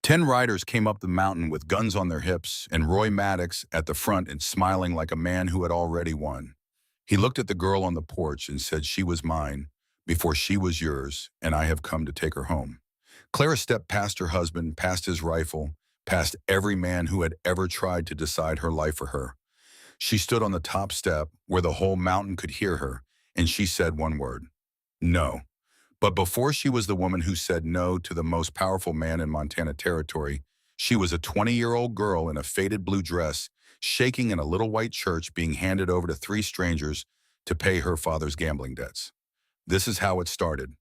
10 riders came up the mountain with guns on their hips and Roy Maddox at the front and smiling like a man who had already won. He looked at the girl on the porch and said, "She was mine before she was yours, and I have come to take her home." Clara stepped past her husband, past his rifle, past every man who had ever tried to decide her life for her. She stood on the top step where the whole mountain could hear her, and she said one word: no. But before she was the woman who said no to the most powerful man in Montana Territory, she was a 20-year-old girl in a faded blue dress, shaking in a little white church being handed over to three strangers to pay her father's gambling debts. This is how it started.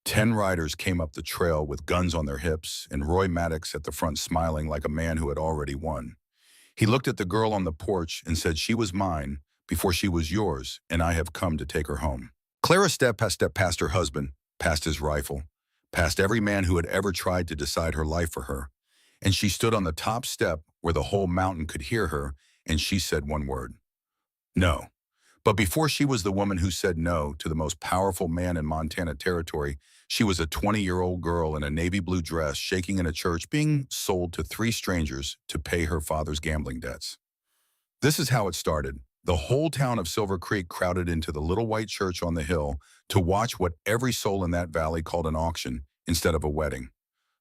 10 riders came up the trail with guns on their hips, and Roy Maddox at the front smiling like a man who had already won. He looked at the girl on the porch and said, "She was mine before she was yours, and I have come to take her home." Clara stepped past her husband, past his rifle, past every man who had ever tried to decide her life for her, and she stood on the top step where the whole mountain could hear her, and she said one word: no. But before she was the woman who said no to the most powerful man in Montana Territory, she was a 20-year-old girl in a navy blue dress shaking in a church being sold to three strangers to pay her father's gambling debts. This is how it started. The whole town of Silver Creek crowded into the little white church on the hill to watch what every soul in that valley called an auction instead of a wedding.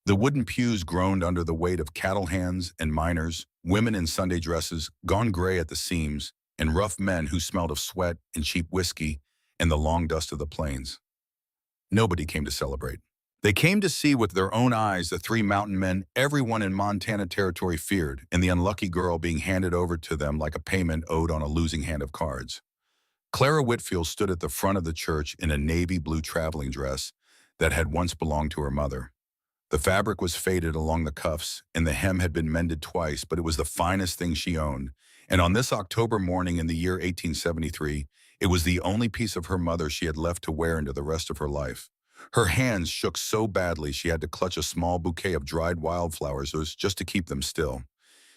The wooden pews groaned under the weight of cattle hands and miners, women in Sunday dresses, gone gray at the seams, and rough men who smelled of sweat and cheap whiskey and the long dust of the plains. Nobody came to celebrate. They came to see with their own eyes the three mountain men everyone in Montana Territory feared, and the unlucky girl being handed over to them like a payment owed on a losing hand of cards. Clara Whitfield stood at the front of the church in a navy blue traveling dress that had once belonged to her mother. The fabric was faded along the cuffs, and the hem had been mended twice, but it was the finest thing she owned. And on this October morning in the year 1873, it was the only piece of her mother she had left to wear into the rest of her life. Her hands shook so badly she had to clutch a small bouquet of dried wildflowers just to keep them still.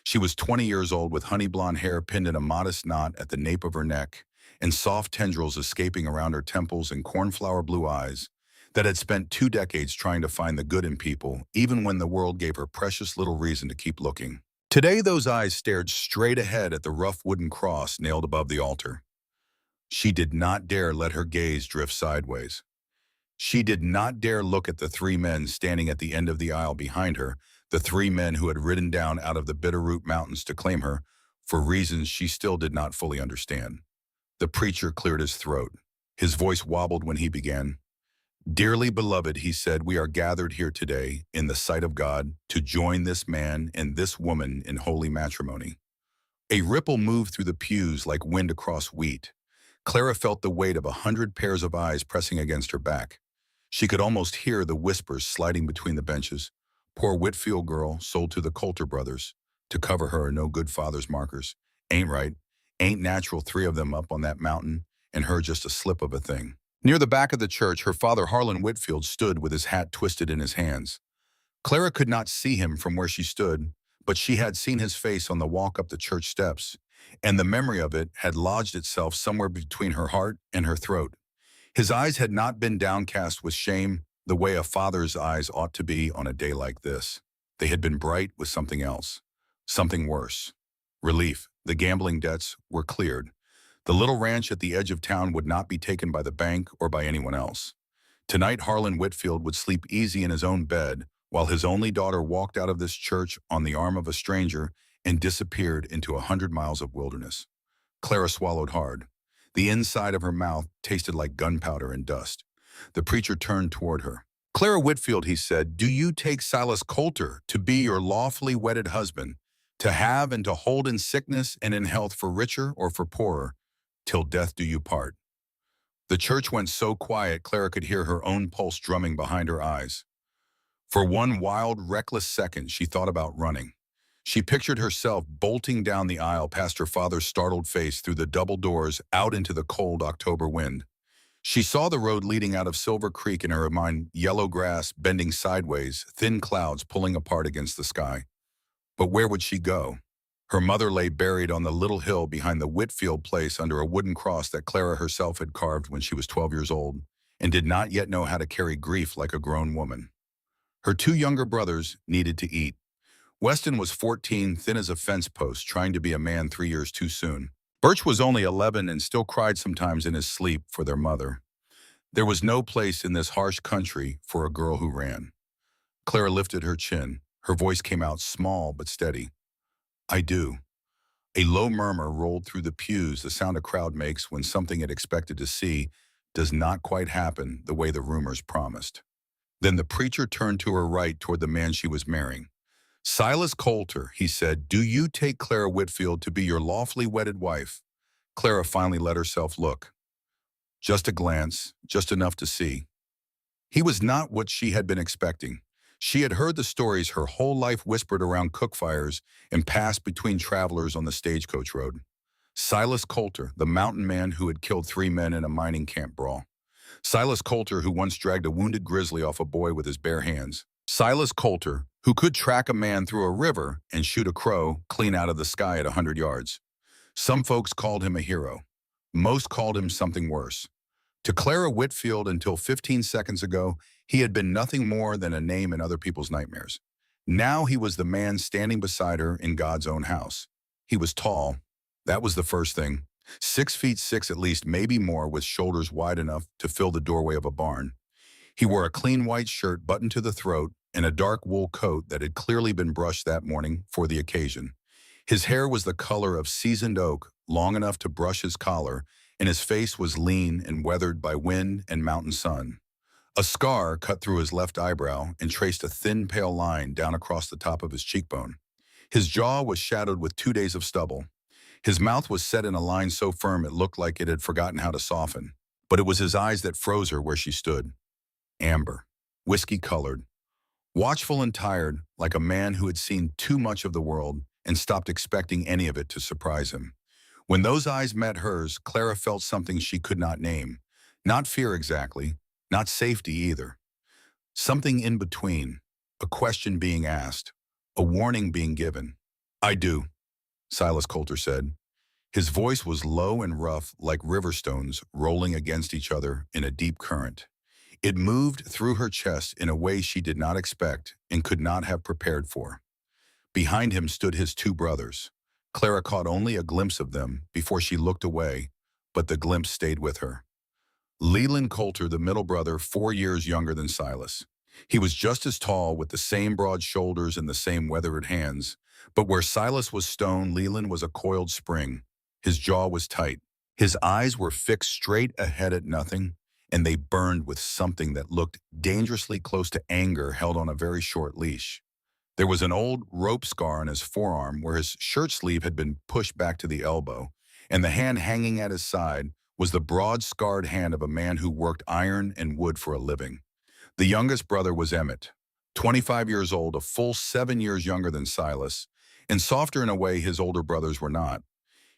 She was 20 years old with honey blonde hair pinned in a modest knot at the nape of her neck, and soft tendrils escaping around her temples and cornflower blue eyes that had spent 2 decades trying to find the good in people, even when the world gave her precious little reason to keep looking. Today, those eyes stared straight ahead at the rough wooden cross nailed above the altar. She did not dare let her gaze drift sideways. She did not dare look at the three men standing at the end of the aisle behind her, the three men who had ridden down out of the Bitterroot Mountains to claim her, for reasons she still did not fully understand. The preacher cleared his throat. His voice wobbled when he began. "Dearly beloved," he said, "we are gathered here today in the sight of God to join this man and this woman in holy matrimony." A ripple moved through the pews like wind across wheat. Clara felt the weight of 100 pairs of eyes pressing against her back. She could almost hear the whispers sliding between the benches. Poor Whitfield girl sold to the Coulter brothers to cover her no-good father's markers. Ain't right. Ain't natural, 3 of them up on that mountain, and her just a slip of a thing. Near the back of the church, her father Harlan Whitfield stood with his hat twisted in his hands. Clara could not see him from where she stood, but she had seen his face on the walk up the church steps, and the memory of it had lodged itself somewhere between her heart and her throat. His eyes had not been downcast with shame the way a father's eyes ought to be on a day like this. They had been bright with something else, something worse. Relief. The gambling debts were cleared. The little ranch at the edge of town would not be taken by the bank or by anyone else. Tonight, Harlan Whitfield would sleep easy in his own bed while his only daughter walked out of this church on the arm of a stranger and disappeared into 100 miles of wilderness. Clara swallowed hard. The inside of her mouth tasted like gunpowder and dust. The preacher turned toward her. "Clara Whitfield," he said, "do you take Silas Coulter to be your lawfully wedded husband, to have and to hold in sickness and in health for richer or for poorer, till death do you part?" The church went so quiet Clara could hear her own pulse drumming behind her eyes. For one wild, reckless second, she thought about running. She pictured herself bolting down the aisle past her father's startled face through the double doors out into the cold October wind. She saw the road leading out of Silver Creek in her mind, yellow grass bending sideways, thin clouds pulling apart against the sky. But where would she go? Her mother lay buried on the little hill behind the Whitfield place under a wooden cross that Clara herself had carved when she was 12 years old, and did not yet know how to carry grief like a grown woman. Her 2 younger brothers needed to eat. Weston was 14, thin as a fence post, trying to be a man 3 years too soon. Birch was only 11 and still cried sometimes in his sleep for their mother. There was no place in this harsh country for a girl who ran. Clara lifted her chin. Her voice came out small but steady. I do. A low murmur rolled through the pews, the sound a crowd makes when something it expected to see does not quite happen the way the rumors promised. Then the preacher turned to her right toward the man she was marrying. Silas Coulter, he said, do you take Clara Whitfield to be your lawfully wedded wife? Clara finally let herself look. Just a glance, just enough to see. He was not what she had been expecting. She had heard the stories her whole life whispered around cook fires and passed between travelers on the stagecoach road. Silas Coulter, the mountain man who had killed 3 men in a mining camp brawl. Silas Coulter, who once dragged a wounded grizzly off a boy with his bare hands. Silas Coulter, who could track a man through a river and shoot a crow clean out of the sky at 100 yards. Some folks called him a hero. Most called him something worse. To Clara Whitfield until 15 seconds ago, he had been nothing more than a name in other people's nightmares. Now he was the man standing beside her in God's own house. He was tall. That was the first thing. 6'6" at least, maybe more, with shoulders wide enough to fill the doorway of a barn. He wore a clean white shirt buttoned to the throat and a dark wool coat that had clearly been brushed that morning for the occasion. His hair was the color of seasoned oak, long enough to brush his collar, and his face was lean and weathered by wind and mountain sun. A scar cut through his left eyebrow and traced a thin, pale line down across the top of his cheekbone. His jaw was shadowed with 2 days of stubble. His mouth was set in a line so firm it looked like it had forgotten how to soften. But it was his eyes that froze her where she stood. Amber, whiskey-colored, watchful and tired, like a man who had seen too much of the world and stopped expecting any of it to surprise him. When those eyes met hers, Clara felt something she could not name. Not fear exactly, not safety either. Something in between, a question being asked, a warning being given. I do, Silas Coulter said. His voice was low and rough like river stones rolling against each other in a deep current. It moved through her chest in a way she did not expect and could not have prepared for. Behind him stood his 2 brothers. Clara caught only a glimpse of them before she looked away, but the glimpse stayed with her. Leland Coulter, the middle brother, 4 years younger than Silas. He was just as tall, with the same broad shoulders and the same weathered hands, but where Silas was stone, Leland was a coiled spring. His jaw was tight. His eyes were fixed straight ahead at nothing, and they burned with something that looked dangerously close to anger held on a very short leash. There was an old rope scar on his forearm where his shirt sleeve had been pushed back to the elbow, and the hand hanging at his side was the broad, scarred hand of a man who worked iron and wood for a living. The youngest brother was Emmett, 25 years old, a full 7 years younger than Silas, and softer in a way his older brothers were not.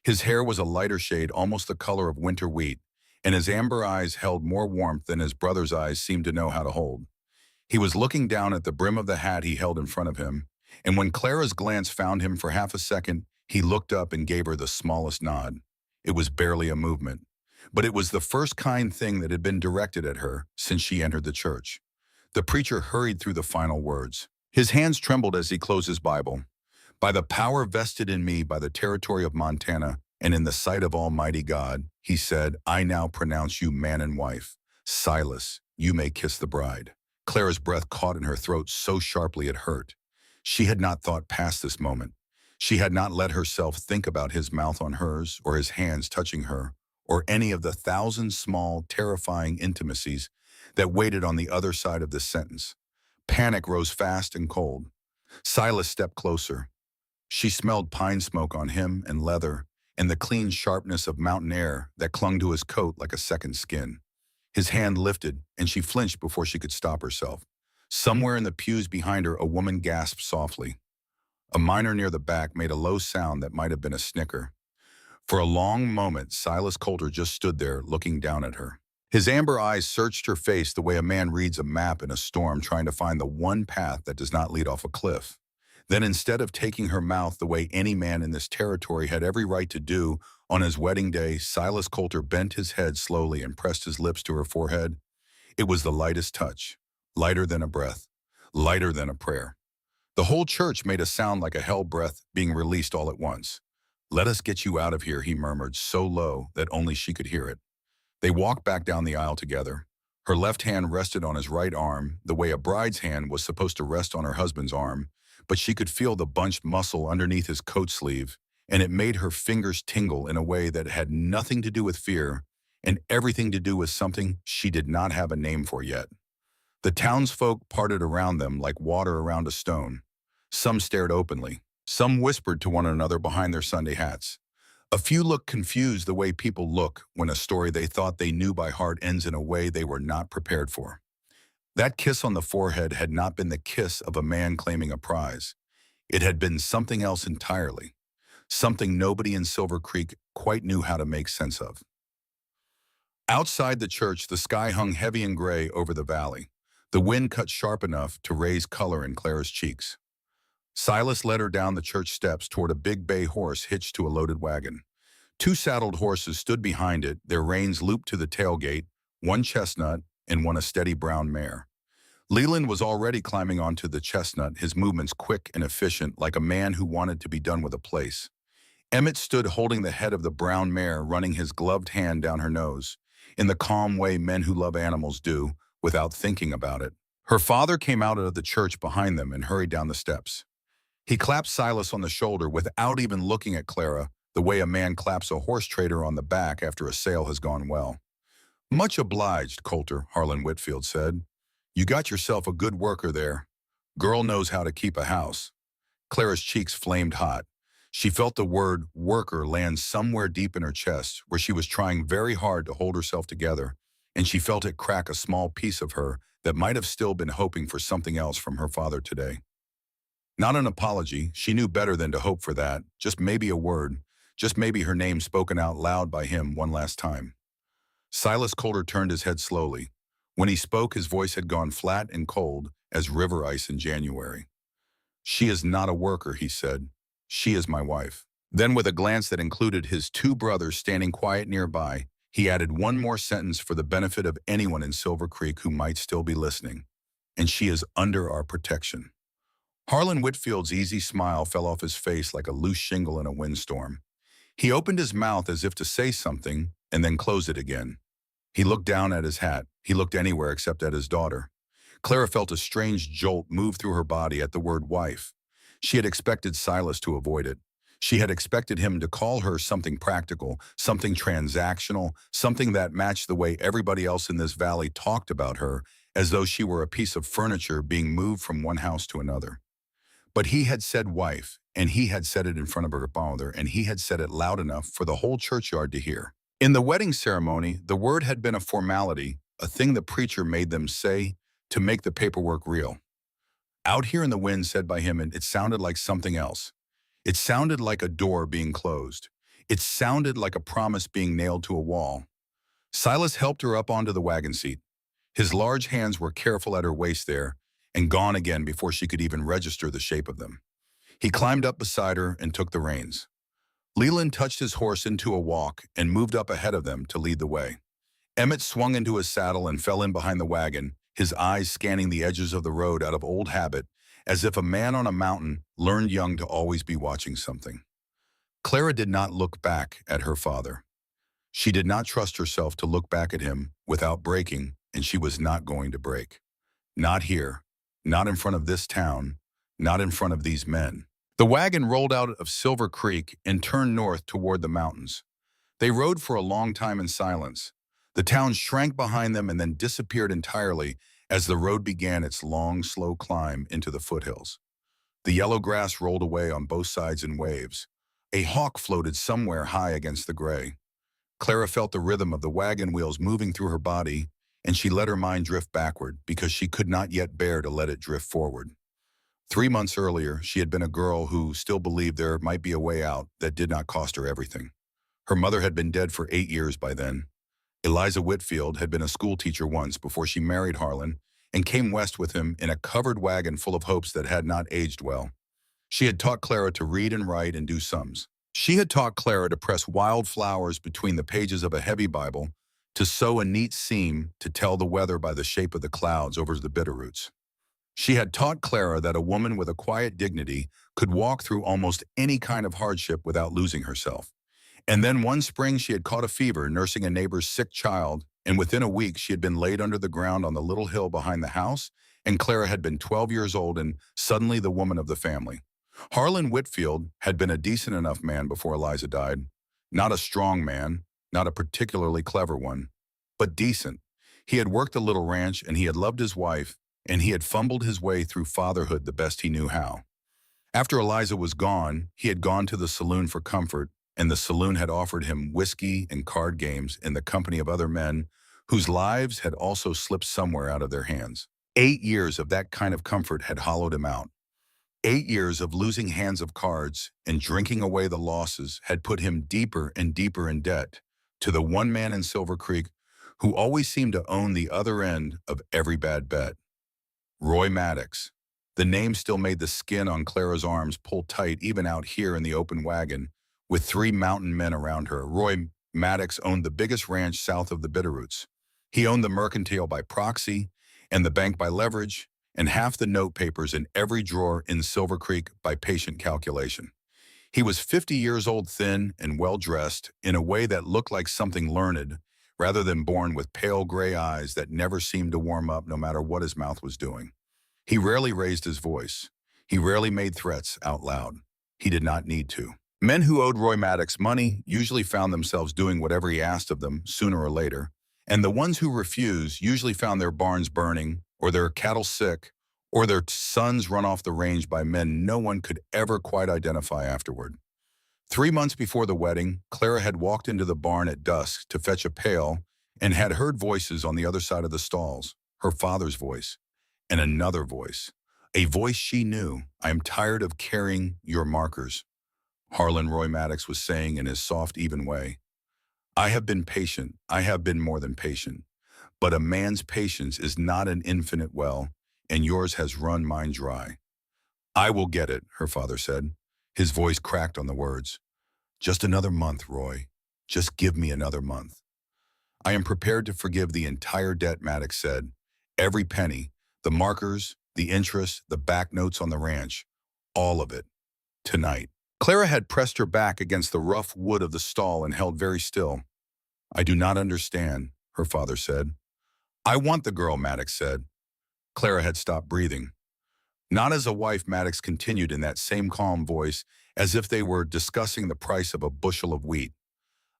His hair was a lighter shade, almost the color of winter wheat, and his amber eyes held more warmth than his brother's eyes seemed to know how to hold. He was looking down at the brim of the hat he held in front of him, and when Clara's glance found him for half a second, he looked up and gave her the smallest nod. It was barely a movement, but it was the first kind thing that had been directed at her since she entered the church. The preacher hurried through the final words. His hands trembled as he closed his Bible. By the power vested in me by the territory of Montana and in the sight of Almighty God, he said, I now pronounce you man and wife. Silas, you may kiss the bride. Clara's breath caught in her throat so sharply it hurt. She had not thought past this moment. She had not let herself think about his mouth on hers or his hands touching her or any of the 1,000 small, terrifying intimacies that waited on the other side of this sentence. Panic rose fast and cold. Silas stepped closer. She smelled pine smoke on him and leather and the clean sharpness of mountain air that clung to his coat like a second skin. His hand lifted, and she flinched before she could stop herself. Somewhere in the pews behind her, a woman gasped softly. A miner near the back made a low sound that might have been a snicker. For a long moment, Silas Coulter just stood there looking down at her. His amber eyes searched her face the way a man reads a map in a storm trying to find the one path that does not lead off a cliff. Then instead of taking her mouth the way any man in this territory had every right to do, on his wedding day, Silas Coulter bent his head slowly and pressed his lips to her forehead. It was the lightest touch, lighter than a breath, lighter than a prayer. The whole church made a sound like a hell breath being released all at once. "Let us get you out of here," he murmured so low that only she could hear it. They walked back down the aisle together. Her left hand rested on his right arm, the way a bride's hand was supposed to rest on her husband's arm, but she could feel the bunched muscle underneath his coat sleeve, and it made her fingers tingle in a way that had nothing to do with fear and everything to do with something she did not have a name for yet. The townsfolk parted around them like water around a stone. Some stared openly. Some whispered to one another behind their Sunday hats. A few looked confused the way people look when a story they thought they knew by heart ends in a way they were not prepared for. That kiss on the forehead had not been the kiss of a man claiming a prize. It had been something else entirely, something nobody in Silver Creek quite knew how to make sense of. Outside the church, the sky hung heavy and gray over the valley. The wind cut sharp enough to raise color in Clara's cheeks. Silas led her down the church steps toward a big bay horse hitched to a loaded wagon. Two saddled horses stood behind it, their reins looped to the tailgate, one chestnut and one a steady brown mare. Leland was already climbing onto the chestnut, his movements quick and efficient, like a man who wanted to be done with a place. Emmett stood holding the head of the brown mare, running his gloved hand down her nose, in the calm way men who love animals do, without thinking about it. Her father came out of the church behind them and hurried down the steps. He clapped Silas on the shoulder without even looking at Clara, the way a man claps a horse trader on the back after a sale has gone well. "Much obliged, Coulter," Harlan Whitfield said. "You got yourself a good worker there. Girl knows how to keep a house." Clara's cheeks flamed hot. She felt the word worker land somewhere deep in her chest, where she was trying very hard to hold herself together, and she felt it crack a small piece of her that might have still been hoping for something else from her father today. Not an apology, she knew better than to hope for that, just maybe a word, just maybe her name spoken out loud by him one last time. Silas Coulter turned his head slowly. When he spoke, his voice had gone flat and cold as river ice in January. "She is not a worker," he said. "She is my wife." Then, with a glance that included his two brothers standing quiet nearby, he added one more sentence for the benefit of anyone in Silver Creek who might still be listening. "And she is under our protection." Harlan Whitfield's easy smile fell off his face like a loose shingle in a windstorm. He opened his mouth as if to say something, and then closed it again. He looked down at his hat. He looked anywhere except at his daughter. Clara felt a strange jolt move through her body at the word wife. She had expected Silas to avoid it. She had expected him to call her something practical, something transactional, something that matched the way everybody else in this valley talked about her, as though she were a piece of furniture being moved from one house to another. But he had said wife, and he had said it in front of her father, and he had said it loud enough for the whole churchyard to hear. In the wedding ceremony, the word had been a formality, a thing the preacher made them say to make the paperwork real. Out here in the wind, said by him, and it sounded like something else. It sounded like a door being closed. It sounded like a promise being nailed to a wall. Silas helped her up onto the wagon seat. His large hands were careful at her waist there, and gone again before she could even register the shape of them. He climbed up beside her and took the reins. Leland touched his horse into a walk and moved up ahead of them to lead the way. Emmett swung into his saddle and fell in behind the wagon, his eyes scanning the edges of the road out of old habit, as if a man on a mountain learned young to always be watching something. Clara did not look back at her father. She did not trust herself to look back at him without breaking, and she was not going to break. Not here. Not in front of this town, not in front of these men. The wagon rolled out of Silver Creek and turned north toward the mountains. They rode for a long time in silence. The town shrank behind them and then disappeared entirely as the road began its long, slow climb into the foothills. The yellow grass rolled away on both sides in waves. A hawk floated somewhere high against the gray. Clara felt the rhythm of the wagon wheels moving through her body, and she let her mind drift backward because she could not yet bear to let it drift forward. 3 months earlier, she had been a girl who still believed there might be a way out that did not cost her everything. Her mother had been dead for 8 years by then. Eliza Whitfield had been a schoolteacher once before she married Harlan and came west with him in a covered wagon full of hopes that had not aged well. She had taught Clara to read and write and do sums. She had taught Clara to press wild flowers between the pages of a heavy Bible, to sew a neat seam to tell the weather by the shape of the clouds over the bitterroots. She had taught Clara that a woman with a quiet dignity could walk through almost any kind of hardship without losing herself. And then one spring she had caught a fever nursing a neighbor's sick child, and within a week she had been laid under the ground on the little hill behind the house, and Clara had been 12 years old and suddenly the woman of the family. Harlan Whitfield had been a decent enough man before Eliza died. Not a strong man, not a particularly clever one, but decent. He had worked a little ranch and he had loved his wife, and he had fumbled his way through fatherhood the best he knew how. After Eliza was gone, he had gone to the saloon for comfort, and the saloon had offered him whiskey and card games in the company of other men whose lives had also slipped somewhere out of their hands. 8 years of that kind of comfort had hollowed him out. 8 years of losing hands of cards and drinking away the losses had put him deeper and deeper in debt to the one man in Silver Creek who always seemed to own the other end of every bad bet. Roy Maddox. The name still made the skin on Clara's arms pull tight even out here in the open wagon, with 3 mountain men around her. Roy Maddox owned the biggest ranch south of the Bitterroots. He owned the mercantile by proxy, and the bank by leverage, and half the note papers in every drawer in Silver Creek by patient calculation. He was 50 years old, thin and well-dressed, in a way that looked like something learned, rather than born with pale gray eyes that never seemed to warm up no matter what his mouth was doing. He rarely raised his voice. He rarely made threats out loud. He did not need to. Men who owed Roy Maddox money usually found themselves doing whatever he asked of them sooner or later, and the ones who refused usually found their barns burning, or their cattle sick, or their sons run off the range by men no one could ever quite identify afterward. 3 months before the wedding, Clara had walked into the barn at dusk to fetch a pail and had heard voices on the other side of the stalls, her father's voice, and another voice, a voice she knew. "I am tired of carrying your markers," Harlan Roy Maddox was saying in his soft, even way. "I have been patient. I have been more than patient. But a man's patience is not an infinite well, and yours has run mine dry." "I will get it," her father said. His voice cracked on the words. "Just another month, Roy. Just give me another month." "I am prepared to forgive the entire debt," Maddox said. "Every penny, the markers, the interest, the back notes on the ranch, all of it. Tonight." Clara had pressed her back against the rough wood of the stall and held very still. "I do not understand," her father said. "I want the girl," Maddox said. Clara had stopped breathing. "Not as a wife," Maddox continued in that same calm voice, as if they were discussing the price of a bushel of wheat.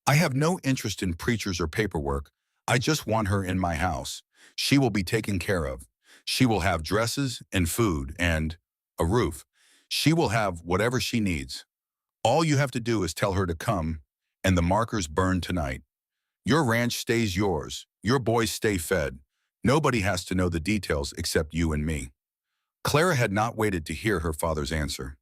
"I have no interest in preachers or paperwork. I just want her in my house. She will be taken care of. She will have dresses and food and a roof. She will have whatever she needs. All you have to do is tell her to come, and the markers burn tonight. Your ranch stays yours. Your boys stay fed. Nobody has to know the details except you and me." Clara had not waited to hear her father's answer.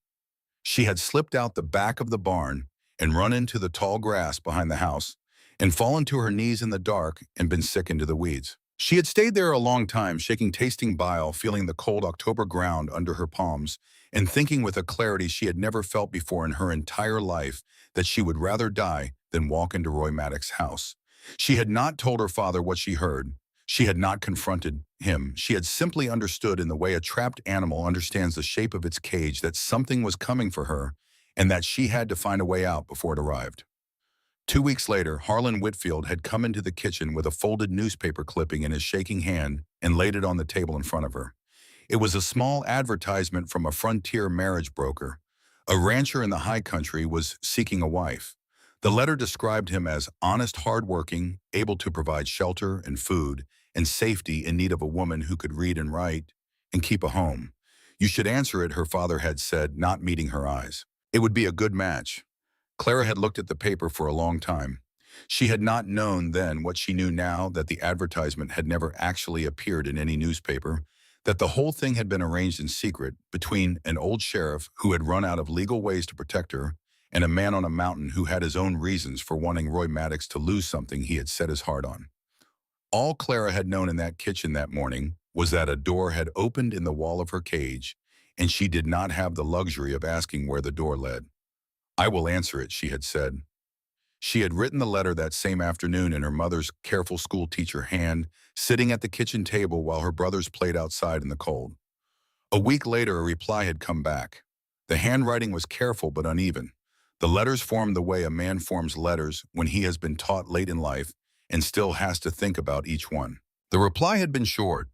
She had slipped out the back of the barn and run into the tall grass behind the house and fallen to her knees in the dark and been sick into the weeds. She had stayed there a long time, shaking tasting bile, feeling the cold October ground under her palms, and thinking with a clarity she had never felt before in her entire life that she would rather die than walk into Roy Maddox's house. She had not told her father what she heard. She had not confronted him. She had simply understood, in the way a trapped animal understands the shape of its cage, that something was coming for her and that she had to find a way out before it arrived. 2 weeks later, Harlan Whitfield had come into the kitchen with a folded newspaper clipping in his shaking hand and laid it on the table in front of her. It was a small advertisement from a frontier marriage broker. A rancher in the high country was seeking a wife. The letter described him as honest, hardworking, able to provide shelter and food and safety, in need of a woman who could read and write and keep a home. "You should answer it," her father had said, not meeting her eyes. "It would be a good match." Clara had looked at the paper for a long time. She had not known then what she knew now, that the advertisement had never actually appeared in any newspaper, that the whole thing had been arranged in secret between an old sheriff who had run out of legal ways to protect her and a man on a mountain who had his own reasons for wanting Roy Maddox to lose something he had set his heart on. All Clara had known in that kitchen that morning was that a door had opened in the wall of her cage, and she did not have the luxury of asking where the door led. "I will answer it," she had said. She had written the letter that same afternoon in her mother's careful school teacher hand, sitting at the kitchen table while her brothers played outside in the cold. A week later, a reply had come back. The handwriting was careful but uneven. The letters formed the way a man forms letters when he has been taught late in life and still has to think about each one. The reply had been short.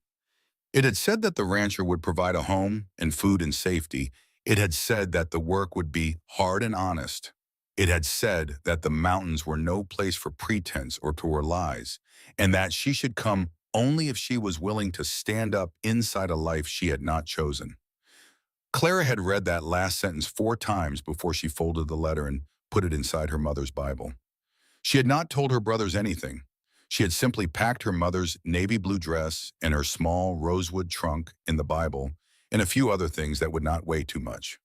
It had said that the rancher would provide a home and food and safety. It had said that the work would be hard and honest. It had said that the mountains were no place for pretense or for lies, and that she should come only if she was willing to stand up inside a life she had not chosen. Clara had read that last sentence 4 times before she folded the letter and put it inside her mother's Bible. She had not told her brothers anything. She had simply packed her mother's navy blue dress and her small rosewood trunk in the Bible and a few other things that would not weigh too much.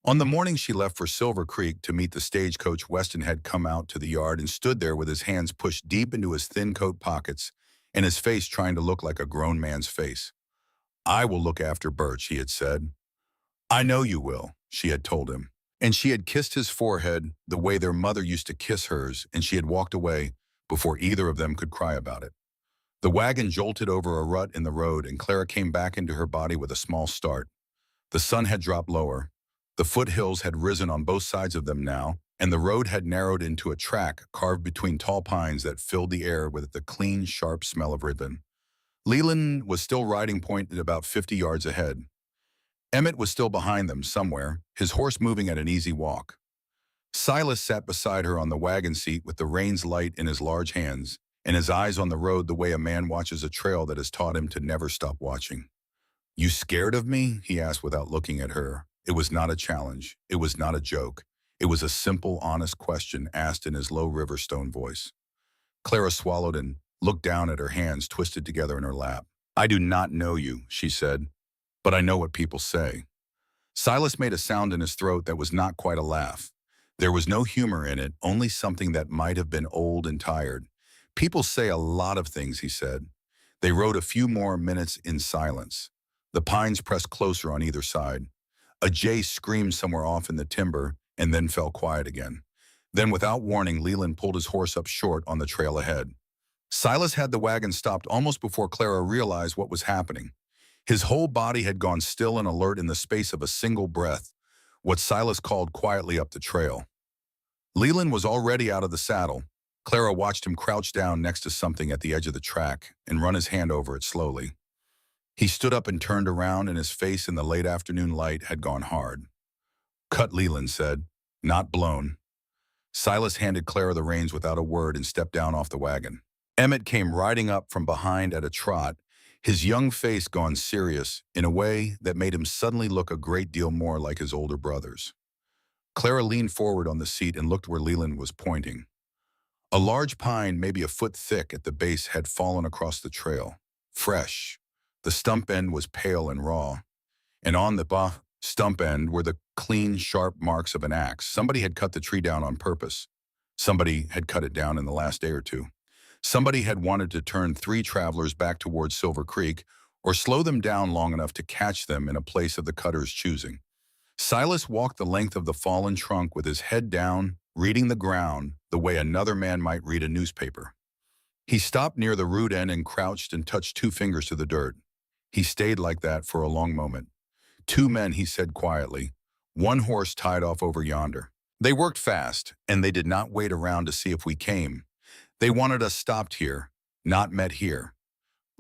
On the morning she left for Silver Creek to meet the stagecoach, Weston had come out to the yard and stood there with his hands pushed deep into his thin coat pockets and his face trying to look like a grown man's face. "I will look after Birch," he had said. "I know you will," she had told him. And she had kissed his forehead the way their mother used to kiss hers, and she had walked away before either of them could cry about it. The wagon jolted over a rut in the road, and Clara came back into her body with a small start. The sun had dropped lower. The foothills had risen on both sides of them now, and the road had narrowed into a track carved between tall pines that filled the air with the clean, sharp smell of ribbon. Leland was still riding point at about 50 yards ahead. Emmett was still behind them somewhere, his horse moving at an easy walk. Silas sat beside her on the wagon seat with the reins light in his large hands, and his eyes on the road the way a man watches a trail that has taught him to never stop watching. "You scared of me?" he asked without looking at her. It was not a challenge. It was not a joke. It was a simple, honest question asked in his low river stone voice. Clara swallowed and looked down at her hands twisted together in her lap. "I do not know you," she said, "but I know what people say." Silas made a sound in his throat that was not quite a laugh. There was no humor in it, only something that might have been old and tired. "People say a lot of things," he said. They rode a few more minutes in silence. The pines pressed closer on either side. A jay screamed somewhere off in the timber and then fell quiet again. Then, without warning, Leland pulled his horse up short on the trail ahead. Silas had the wagon stopped almost before Clara realized what was happening. His whole body had gone still and alert in the space of a single breath, what Silas called quietly up the trail. Leland was already out of the saddle. Clara watched him crouch down next to something at the edge of the track and run his hand over it slowly. He stood up and turned around, and his face in the late afternoon light had gone hard. "Cut," Leland said, "not blown." Silas handed Clara the reins without a word and stepped down off the wagon. Emmett came riding up from behind at a trot, his young face gone serious in a way that made him suddenly look a great deal more like his older brothers. Clara leaned forward on the seat and looked where Leland was pointing. A large pine, maybe a foot thick at the base, had fallen across the trail. Fresh. The stump end was pale and raw, and on the stump end were the clean, sharp marks of an axe. Somebody had cut the tree down on purpose. Somebody had cut it down in the last day or two. Somebody had wanted to turn 3 travelers back towards Silver Creek or slow them down long enough to catch them in a place of the cutter's choosing. Silas walked the length of the fallen trunk with his head down, reading the ground the way another man might read a newspaper. He stopped near the root end and crouched and touched 2 fingers to the dirt. He stayed like that for a long moment. "2 men," he said quietly. "1 horse tied off over yonder. They worked fast, and they did not wait around to see if we came. They wanted us stopped here, not met here."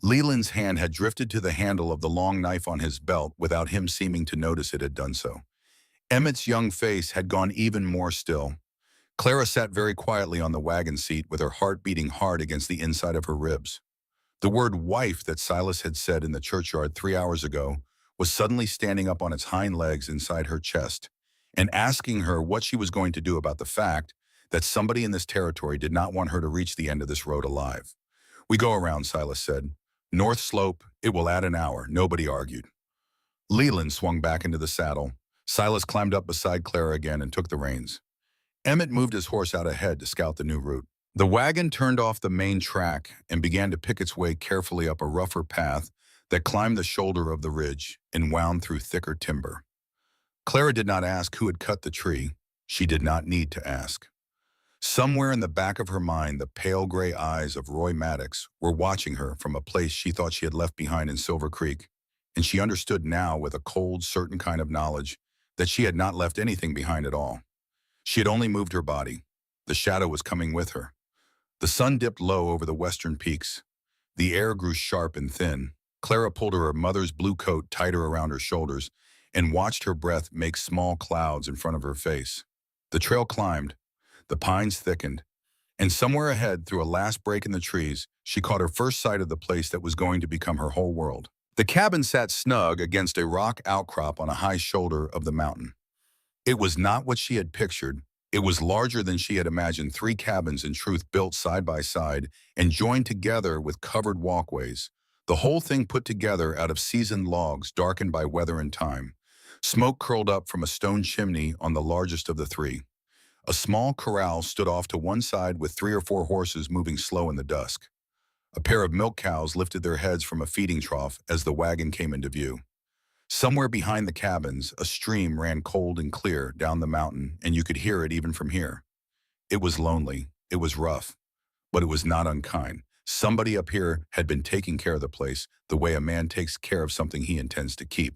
Leland's hand had drifted to the handle of the long knife on his belt without him seeming to notice it had done so. Emmett's young face had gone even more still. Clara sat very quietly on the wagon seat with her heart beating hard against the inside of her ribs. The word wife that Silas had said in the churchyard 3 hours ago was suddenly standing up on its hind legs inside her chest and asking her what she was going to do about the fact that somebody in this territory did not want her to reach the end of this road alive. "We go around," Silas said. "North slope, it will add an hour." Nobody argued. Leland swung back into the saddle. Silas climbed up beside Clara again and took the reins. Emmett moved his horse out ahead to scout the new route. The wagon turned off the main track and began to pick its way carefully up a rougher path that climbed the shoulder of the ridge and wound through thicker timber. Clara did not ask who had cut the tree. She did not need to ask. Somewhere in the back of her mind, the pale gray eyes of Roy Maddox were watching her from a place she thought she had left behind in Silver Creek, and she understood now with a cold, certain kind of knowledge that she had not left anything behind at all. She had only moved her body. The shadow was coming with her. The sun dipped low over the western peaks. The air grew sharp and thin. Clara pulled her mother's blue coat tighter around her shoulders and watched her breath make small clouds in front of her face. The trail climbed. The pines thickened. And somewhere ahead, through a last break in the trees, she caught her first sight of the place that was going to become her whole world. The cabin sat snug against a rock outcrop on a high shoulder of the mountain. It was not what she had pictured. It was larger than she had imagined, three cabins in truth built side by side and joined together with covered walkways. The whole thing put together out of seasoned logs darkened by weather and time. Smoke curled up from a stone chimney on the largest of the three. A small corral stood off to one side with 3 or 4 horses moving slow in the dusk. A pair of milk cows lifted their heads from a feeding trough as the wagon came into view. Somewhere behind the cabins, a stream ran cold and clear down the mountain, and you could hear it even from here. It was lonely, it was rough, but it was not unkind. Somebody up here had been taking care of the place the way a man takes care of something he intends to keep.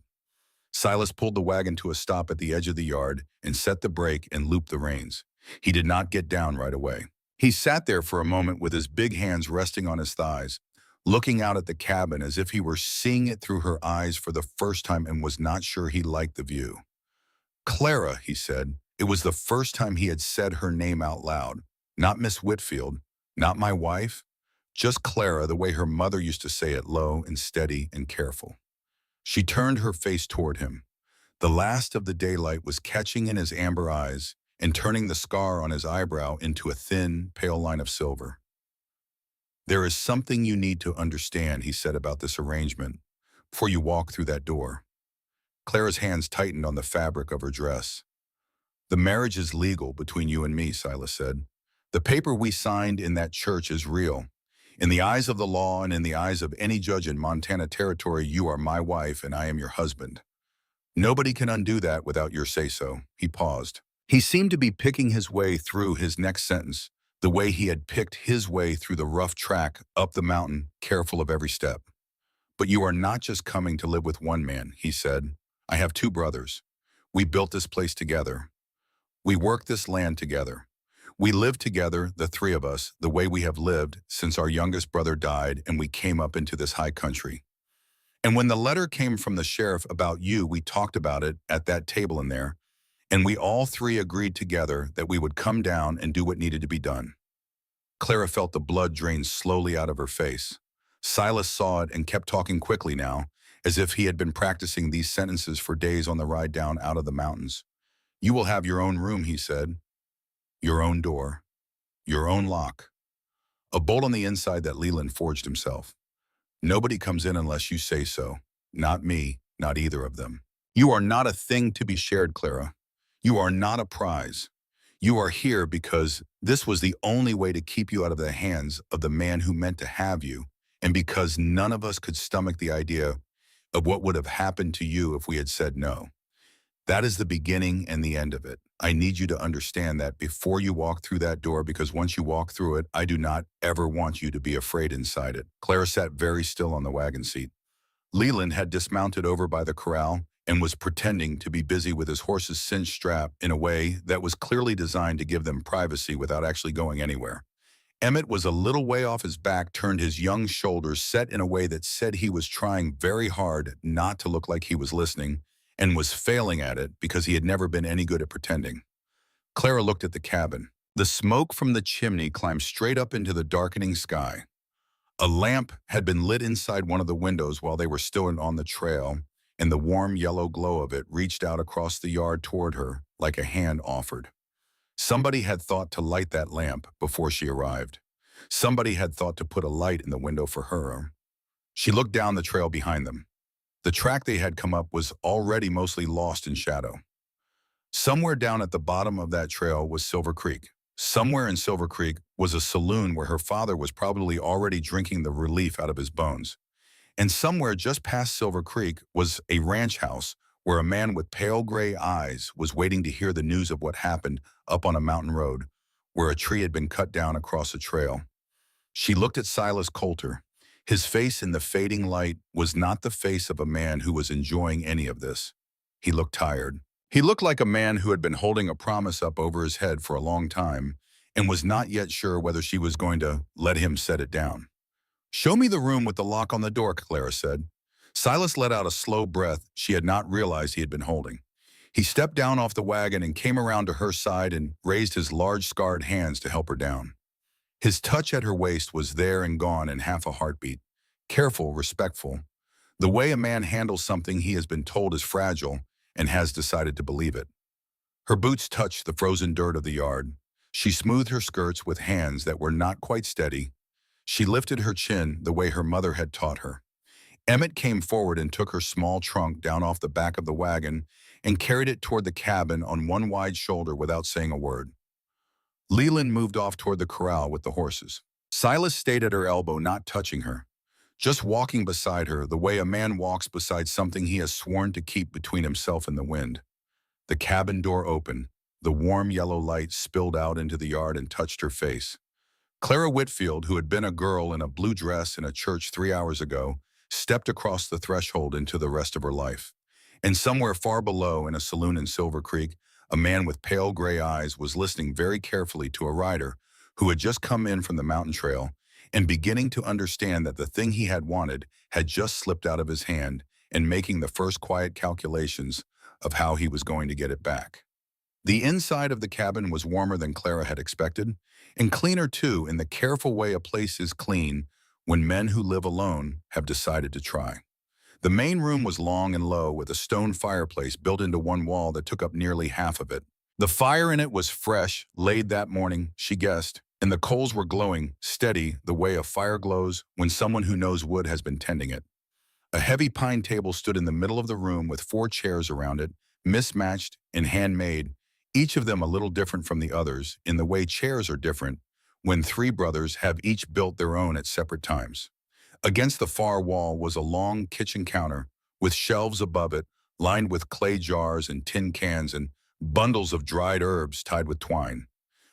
Silas pulled the wagon to a stop at the edge of the yard and set the brake and looped the reins. He did not get down right away. He sat there for a moment with his big hands resting on his thighs, looking out at the cabin as if he were seeing it through her eyes for the first time and was not sure he liked the view. Clara, he said. It was the first time he had said her name out loud. Not Miss Whitfield, not my wife, just Clara, the way her mother used to say it, low and steady and careful. She turned her face toward him. The last of the daylight was catching in his amber eyes and turning the scar on his eyebrow into a thin, pale line of silver. There is something you need to understand, he said, about this arrangement before you walk through that door. Clara's hands tightened on the fabric of her dress. The marriage is legal between you and me, Silas said. The paper we signed in that church is real. In the eyes of the law and in the eyes of any judge in Montana Territory, you are my wife and I am your husband. Nobody can undo that without your say-so. He paused. He seemed to be picking his way through his next sentence, the way he had picked his way through the rough track up the mountain, careful of every step. But you are not just coming to live with one man, he said. I have 2 brothers. We built this place together. We worked this land together. We lived together, the 3 of us, the way we have lived since our youngest brother died and we came up into this high country. And when the letter came from the sheriff about you, we talked about it at that table in there, and we all 3 agreed together that we would come down and do what needed to be done. Clara felt the blood drain slowly out of her face. Silas saw it and kept talking quickly now, as if he had been practicing these sentences for days on the ride down out of the mountains. You will have your own room, he said. Your own door. Your own lock. A bolt on the inside that Leland forged himself. Nobody comes in unless you say so. Not me, not either of them. You are not a thing to be shared, Clara. You are not a prize. You are here because this was the only way to keep you out of the hands of the man who meant to have you, and because none of us could stomach the idea of what would have happened to you if we had said no. That is the beginning and the end of it. I need you to understand that before you walk through that door, because once you walk through it, I do not ever want you to be afraid inside it. Clara sat very still on the wagon seat. Leland had dismounted over by the corral and was pretending to be busy with his horse's cinched strap in a way that was clearly designed to give them privacy without actually going anywhere. Emmett was a little way off his back, turned his young shoulders set in a way that said he was trying very hard not to look like he was listening, and was failing at it because he had never been any good at pretending. Clara looked at the cabin. The smoke from the chimney climbed straight up into the darkening sky. A lamp had been lit inside one of the windows while they were still on the trail, and the warm yellow glow of it reached out across the yard toward her like a hand offered. Somebody had thought to light that lamp before she arrived. Somebody had thought to put a light in the window for her. She looked down the trail behind them. The track they had come up was already mostly lost in shadow. Somewhere down at the bottom of that trail was Silver Creek. Somewhere in Silver Creek was a saloon where her father was probably already drinking the relief out of his bones. And somewhere just past Silver Creek was a ranch house where a man with pale gray eyes was waiting to hear the news of what happened up on a mountain road, where a tree had been cut down across a trail. She looked at Silas Coulter. His face in the fading light was not the face of a man who was enjoying any of this. He looked tired. He looked like a man who had been holding a promise up over his head for a long time and was not yet sure whether she was going to let him set it down. "Show me the room with the lock on the door," Clara said. Silas let out a slow breath she had not realized he had been holding. He stepped down off the wagon and came around to her side and raised his large scarred hands to help her down. His touch at her waist was there and gone in half a heartbeat. Careful, respectful. The way a man handles something he has been told is fragile and has decided to believe it. Her boots touched the frozen dirt of the yard. She smoothed her skirts with hands that were not quite steady. She lifted her chin the way her mother had taught her. Emmett came forward and took her small trunk down off the back of the wagon and carried it toward the cabin on one wide shoulder without saying a word. Leland moved off toward the corral with the horses. Silas stayed at her elbow, not touching her, just walking beside her the way a man walks beside something he has sworn to keep between himself and the wind. The cabin door opened. The warm yellow light spilled out into the yard and touched her face. Clara Whitfield, who had been a girl in a blue dress in a church 3 hours ago, stepped across the threshold into the rest of her life. And somewhere far below, in a saloon in Silver Creek, a man with pale gray eyes was listening very carefully to a rider who had just come in from the mountain trail and beginning to understand that the thing he had wanted had just slipped out of his hand and making the first quiet calculations of how he was going to get it back. The inside of the cabin was warmer than Clara had expected, and cleaner too in the careful way a place is clean when men who live alone have decided to try. The main room was long and low with a stone fireplace built into one wall that took up nearly half of it. The fire in it was fresh, laid that morning, she guessed, and the coals were glowing, steady, the way a fire glows when someone who knows wood has been tending it. A heavy pine table stood in the middle of the room with 4 chairs around it, mismatched and handmade, each of them a little different from the others in the way chairs are different when 3 brothers have each built their own at separate times. Against the far wall was a long kitchen counter with shelves above it lined with clay jars and tin cans and bundles of dried herbs tied with twine.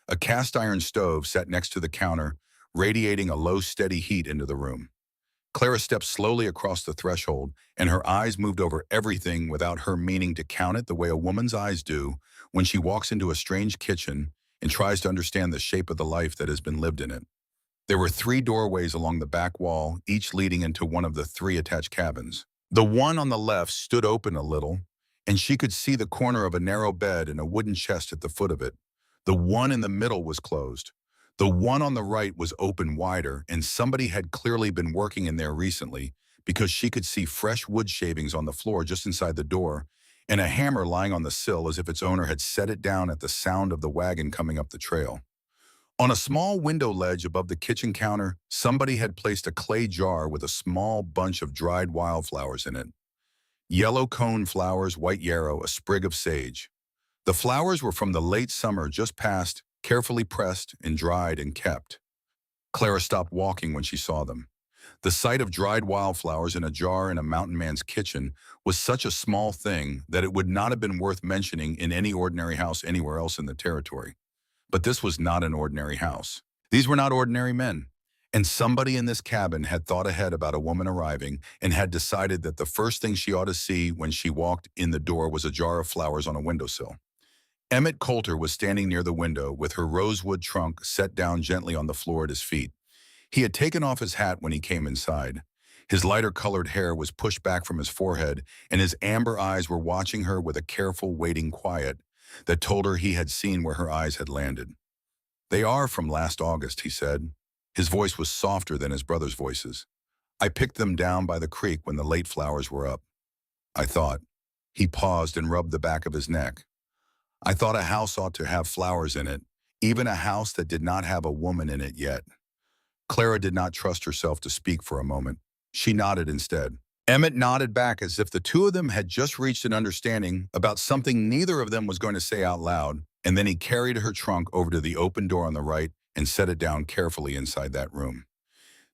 A cast iron stove sat next to the counter, radiating a low, steady heat into the room. Clara stepped slowly across the threshold, and her eyes moved over everything without her meaning to count it the way a woman's eyes do when she walks into a strange kitchen and tries to understand the shape of the life that has been lived in it. There were 3 doorways along the back wall, each leading into one of the 3 attached cabins. The one on the left stood open a little, and she could see the corner of a narrow bed and a wooden chest at the foot of it. The one in the middle was closed. The one on the right was open wider, and somebody had clearly been working in there recently because she could see fresh wood shavings on the floor just inside the door and a hammer lying on the sill as if its owner had set it down at the sound of the wagon coming up the trail. On a small window ledge above the kitchen counter, somebody had placed a clay jar with a small bunch of dried wildflowers in it. Yellow cone flowers, white yarrow, a sprig of sage. The flowers were from the late summer just past, carefully pressed and dried and kept. Clara stopped walking when she saw them. The sight of dried wildflowers in a jar in a mountain man's kitchen was such a small thing that it would not have been worth mentioning in any ordinary house anywhere else in the territory. But this was not an ordinary house. These were not ordinary men. And somebody in this cabin had thought ahead about a woman arriving and had decided that the first thing she ought to see when she walked in the door was a jar of flowers on a windowsill. Emmett Coulter was standing near the window with her rosewood trunk set down gently on the floor at his feet. He had taken off his hat when he came inside. His lighter-colored hair was pushed back from his forehead, and his amber eyes were watching her with a careful, waiting quiet that told her he had seen where her eyes had landed. "They are from last August," he said. His voice was softer than his brother's voices. "I picked them down by the creek when the late flowers were up. I thought." He paused and rubbed the back of his neck. "I thought a house ought to have flowers in it, even a house that did not have a woman in it yet." Clara did not trust herself to speak for a moment. She nodded instead. Emmett nodded back as if the 2 of them had just reached an understanding about something neither of them was going to say out loud, and then he carried her trunk over to the open door on the right and set it down carefully inside that room.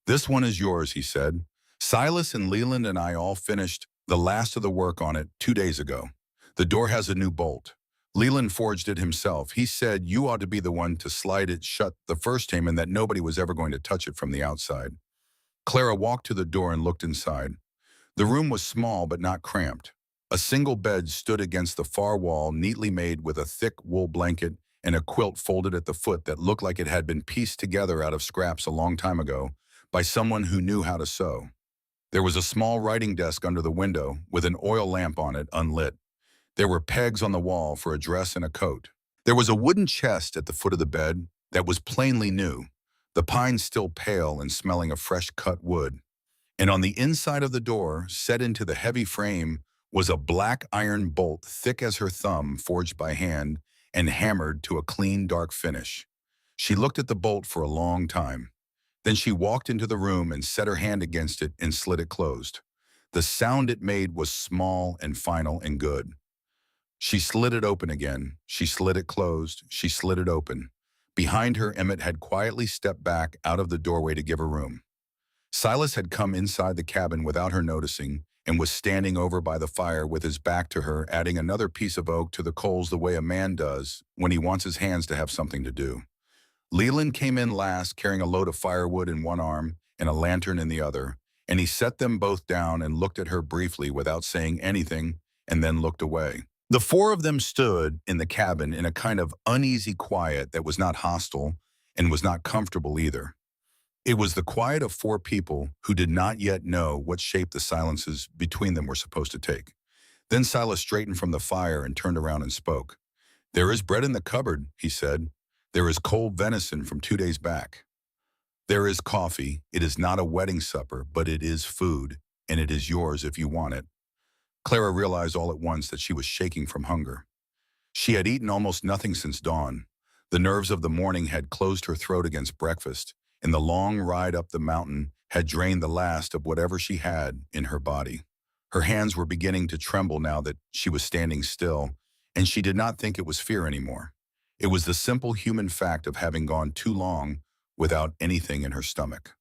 "This one is yours," he said. "Silas and Leland and I all finished the last of the work on it 2 days ago. The door has a new bolt. Leland forged it himself. He said you ought to be the one to slide it shut the first time and that nobody was ever going to touch it from the outside." Clara walked to the door and looked inside. The room was small but not cramped. A single bed stood against the far wall, neatly made with a thick wool blanket and a quilt folded at the foot that looked like it had been pieced together out of scraps a long time ago by someone who knew how to sew. There was a small writing desk under the window with an oil lamp on it, unlit. There were pegs on the wall for a dress and a coat. There was a wooden chest at the foot of the bed that was plainly new, the pine still pale and smelling of fresh cut wood. And on the inside of the door, set into the heavy frame, was a black iron bolt thick as her thumb, forged by hand and hammered to a clean, dark finish. She looked at the bolt for a long time. Then she walked into the room and set her hand against it and slid it closed. The sound it made was small and final and good. She slid it open again. She slid it closed. She slid it open. Behind her, Emmett had quietly stepped back out of the doorway to give her room. Silas had come inside the cabin without her noticing and was standing over by the fire with his back to her, adding another piece of oak to the coals the way a man does when he wants his hands to have something to do. Leland came in last, carrying a load of firewood in one arm and a lantern in the other, and he set them both down and looked at her briefly without saying anything and then looked away. The four of them stood in the cabin in a kind of uneasy quiet that was not hostile and was not comfortable either. It was the quiet of four people who did not yet know what shape the silences between them were supposed to take. Then Silas straightened from the fire and turned around and spoke. "There is bread in the cupboard," he said. "There is cold venison from 2 days back. There is coffee. It is not a wedding supper, but it is food, and it is yours if you want it." Clara realized all at once that she was shaking from hunger. She had eaten almost nothing since dawn. The nerves of the morning had closed her throat against breakfast, and the long ride up the mountain had drained the last of whatever she had in her body. Her hands were beginning to tremble now that she was standing still, and she did not think it was fear anymore. It was the simple human fact of having gone too long without anything in her stomach.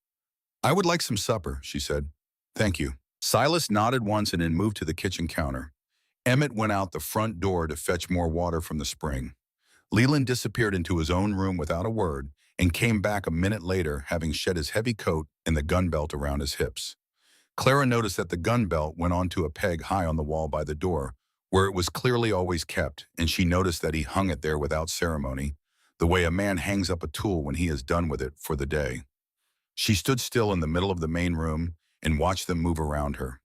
"I would like some supper," she said. "Thank you." Silas nodded once and then moved to the kitchen counter. Emmett went out the front door to fetch more water from the spring. Leland disappeared into his own room without a word and came back a minute later, having shed his heavy coat and the gun belt around his hips. Clara noticed that the gun belt went onto a peg high on the wall by the door, where it was clearly always kept, and she noticed that he hung it there without ceremony, the way a man hangs up a tool when he is done with it for the day. She stood still in the middle of the main room and watched them move around her.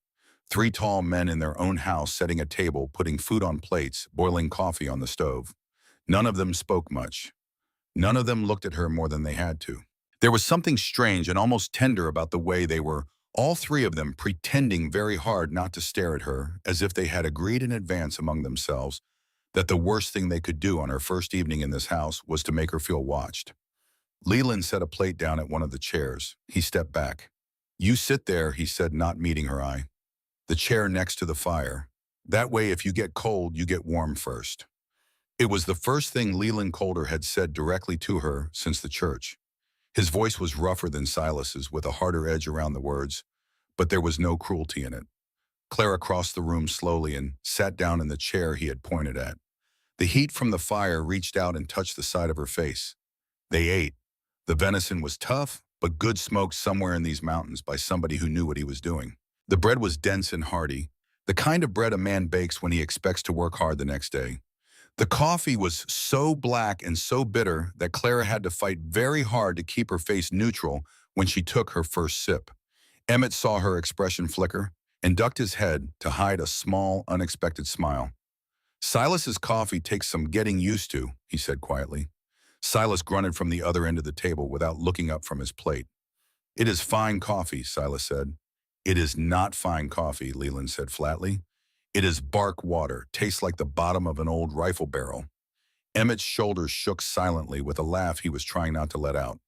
Three tall men in their own house setting a table, putting food on plates, boiling coffee on the stove. None of them spoke much. None of them looked at her more than they had to. There was something strange and almost tender about the way they were, all three of them, pretending very hard not to stare at her, as if they had agreed in advance among themselves that the worst thing they could do on her first evening in this house was to make her feel watched. Leland set a plate down at one of the chairs. He stepped back. "You sit there," he said, not meeting her eye. "The chair next to the fire. That way, if you get cold, you get warm first." It was the first thing Leland Calder had said directly to her since the church. His voice was rougher than Silas's, with a harder edge around the words, but there was no cruelty in it. Clara crossed the room slowly and sat down in the chair he had pointed at. The heat from the fire reached out and touched the side of her face. They ate. The venison was tough, but good, smoked somewhere in these mountains by somebody who knew what he was doing. The bread was dense and hearty, the kind of bread a man bakes when he expects to work hard the next day. The coffee was so black and so bitter that Clara had to fight very hard to keep her face neutral when she took her first sip. Emmett saw her expression flicker and ducked his head to hide a small, unexpected smile. "Silas's coffee takes some getting used to," he said quietly. Silas grunted from the other end of the table without looking up from his plate. "It is fine coffee," Silas said. "It is not fine coffee," Leland said flatly. "It is bark water, tastes like the bottom of an old rifle barrel." Emmett's shoulders shook silently with a laugh he was trying not to let out.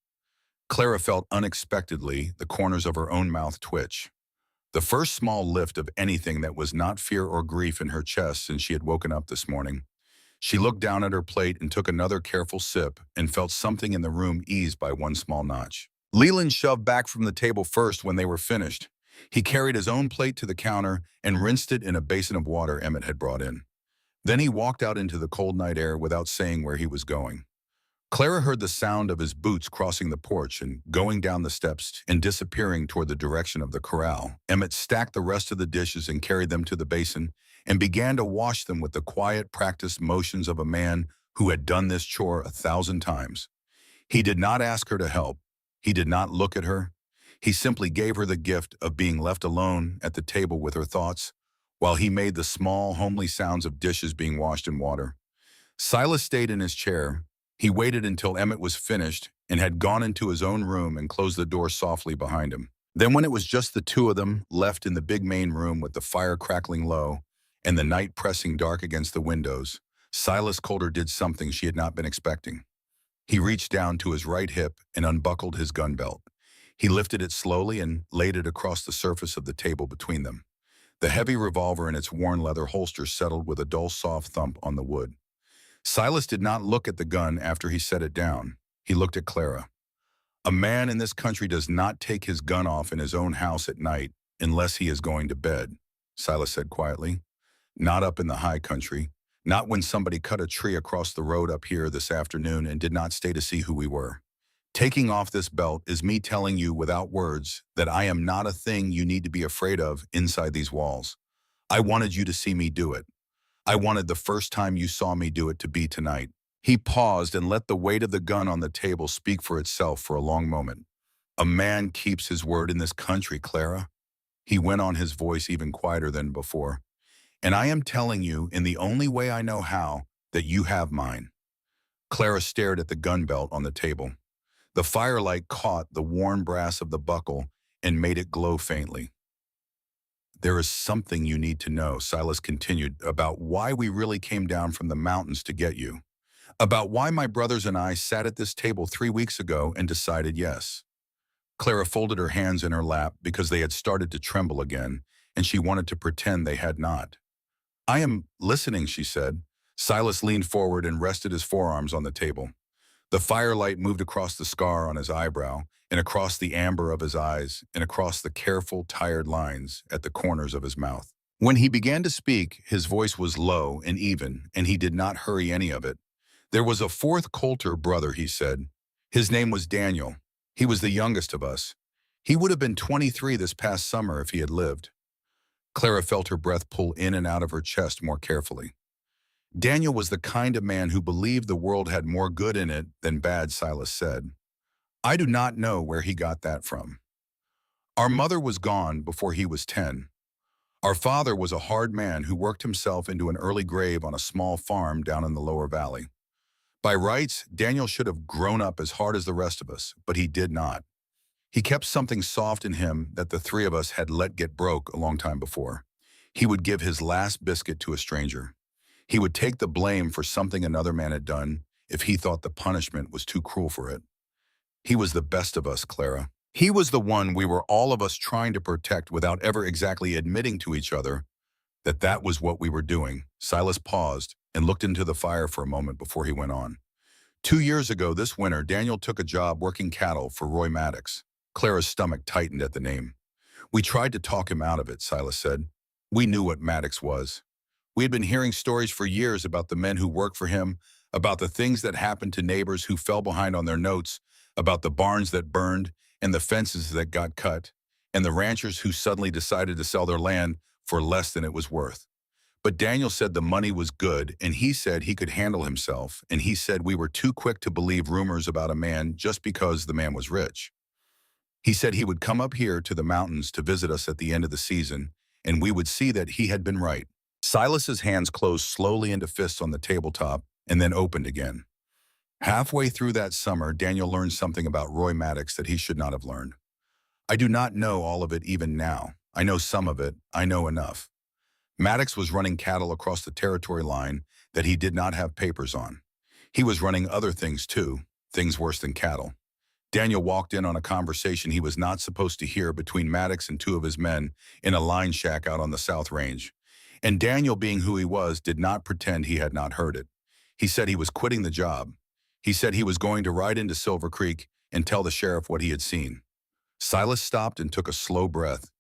Clara felt unexpectedly the corners of her own mouth twitch. The first small lift of anything that was not fear or grief in her chest since she had woken up this morning. She looked down at her plate and took another careful sip and felt something in the room ease by one small notch. Leland shoved back from the table first when they were finished. He carried his own plate to the counter and rinsed it in a basin of water Emmett had brought in. Then he walked out into the cold night air without saying where he was going. Clara heard the sound of his boots crossing the porch and going down the steps and disappearing toward the direction of the corral. Emmett stacked the rest of the dishes and carried them to the basin and began to wash them with the quiet, practiced motions of a man who had done this chore 1,000 times. He did not ask her to help. He did not look at her. He simply gave her the gift of being left alone at the table with her thoughts while he made the small, homely sounds of dishes being washed in water. Silas stayed in his chair. He waited until Emmett was finished and had gone into his own room and closed the door softly behind him. Then when it was just the two of them left in the big main room with the fire crackling low and the night pressing dark against the windows, Silas Coulter did something she had not been expecting. He reached down to his right hip and unbuckled his gun belt. He lifted it slowly and laid it across the surface of the table between them. The heavy revolver in its worn leather holster settled with a dull, soft thump on the wood. Silas did not look at the gun after he set it down. He looked at Clara. A man in this country does not take his gun off in his own house at night unless he is going to bed, Silas said quietly. Not up in the high country. Not when somebody cut a tree across the road up here this afternoon and did not stay to see who we were. Taking off this belt is me telling you without words that I am not a thing you need to be afraid of inside these walls. I wanted you to see me do it. I wanted the first time you saw me do it to be tonight. He paused and let the weight of the gun on the table speak for itself for a long moment. A man keeps his word in this country, Clara. He went on, his voice even quieter than before. And I am telling you, in the only way I know how, that you have mine. Clara stared at the gun belt on the table. The firelight caught the worn brass of the buckle and made it glow faintly. There is something you need to know, Silas continued, about why we really came down from the mountains to get you. About why my brothers and I sat at this table 3 weeks ago and decided yes. Clara folded her hands in her lap because they had started to tremble again, and she wanted to pretend they had not. I am listening, she said. Silas leaned forward and rested his forearms on the table. The firelight moved across the scar on his eyebrow, and across the amber of his eyes, and across the careful, tired lines at the corners of his mouth. When he began to speak, his voice was low and even, and he did not hurry any of it. There was a fourth Coulter brother, he said. His name was Daniel. He was the youngest of us. He would have been 23 this past summer if he had lived. Clara felt her breath pull in and out of her chest more carefully. Daniel was the kind of man who believed the world had more good in it than bad, Silas said. I do not know where he got that from. Our mother was gone before he was 10. Our father was a hard man who worked himself into an early grave on a small farm down in the lower valley. By rights, Daniel should have grown up as hard as the rest of us, but he did not. He kept something soft in him that the three of us had let get broke a long time before. He would give his last biscuit to a stranger. He would take the blame for something another man had done if he thought the punishment was too cruel for it. He was the best of us, Clara. He was the one we were all of us trying to protect without ever exactly admitting to each other that that was what we were doing. Silas paused and looked into the fire for a moment before he went on. 2 years ago this winter, Daniel took a job working cattle for Roy Maddox. Clara's stomach tightened at the name. We tried to talk him out of it, Silas said. We knew what Maddox was. We had been hearing stories for years about the men who worked for him, about the things that happened to neighbors who fell behind on their notes, about the barns that burned and the fences that got cut, and the ranchers who suddenly decided to sell their land for less than it was worth. But Daniel said the money was good, and he said he could handle himself, and he said we were too quick to believe rumors about a man just because the man was rich. He said he would come up here to the mountains to visit us at the end of the season, and we would see that he had been right. Silas's hands closed slowly into fists on the tabletop and then opened again. Halfway through that summer, Daniel learned something about Roy Maddox that he should not have learned. I do not know all of it even now. I know some of it. I know enough. Maddox was running cattle across the territory line that he did not have papers on. He was running other things too, things worse than cattle. Daniel walked in on a conversation he was not supposed to hear between Maddox and 2 of his men in a line shack out on the South Range. And Daniel, being who he was, did not pretend he had not heard it. He said he was quitting the job. He said he was going to ride into Silver Creek and tell the sheriff what he had seen. Silas stopped and took a slow breath.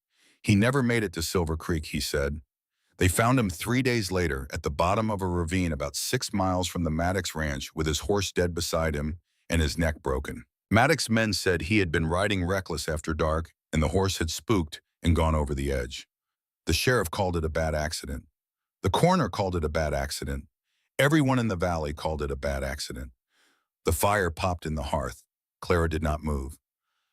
He never made it to Silver Creek, he said. They found him 3 days later at the bottom of a ravine about 6 miles from the Maddox Ranch with his horse dead beside him and his neck broken. Maddox's men said he had been riding reckless after dark and the horse had spooked and gone over the edge. The sheriff called it a bad accident. The coroner called it a bad accident. Everyone in the valley called it a bad accident. The fire popped in the hearth. Clara did not move.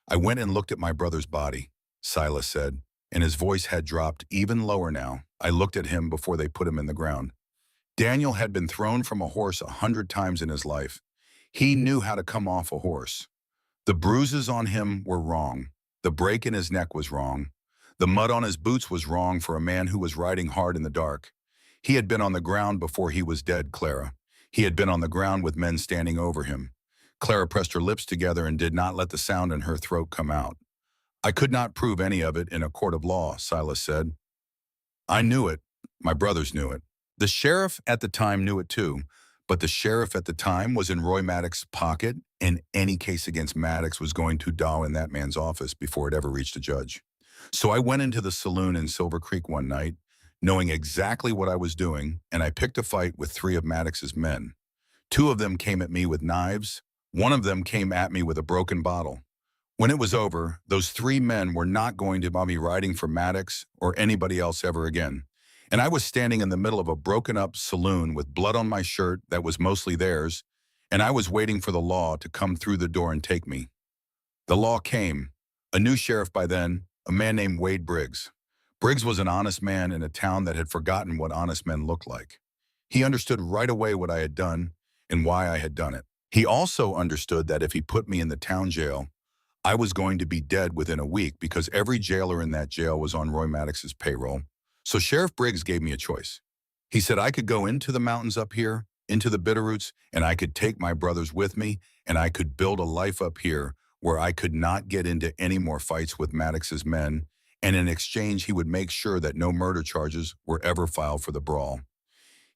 I went and looked at my brother's body, Silas said, and his voice had dropped even lower now. I looked at him before they put him in the ground. Daniel had been thrown from a horse 100 times in his life. He knew how to come off a horse. The bruises on him were wrong. The break in his neck was wrong. The mud on his boots was wrong for a man who was riding hard in the dark. He had been on the ground before he was dead, Clara. He had been on the ground with men standing over him. Clara pressed her lips together and did not let the sound in her throat come out. I could not prove any of it in a court of law, Silas said. I knew it. My brothers knew it. The sheriff at the time knew it too, but the sheriff at the time was in Roy Maddox's pocket, and any case against Maddox was going to die in that man's office before it ever reached a judge. So I went into the saloon in Silver Creek one night, knowing exactly what I was doing, and I picked a fight with 3 of Maddox's men. 2 of them came at me with knives. 1 of them came at me with a broken bottle. When it was over, those 3 men were not going to be riding for Maddox or anybody else ever again. And I was standing in the middle of a broken-up saloon with blood on my shirt that was mostly theirs, and I was waiting for the law to come through the door and take me. The law came. A new sheriff by then, a man named Wade Briggs. Briggs was an honest man in a town that had forgotten what honest men looked like. He understood right away what I had done and why I had done it. He also understood that if he put me in the town jail, I was going to be dead within a week because every jailer in that jail was on Roy Maddox's payroll. So Sheriff Briggs gave me a choice. He said I could go into the mountains up here, into the Bitterroots, and I could take my brothers with me, and I could build a life up here where I could not get into any more fights with Maddox's men, and in exchange he would make sure that no murder charges were ever filed for the brawl.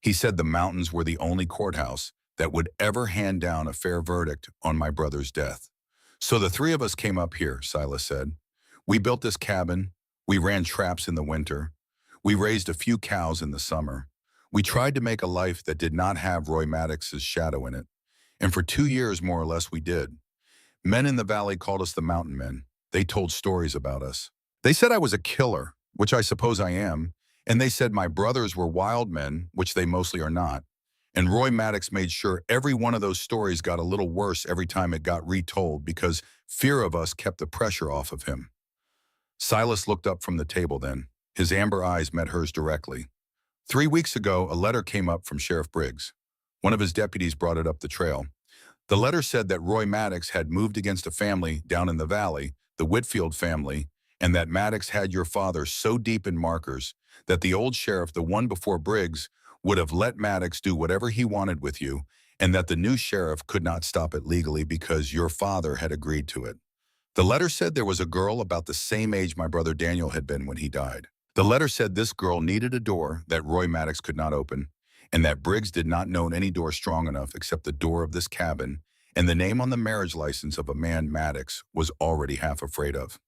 He said the mountains were the only courthouse that would ever hand down a fair verdict on my brother's death. So the 3 of us came up here, Silas said. We built this cabin. We ran traps in the winter. We raised a few cows in the summer. We tried to make a life that did not have Roy Maddox's shadow in it. And for 2 years, more or less, we did. Men in the valley called us the Mountain Men. They told stories about us. They said I was a killer, which I suppose I am. And they said my brothers were wild men, which they mostly are not. And Roy Maddox made sure every one of those stories got a little worse every time it got retold because fear of us kept the pressure off of him. Silas looked up from the table then. His amber eyes met hers directly. 3 weeks ago, a letter came up from Sheriff Briggs. One of his deputies brought it up the trail. The letter said that Roy Maddox had moved against a family down in the valley, the Whitfield family, and that Maddox had your father so deep in markers that the old sheriff, the one before Briggs, would have let Maddox do whatever he wanted with you, and that the new sheriff could not stop it legally because your father had agreed to it. The letter said there was a girl about the same age my brother Daniel had been when he died. The letter said this girl needed a door that Roy Maddox could not open, and that Briggs did not know any door strong enough except the door of this cabin, and the name on the marriage license of a man Maddox was already half afraid of.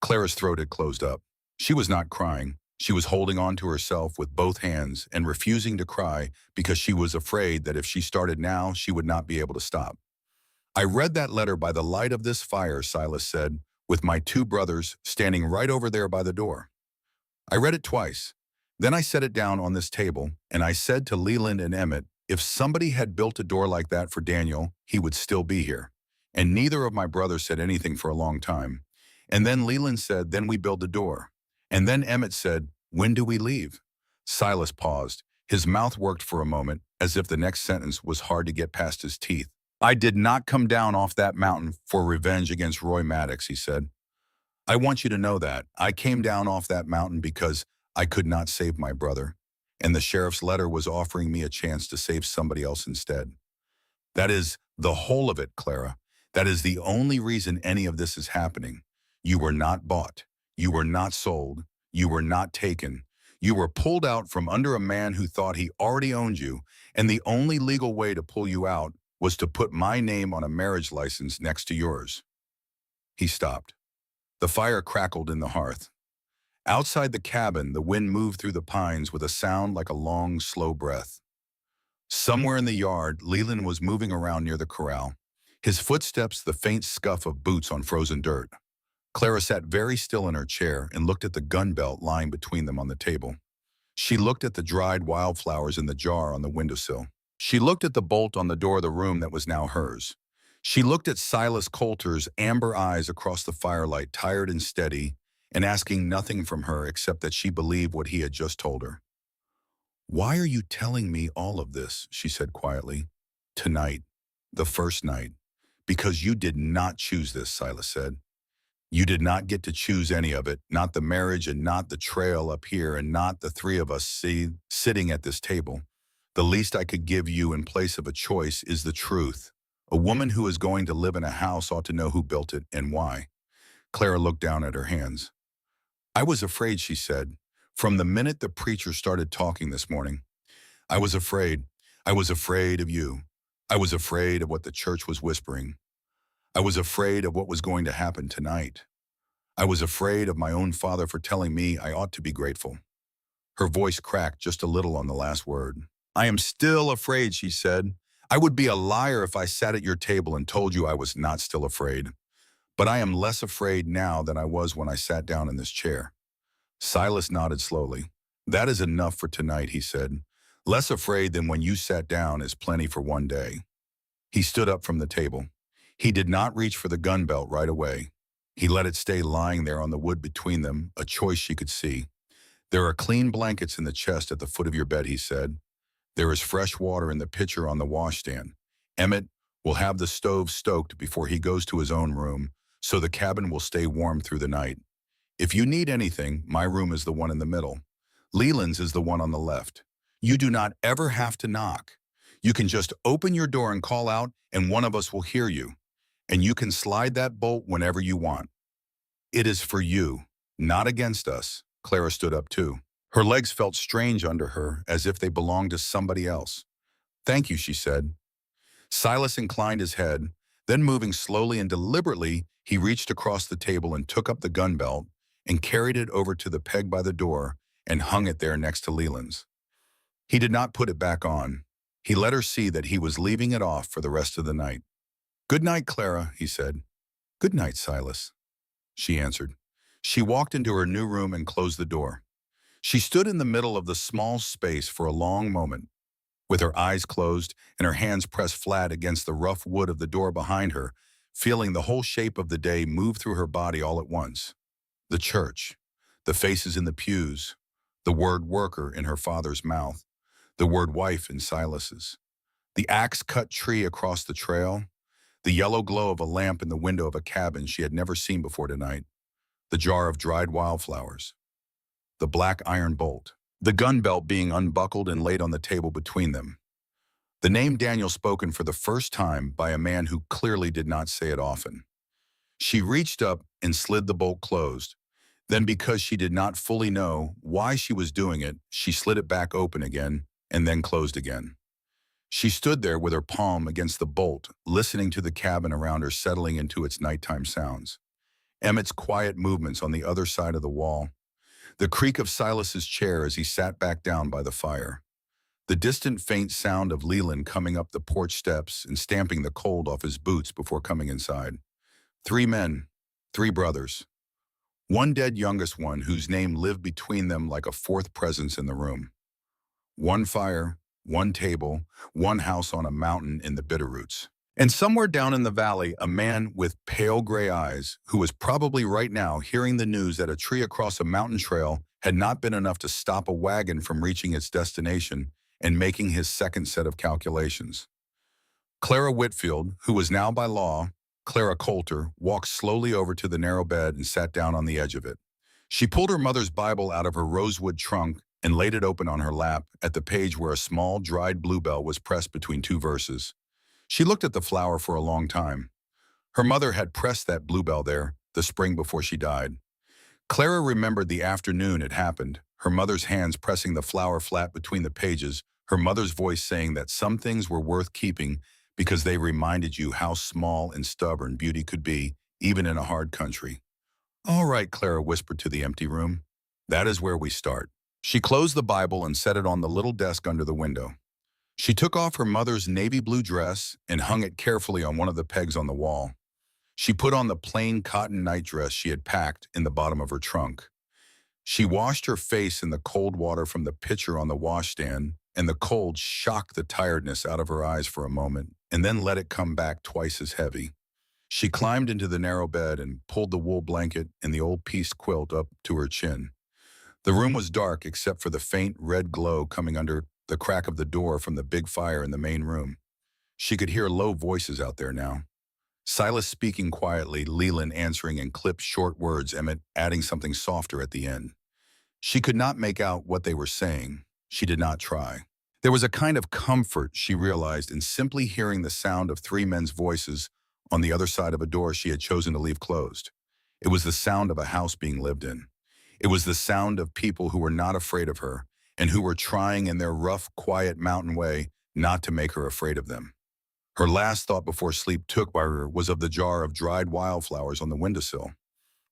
Clara's throat had closed up. She was not crying. She was holding on to herself with both hands and refusing to cry because she was afraid that if she started now, she would not be able to stop. I read that letter by the light of this fire, Silas said, with my 2 brothers standing right over there by the door. I read it twice. Then I set it down on this table, and I said to Leland and Emmett, if somebody had built a door like that for Daniel, he would still be here. And neither of my brothers said anything for a long time. And then Leland said, then we build the door. And then Emmett said, when do we leave? Silas paused. His mouth worked for a moment, as if the next sentence was hard to get past his teeth. I did not come down off that mountain for revenge against Roy Maddox, he said. I want you to know that. I came down off that mountain because I could not save my brother, and the sheriff's letter was offering me a chance to save somebody else instead. That is the whole of it, Clara. That is the only reason any of this is happening. You were not bought. You were not sold. You were not taken. You were pulled out from under a man who thought he already owned you, and the only legal way to pull you out was to put my name on a marriage license next to yours. He stopped. The fire crackled in the hearth. Outside the cabin, the wind moved through the pines with a sound like a long, slow breath. Somewhere in the yard, Leland was moving around near the corral. His footsteps the faint scuff of boots on frozen dirt. Clara sat very still in her chair and looked at the gun belt lying between them on the table. She looked at the dried wildflowers in the jar on the windowsill. She looked at the bolt on the door of the room that was now hers. She looked at Silas Coulter's amber eyes across the firelight, tired and steady, and asking nothing from her except that she believed what he had just told her. "Why are you telling me all of this?" she said quietly. "Tonight, the first night. Because you did not choose this," Silas said. "You did not get to choose any of it, not the marriage and not the trail up here and not the three of us sitting at this table. The least I could give you in place of a choice is the truth. A woman who is going to live in a house ought to know who built it and why." Clara looked down at her hands. "I was afraid," she said, "from the minute the preacher started talking this morning. I was afraid. I was afraid of you. I was afraid of what the church was whispering. I was afraid of what was going to happen tonight. I was afraid of my own father for telling me I ought to be grateful." Her voice cracked just a little on the last word. "I am still afraid," she said. "I would be a liar if I sat at your table and told you I was not still afraid. But I am less afraid now than I was when I sat down in this chair." Silas nodded slowly. "That is enough for tonight," he said. "Less afraid than when you sat down is plenty for one day." He stood up from the table. He did not reach for the gun belt right away. He let it stay lying there on the wood between them, a choice she could see. "There are clean blankets in the chest at the foot of your bed," he said. "There is fresh water in the pitcher on the washstand. Emmett will have the stove stoked before he goes to his own room, so the cabin will stay warm through the night. If you need anything, my room is the one in the middle. Leland's is the one on the left. You do not ever have to knock. You can just open your door and call out, and one of us will hear you. And you can slide that bolt whenever you want. It is for you, not against us." Clara stood up too. Her legs felt strange under her, as if they belonged to somebody else. "Thank you," she said. Silas inclined his head. Then, moving slowly and deliberately, he reached across the table and took up the gun belt and carried it over to the peg by the door and hung it there next to Leland's. He did not put it back on. He let her see that he was leaving it off for the rest of the night. "Good night, Clara," he said. "Good night, Silas," she answered. She walked into her new room and closed the door. She stood in the middle of the small space for a long moment, with her eyes closed and her hands pressed flat against the rough wood of the door behind her, feeling the whole shape of the day move through her body all at once. The church, the faces in the pews, the word worker in her father's mouth, the word wife in Silas's, the axe-cut tree across the trail, the yellow glow of a lamp in the window of a cabin she had never seen before tonight, the jar of dried wildflowers, the black iron bolt, the gun belt being unbuckled and laid on the table between them. The name Daniel spoken for the first time by a man who clearly did not say it often. She reached up and slid the bolt closed. Then, because she did not fully know why she was doing it, she slid it back open again and then closed again. She stood there with her palm against the bolt, listening to the cabin around her settling into its nighttime sounds. Emmett's quiet movements on the other side of the wall, the creak of Silas's chair as he sat back down by the fire, the distant faint sound of Leland coming up the porch steps and stamping the cold off his boots before coming inside. 3 men, 3 brothers. One dead youngest one whose name lived between them like a fourth presence in the room. One fire, one table, one house on a mountain in the Bitterroots. And somewhere down in the valley, a man with pale gray eyes who was probably right now hearing the news that a tree across a mountain trail had not been enough to stop a wagon from reaching its destination and making his second set of calculations. Clara Whitfield, who was now by law Clara Coulter, walked slowly over to the narrow bed and sat down on the edge of it. She pulled her mother's Bible out of her rosewood trunk and laid it open on her lap at the page where a small, dried bluebell was pressed between 2 verses. She looked at the flower for a long time. Her mother had pressed that bluebell there the spring before she died. Clara remembered the afternoon it happened, her mother's hands pressing the flower flat between the pages, her mother's voice saying that some things were worth keeping because they reminded you how small and stubborn beauty could be, even in a hard country. "All right," Clara whispered to the empty room. That is where we start. She closed the Bible and set it on the little desk under the window. She took off her mother's navy blue dress and hung it carefully on one of the pegs on the wall. She put on the plain cotton nightdress she had packed in the bottom of her trunk. She washed her face in the cold water from the pitcher on the washstand, and the cold shocked the tiredness out of her eyes for a moment, and then let it come back twice as heavy. She climbed into the narrow bed and pulled the wool blanket and the old pieced quilt up to her chin. The room was dark except for the faint red glow coming under the crack of the door from the big fire in the main room. She could hear low voices out there now. Silas speaking quietly, Leland answering in clipped short words, Emmett adding something softer at the end. She could not make out what they were saying. She did not try. There was a kind of comfort, she realized, in simply hearing the sound of three men's voices on the other side of a door she had chosen to leave closed. It was the sound of a house being lived in. It was the sound of people who were not afraid of her and who were trying in their rough, quiet mountain way not to make her afraid of them. Her last thought before sleep took by her was of the jar of dried wildflowers on the windowsill.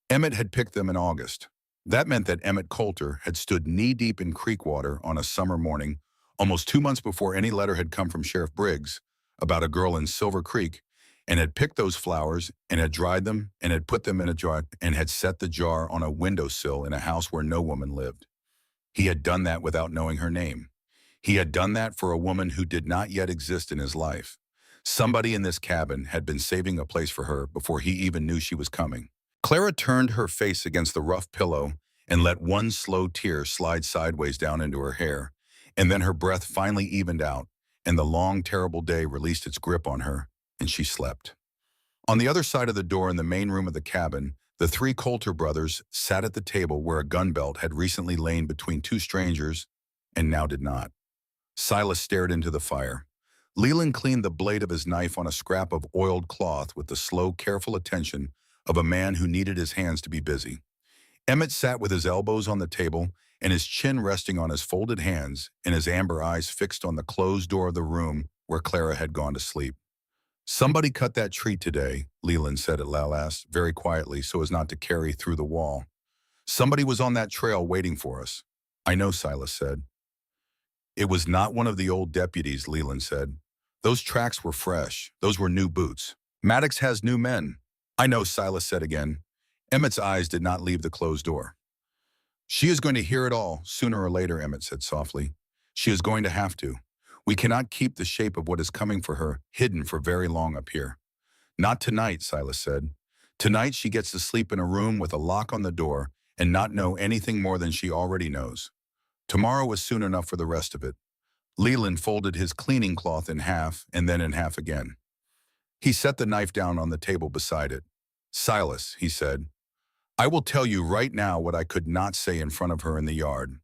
Emmett had picked them in August. That meant that Emmett Coulter had stood knee-deep in creek water on a summer morning, almost 2 months before any letter had come from Sheriff Briggs about a girl in Silver Creek, and had picked those flowers and had dried them and had put them in a jar and had set the jar on a windowsill in a house where no woman lived. He had done that without knowing her name. He had done that for a woman who did not yet exist in his life. Somebody in this cabin had been saving a place for her before he even knew she was coming. Clara turned her face against the rough pillow and let one slow tear slide sideways down into her hair, and then her breath finally evened out, and the long, terrible day released its grip on her, and she slept. On the other side of the door in the main room of the cabin, the three Coulter brothers sat at the table where a gun belt had recently lain between two strangers and now did not. Silas stared into the fire. Leland cleaned the blade of his knife on a scrap of oiled cloth with the slow, careful attention of a man who needed his hands to be busy. Emmett sat with his elbows on the table and his chin resting on his folded hands and his amber eyes fixed on the closed door of the room where Clara had gone to sleep. "Somebody cut that tree today," Leland said at last, very quietly so as not to carry through the wall. "Somebody was on that trail waiting for us." "I know," Silas said. "It was not one of the old deputies," Leland said. "Those tracks were fresh. Those were new boots. Maddox has new men." "I know," Silas said again. Emmett's eyes did not leave the closed door. "She is going to hear it all, sooner or later," Emmett said softly. "She is going to have to. We cannot keep the shape of what is coming for her hidden for very long up here." "Not tonight," Silas said. "Tonight she gets to sleep in a room with a lock on the door and not know anything more than she already knows. Tomorrow is soon enough for the rest of it." Leland folded his cleaning cloth in half and then in half again. He set the knife down on the table beside it. "Silas," he said, "I will tell you right now what I could not say in front of her in the yard.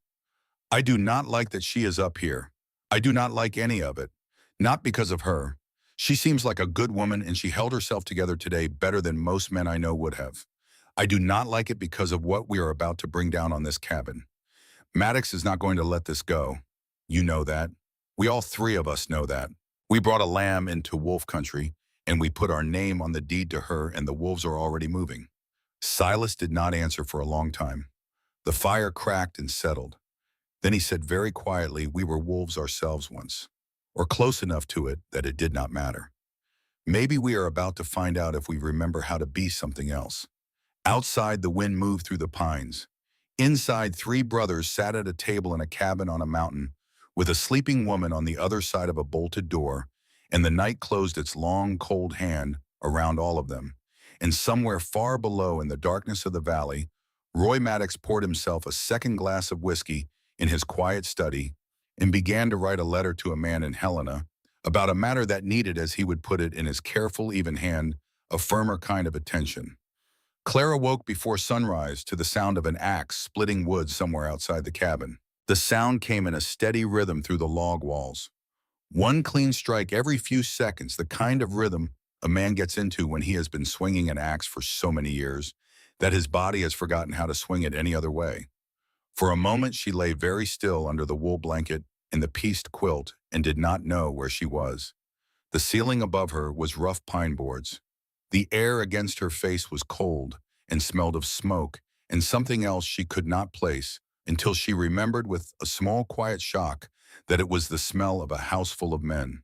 I do not like that she is up here. I do not like any of it. Not because of her. She seems like a good woman and she held herself together today better than most men I know would have. I do not like it because of what we are about to bring down on this cabin. Maddox is not going to let this go. You know that. We all three of us know that. We brought a lamb into wolf country and we put our name on the deed to her and the wolves are already moving." Silas did not answer for a long time. The fire cracked and settled. Then he said very quietly, "We were wolves ourselves once, or close enough to it that it did not matter. Maybe we are about to find out if we remember how to be something else." Outside, the wind moved through the pines. Inside, three brothers sat at a table in a cabin on a mountain, with a sleeping woman on the other side of a bolted door, and the night closed its long, cold hand around all of them. And somewhere far below in the darkness of the valley, Roy Maddox poured himself a second glass of whiskey in his quiet study and began to write a letter to a man in Helena about a matter that needed, as he would put it in his careful, even hand, a firmer kind of attention. Clara woke before sunrise to the sound of an axe splitting wood somewhere outside the cabin. The sound came in a steady rhythm through the log walls. One clean strike every few seconds, the kind of rhythm a man gets into when he has been swinging an axe for so many years that his body has forgotten how to swing it any other way. For a moment she lay very still under the wool blanket and the pieced quilt and did not know where she was. The ceiling above her was rough pine boards. The air against her face was cold and smelled of smoke and something else she could not place, until she remembered with a small quiet shock that it was the smell of a house full of men.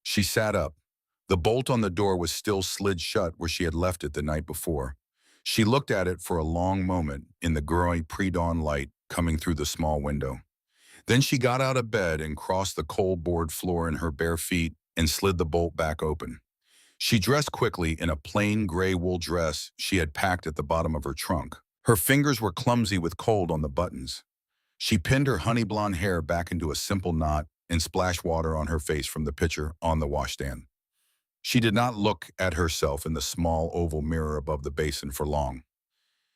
She sat up. The bolt on the door was still slid shut where she had left it the night before. She looked at it for a long moment in the growing pre-dawn light coming through the small window. Then she got out of bed and crossed the cold board floor in her bare feet and slid the bolt back open. She dressed quickly in a plain gray wool dress she had packed at the bottom of her trunk. Her fingers were clumsy with cold on the buttons. She pinned her honey blonde hair back into a simple knot and splashed water on her face from the pitcher on the washstand. She did not look at herself in the small oval mirror above the basin for long.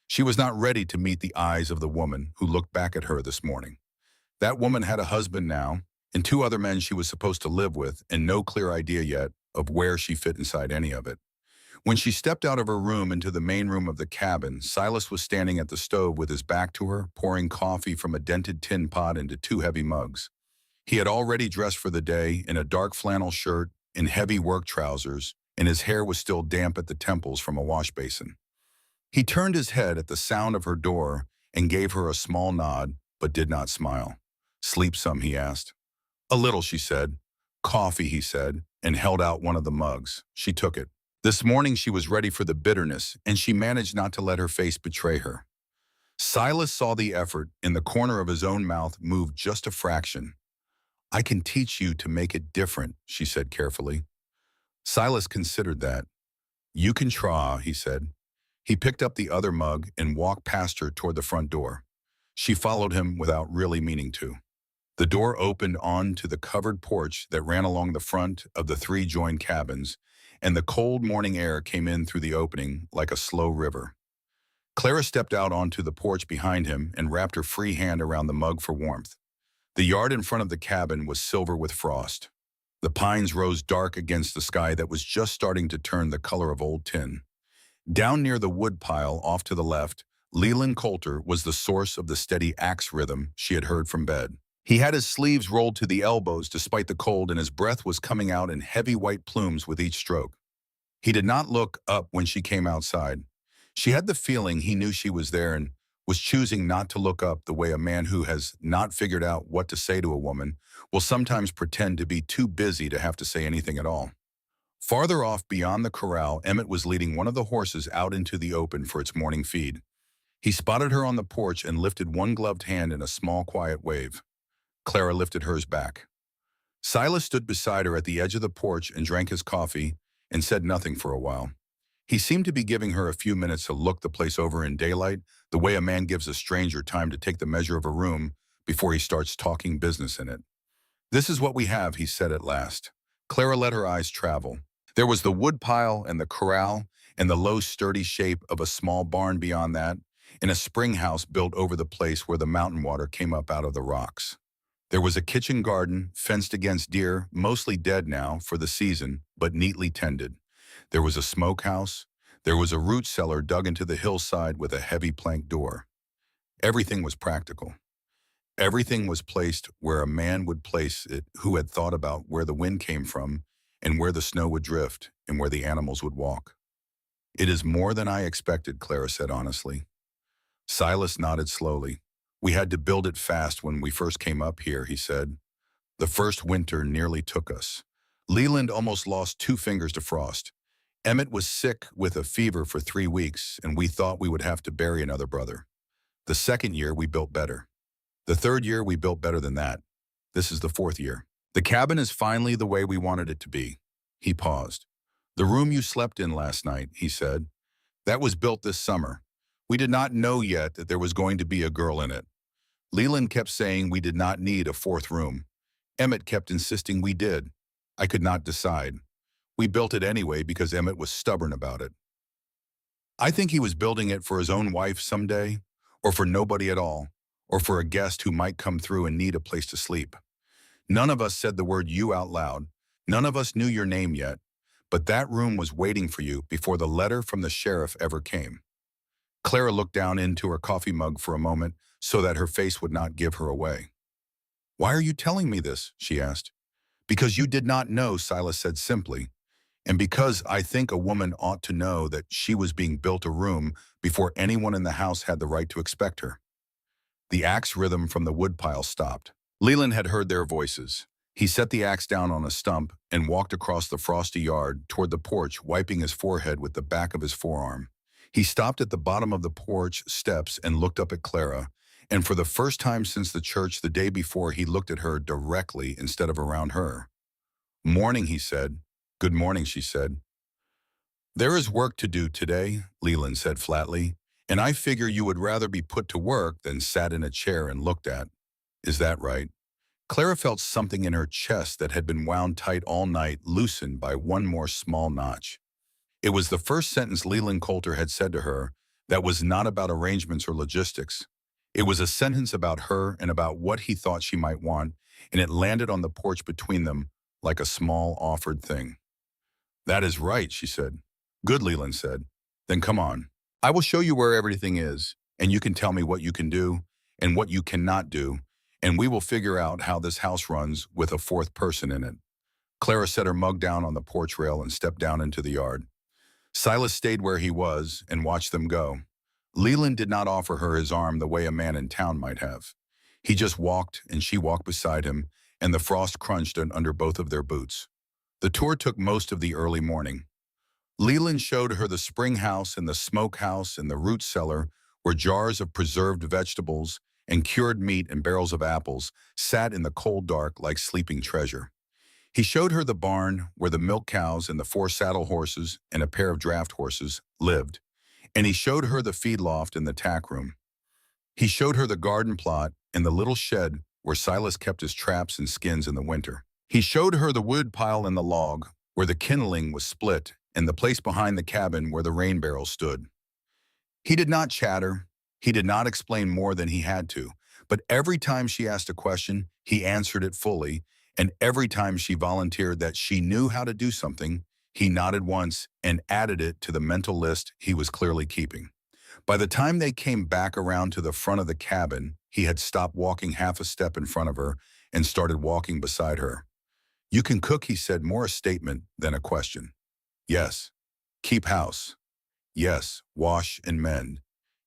She was not ready to meet the eyes of the woman who looked back at her this morning. That woman had a husband now, and two other men she was supposed to live with, and no clear idea yet of where she fit inside any of it. When she stepped out of her room into the main room of the cabin, Silas was standing at the stove with his back to her, pouring coffee from a dented tin pot into two heavy mugs. He had already dressed for the day in a dark flannel shirt and heavy work trousers, and his hair was still damp at the temples from a wash basin. He turned his head at the sound of her door and gave her a small nod, but did not smile. "Sleep some?" he asked. "A little," she said. "Coffee," he said, and held out one of the mugs. She took it. This morning she was ready for the bitterness, and she managed not to let her face betray her. Silas saw the effort in the corner of his own mouth move just a fraction. "I can teach you to make it different," she said carefully. Silas considered that. "You can try," he said. He picked up the other mug and walked past her toward the front door. She followed him without really meaning to. The door opened onto the covered porch that ran along the front of the three joined cabins, and the cold morning air came in through the opening like a slow river. Clara stepped out onto the porch behind him and wrapped her free hand around the mug for warmth. The yard in front of the cabin was silver with frost. The pines rose dark against the sky that was just starting to turn the color of old tin. Down near the wood pile off to the left, Leland Coulter was the source of the steady axe rhythm she had heard from bed. He had his sleeves rolled to the elbows despite the cold, and his breath was coming out in heavy white plumes with each stroke. He did not look up when she came outside. She had the feeling he knew she was there and was choosing not to look up the way a man who has not figured out what to say to a woman will sometimes pretend to be too busy to have to say anything at all. Farther off beyond the corral, Emmett was leading one of the horses out into the open for its morning feed. He spotted her on the porch and lifted one gloved hand in a small, quiet wave. Clara lifted hers back. Silas stood beside her at the edge of the porch and drank his coffee and said nothing for a while. He seemed to be giving her a few minutes to look the place over in daylight, the way a man gives a stranger time to take the measure of a room before he starts talking business in it. "This is what we have," he said at last. Clara let her eyes travel. There was the wood pile and the corral and the low, sturdy shape of a small barn beyond that, and a spring house built over the place where the mountain water came up out of the rocks. There was a kitchen garden, fenced against deer, mostly dead now for the season, but neatly tended. There was a smokehouse. There was a root cellar dug into the hillside with a heavy plank door. Everything was practical. Everything was placed where a man would place it who had thought about where the wind came from and where the snow would drift and where the animals would walk. "It is more than I expected," Clara said honestly. Silas nodded slowly. "We had to build it fast when we first came up here," he said. "The first winter nearly took us. Leland almost lost 2 fingers to frost. Emmett was sick with a fever for 3 weeks, and we thought we would have to bury another brother. The second year, we built better. The third year, we built better than that. This is the 4th year. The cabin is finally the way we wanted it to be." He paused. "The room you slept in last night," he said, "that was built this summer. We did not know yet that there was going to be a girl in it. Leland kept saying we did not need a 4th room. Emmett kept insisting we did. I could not decide. We built it anyway because Emmett was stubborn about it. I think he was building it for his own wife someday, or for nobody at all, or for a guest who might come through and need a place to sleep. None of us said the word you out loud. None of us knew your name yet, but that room was waiting for you before the letter from the sheriff ever came." Clara looked down into her coffee mug for a moment so that her face would not give her away. "Why are you telling me this?" she asked. "Because you did not know," Silas said simply, "and because I think a woman ought to know that she was being built a room before anyone in the house had the right to expect her." The axe rhythm from the woodpile stopped. Leland had heard their voices. He set the axe down on a stump and walked across the frosty yard toward the porch, wiping his forehead with the back of his forearm. He stopped at the bottom of the porch steps and looked up at Clara, and for the first time since the church the day before, he looked at her directly instead of around her. "Morning," he said. "Good morning," she said. "There is work to do today," Leland said flatly, "and I figure you would rather be put to work than sat in a chair and looked at. Is that right?" Clara felt something in her chest that had been wound tight all night loosened by one more small notch. It was the first sentence Leland Coulter had said to her that was not about arrangements or logistics. It was a sentence about her and about what he thought she might want, and it landed on the porch between them like a small offered thing. "That is right," she said. "Good," Leland said. "Then come on. I will show you where everything is, and you can tell me what you can do and what you cannot do, and we will figure out how this house runs with a fourth person in it." Clara set her mug down on the porch rail and stepped down into the yard. Silas stayed where he was and watched them go. Leland did not offer her his arm the way a man in town might have. He just walked, and she walked beside him, and the frost crunched under both of their boots. The tour took most of the early morning. Leland showed her the spring house and the smoke house and the root cellar, where jars of preserved vegetables and cured meat and barrels of apples sat in the cold dark like sleeping treasure. He showed her the barn where the milk cows and the 4 saddle horses and a pair of draft horses lived, and he showed her the feed loft and the tack room. He showed her the garden plot and the little shed where Silas kept his traps and skins in the winter. He showed her the wood pile and the log where the kindling was split and the place behind the cabin where the rain barrel stood. He did not chatter. He did not explain more than he had to, but every time she asked a question, he answered it fully, and every time she volunteered that she knew how to do something, he nodded once and added it to the mental list he was clearly keeping. By the time they came back around to the front of the cabin, he had stopped walking half a step in front of her and started walking beside her. "You can cook," he said, more a statement than a question. "Yes." "Keep house." "Yes." "Wash and mend."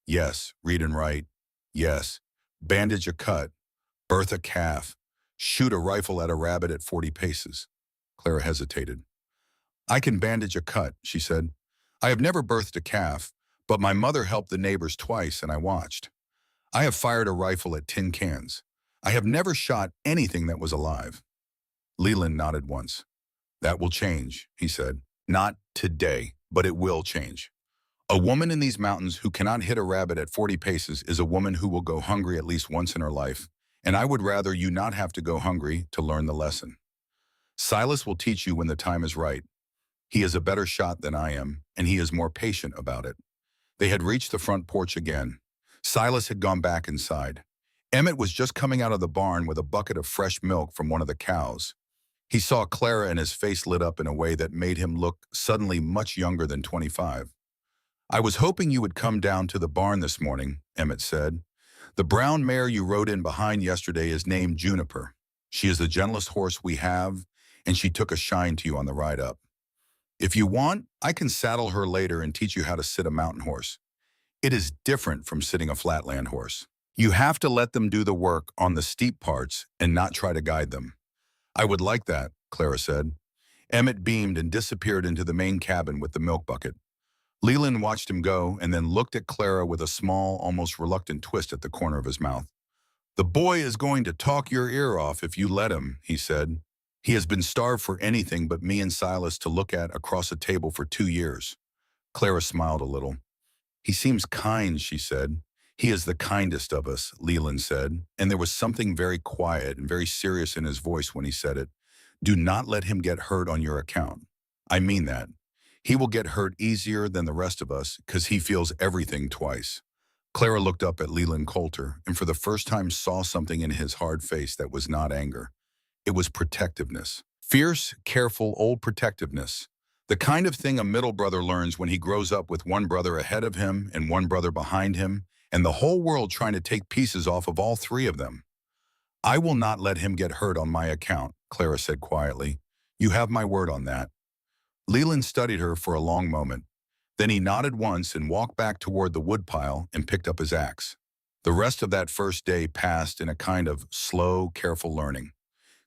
"Yes." "Read and write." "Yes." "Bandage a cut." "Birth a calf." "Shoot a rifle at a rabbit at 40 paces." Clara hesitated. "I can bandage a cut," she said. "I have never birthed a calf, but my mother helped the neighbors twice and I watched. I have fired a rifle at tin cans. I have never shot anything that was alive." Leland nodded once. "That will change," he said. "Not today, but it will change. A woman in these mountains who cannot hit a rabbit at 40 paces is a woman who will go hungry at least once in her life, and I would rather you not have to go hungry to learn the lesson. Silas will teach you when the time is right. He is a better shot than I am, and he is more patient about it." They had reached the front porch again. Silas had gone back inside. Emmett was just coming out of the barn with a bucket of fresh milk from one of the cows. He saw Clara and his face lit up in a way that made him look suddenly much younger than 25. "I was hoping you would come down to the barn this morning," Emmett said. "The brown mare you rode in behind yesterday is named Juniper. She is the gentlest horse we have, and she took a shine to you on the ride up. If you want, I can saddle her later and teach you how to sit a mountain horse. It is different from sitting a flatland horse. You have to let them do the work on the steep parts and not try to guide them." "I would like that," Clara said. Emmett beamed and disappeared into the main cabin with the milk bucket. Leland watched him go and then looked at Clara with a small, almost reluctant twist at the corner of his mouth. "The boy is going to talk your ear off if you let him," he said. "He has been starved for anything but me and Silas to look at across a table for 2 years. Clara smiled a little. "He seems kind," she said. "He is the kindest of us," Leland said, and there was something very quiet and very serious in his voice when he said it. "Do not let him get hurt on your account. I mean that. He will get hurt easier than the rest of us because he feels everything twice." Clara looked up at Leland Coulter and for the first time saw something in his hard face that was not anger. It was protectiveness. Fierce, careful, old protectiveness. The kind of thing a middle brother learns when he grows up with one brother ahead of him and one brother behind him, and the whole world trying to take pieces off of all 3 of them. "I will not let him get hurt on my account," Clara said quietly. "You have my word on that." Leland studied her for a long moment. Then he nodded once and walked back toward the woodpile and picked up his axe. The rest of that first day passed in a kind of slow, careful learning.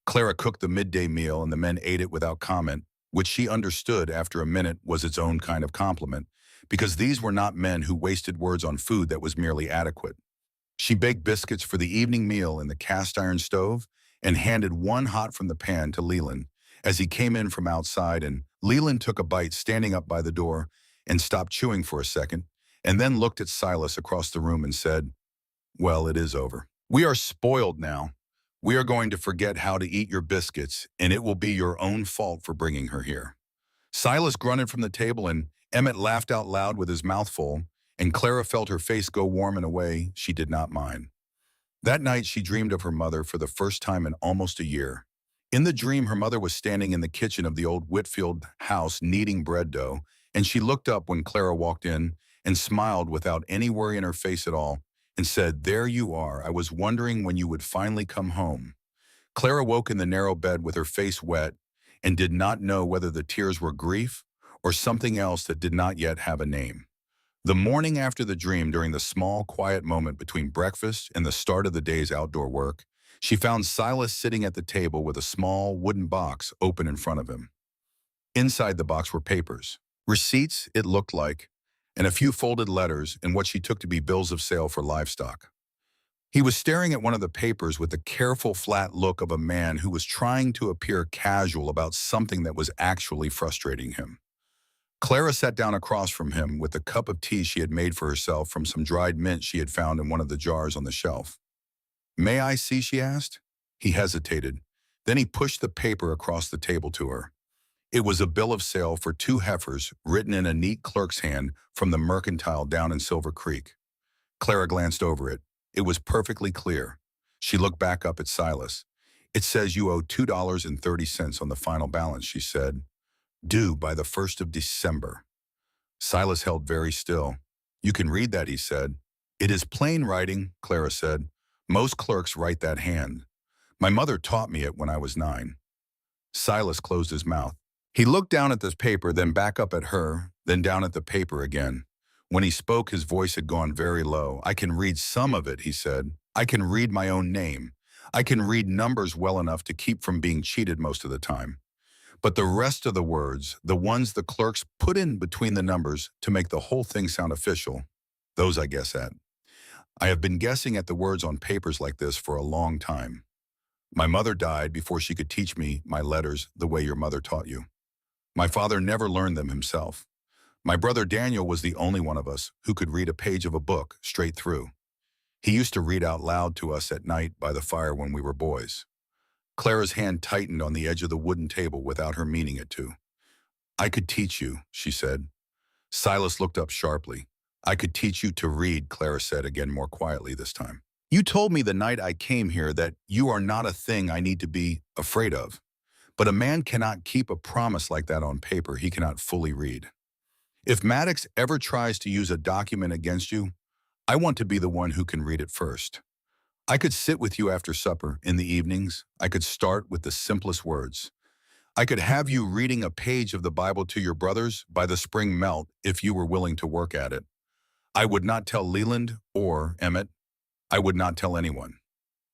Clara cooked the midday meal and the men ate it without comment, which she understood after a minute was its own kind of compliment, because these were not men who wasted words on food that was merely adequate. She baked biscuits for the evening meal in the cast iron stove and handed one hot from the pan to Leland as he came in from outside, and Leland took a bite standing up by the door and stopped chewing for a second, and then looked at Silas across the room and said, "Well, it is over. We are spoiled now. We are going to forget how to eat your biscuits, and it will be your own fault for bringing her here." Silas grunted from the table, and Emmett laughed out loud with his mouth full, and Clara felt her face go warm in a way she did not mind. That night, she dreamed of her mother for the first time in almost a year. In the dream, her mother was standing in the kitchen of the old Whitfield house kneading bread dough, and she looked up when Clara walked in and smiled without any worry in her face at all and said, "There you are. I was wondering when you would finally come home." Clara woke in the narrow bed with her face wet and did not know whether the tears were grief or something else that did not yet have a name. The morning after the dream, during the small, quiet moment between breakfast and the start of the day's outdoor work, she found Silas sitting at the table with a small wooden box open in front of him. Inside the box were papers. Receipts, it looked like, and a few folded letters and what she took to be bills of sale for livestock. He was staring at one of the papers with the careful, flat look of a man who was trying to appear casual about something that was actually frustrating him. Clara sat down across from him with a cup of tea she had made for herself from some dried mint she had found in one of the jars on the shelf. "May I see?" she asked. He hesitated. Then he pushed the paper across the table to her. It was a bill of sale for 2 heifers written in a neat clerk's hand from the mercantile down in Silver Creek. Clara glanced over it. It was perfectly clear. She looked back up at Silas. "It says you owe $2.30 on the final balance," she said. "Due by the 1st of December." Silas held very still. "You can read that," he said. "It is plain writing," Clara said. "Most clerks write that hand. My mother taught me it when I was 9. Silas closed his mouth. He looked down at this paper, then back up at her, then down at the paper again. When he spoke, his voice had gone very low. "I can read some of it," he said. "I can read my own name. I can read numbers well enough to keep from being cheated most of the time. But the rest of the words, the ones the clerks put in between the numbers to make the whole thing sound official, those I guess at. I have been guessing at the words on papers like this for a long time. My mother died before she could teach me my letters the way your mother taught you. My father never learned them himself. My brother Daniel was the only one of us who could read a page of a book straight through. He used to read out loud to us at night by the fire when we were boys." Clara's hand tightened on the edge of the wooden table without her meaning it to. "I could teach you," she said. Silas looked up sharply. "I could teach you to read," Clara said again, more quietly this time. "You told me the night I came here that you are not a thing I need to be afraid of. But a man cannot keep a promise like that on paper he cannot fully read. If Maddox ever tries to use a document against you, I want to be the one who can read it first. I could sit with you after supper in the evenings. I could start with the simplest words. I could have you reading a page of the Bible to your brothers by the spring melt if you were willing to work at it. I would not tell Leland or Emmett. I would not tell anyone.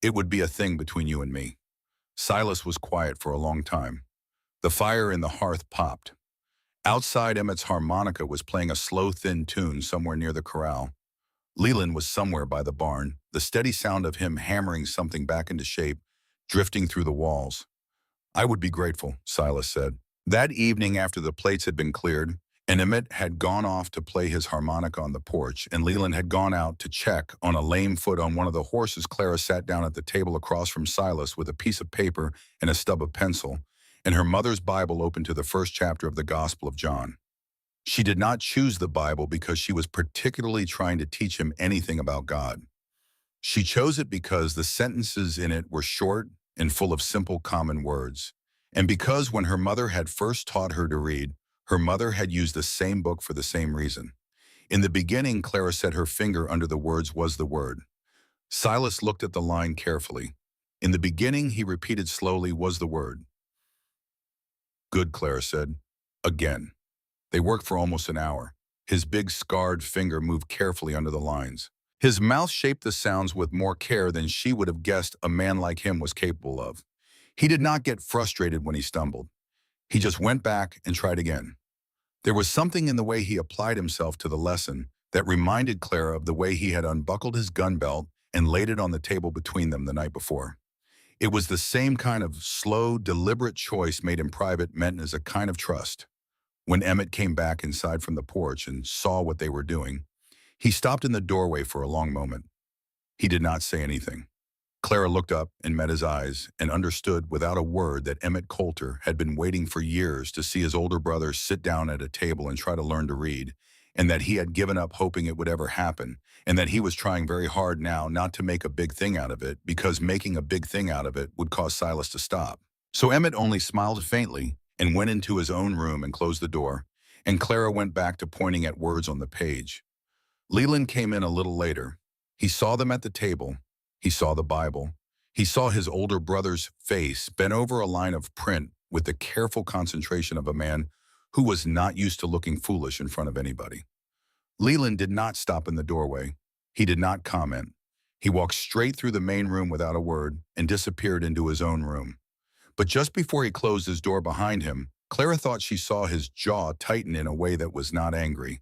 It would be a thing between you and me." Silas was quiet for a long time. The fire in the hearth popped. Outside, Emmett's harmonica was playing a slow, thin tune somewhere near the corral. Leland was somewhere by the barn, the steady sound of him hammering something back into shape, drifting through the walls. "I would be grateful," Silas said. That evening, after the plates had been cleared, and Emmett had gone off to play his harmonica on the porch, and Leland had gone out to check on a lame foot on one of the horses, Clara sat down at the table across from Silas with a piece of paper and a stub of pencil, and her mother's Bible open to the first chapter of the Gospel of John. She did not choose the Bible because she was particularly trying to teach him anything about God. She chose it because the sentences in it were short and full of simple common words, and because when her mother had first taught her to read, her mother had used the same book for the same reason. In the beginning, Clara set her finger under the words "was the word." Silas looked at the line carefully. In the beginning, he repeated slowly, "was the word." "Good," Clara said. Again. They worked for almost an hour. His big scarred finger moved carefully under the lines. His mouth shaped the sounds with more care than she would have guessed a man like him was capable of. He did not get frustrated when he stumbled. He just went back and tried again. There was something in the way he applied himself to the lesson that reminded Clara of the way he had unbuckled his gun belt and laid it on the table between them the night before. It was the same kind of slow, deliberate choice made in private meant as a kind of trust. When Emmett came back inside from the porch and saw what they were doing, he stopped in the doorway for a long moment. He did not say anything. Clara looked up and met his eyes and understood without a word that Emmett Coulter had been waiting for years to see his older brother sit down at a table and try to learn to read, and that he had given up hoping it would ever happen, and that he was trying very hard now not to make a big thing out of it because making a big thing out of it would cause Silas to stop. So Emmett only smiled faintly and went into his own room and closed the door, and Clara went back to pointing at words on the page. Leland came in a little later. He saw them at the table. He saw the Bible. He saw his older brother's face bent over a line of print with the careful concentration of a man who was not used to looking foolish in front of anybody. Leland did not stop in the doorway. He did not comment. He walked straight through the main room without a word and disappeared into his own room. But just before he closed his door behind him, Clara thought she saw his jaw tighten in a way that was not angry.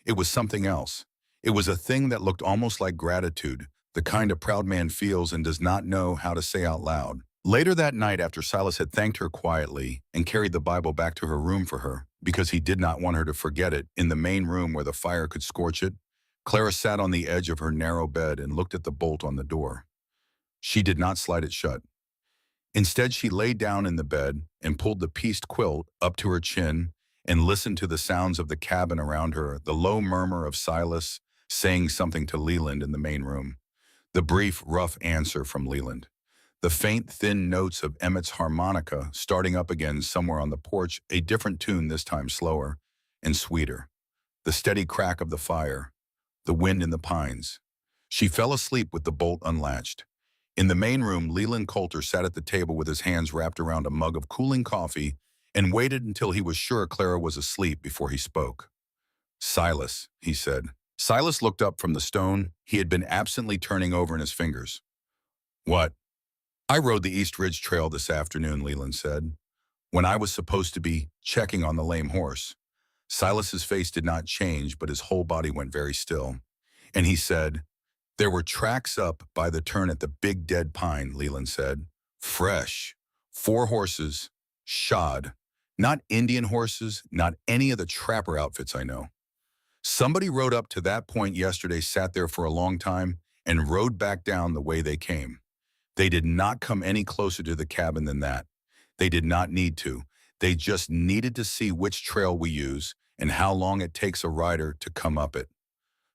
It was something else. It was a thing that looked almost like gratitude, the kind a proud man feels and does not know how to say out loud. Later that night, after Silas had thanked her quietly and carried the Bible back to her room for her, because he did not want her to forget it, in the main room where the fire could scorch it, Clara sat on the edge of her narrow bed and looked at the bolt on the door. She did not slide it shut. Instead, she lay down in the bed and pulled the pieced quilt up to her chin and listened to the sounds of the cabin around her, the low murmur of Silas saying something to Leland in the main room, the brief, rough answer from Leland, the faint, thin notes of Emmett's harmonica starting up again somewhere on the porch, a different tune this time slower and sweeter, the steady crack of the fire, the wind in the pines. She fell asleep with the bolt unlatched. In the main room, Leland Coulter sat at the table with his hands wrapped around a mug of cooling coffee and waited until he was sure Clara was asleep before he spoke. "Silas," he said. Silas looked up from the stone he had been absently turning over in his fingers. "What?" "I rode the East Ridge Trail this afternoon," Leland said, "when I was supposed to be checking on the lame horse." Silas's face did not change, but his whole body went very still. And he said, "There were tracks up by the turn at the big dead pine," Leland said. "Fresh. 4 horses. Shod. Not Indian horses, not any of the trapper outfits I know. Somebody rode up to that point yesterday, sat there for a long time, and rode back down the way they came. They did not come any closer to the cabin than that. They did not need to. They just needed to see which trail we use and how long it takes a rider to come up it."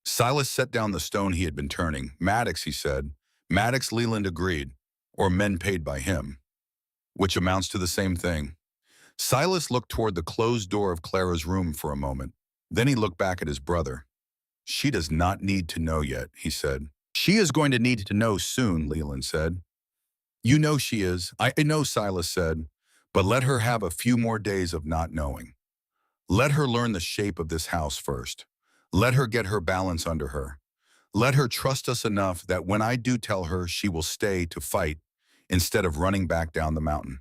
Silas set down the stone he had been turning. "Maddox," he said. "Maddox," Leland agreed, "or men paid by him," which amounts to the same thing. Silas looked toward the closed door of Clara's room for a moment. Then he looked back at his brother. "She does not need to know yet," he said. "She is going to need to know soon," Leland said. "You know she is." I know," Silas said, "but let her have a few more days of not knowing. Let her learn the shape of this house first. Let her get her balance under her. Let her trust us enough that when I do tell her, she will stay to fight instead of running back down the mountain.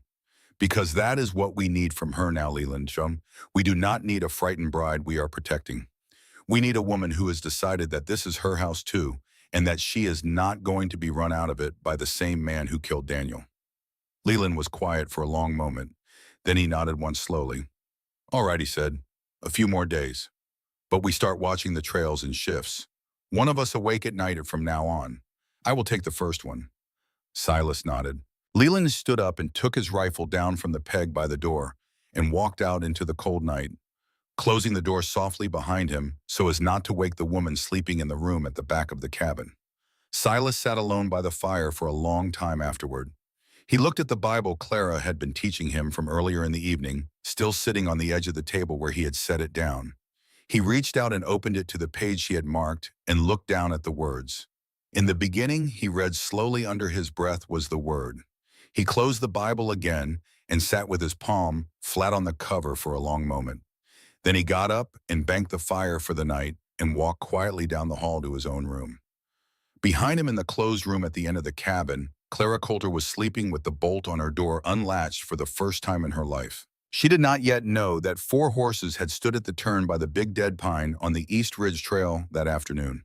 Because that is what we need from her now, Leland chum. We do not need a frightened bride we are protecting. We need a woman who has decided that this is her house too, and that she is not going to be run out of it by the same man who killed Daniel." Leland was quiet for a long moment. Then he nodded once slowly. "All right," he said. "A few more days. But we start watching the trails in shifts. One of us awake at night from now on. I will take the first one." Silas nodded. Leland stood up and took his rifle down from the peg by the door and walked out into the cold night, closing the door softly behind him so as not to wake the woman sleeping in the room at the back of the cabin. Silas sat alone by the fire for a long time afterward. He looked at the Bible Clara had been teaching him from earlier in the evening, still sitting on the edge of the table where he had set it down. He reached out and opened it to the page she had marked and looked down at the words. In the beginning, he read slowly under his breath, was the Word. He closed the Bible again and sat with his palm flat on the cover for a long moment. Then he got up and banked the fire for the night and walked quietly down the hall to his own room. Behind him in the closed room at the end of the cabin, Clara Coulter was sleeping with the bolt on her door unlatched for the first time in her life. She did not yet know that 4 horses had stood at the turn by the big dead pine on the East Ridge Trail that afternoon.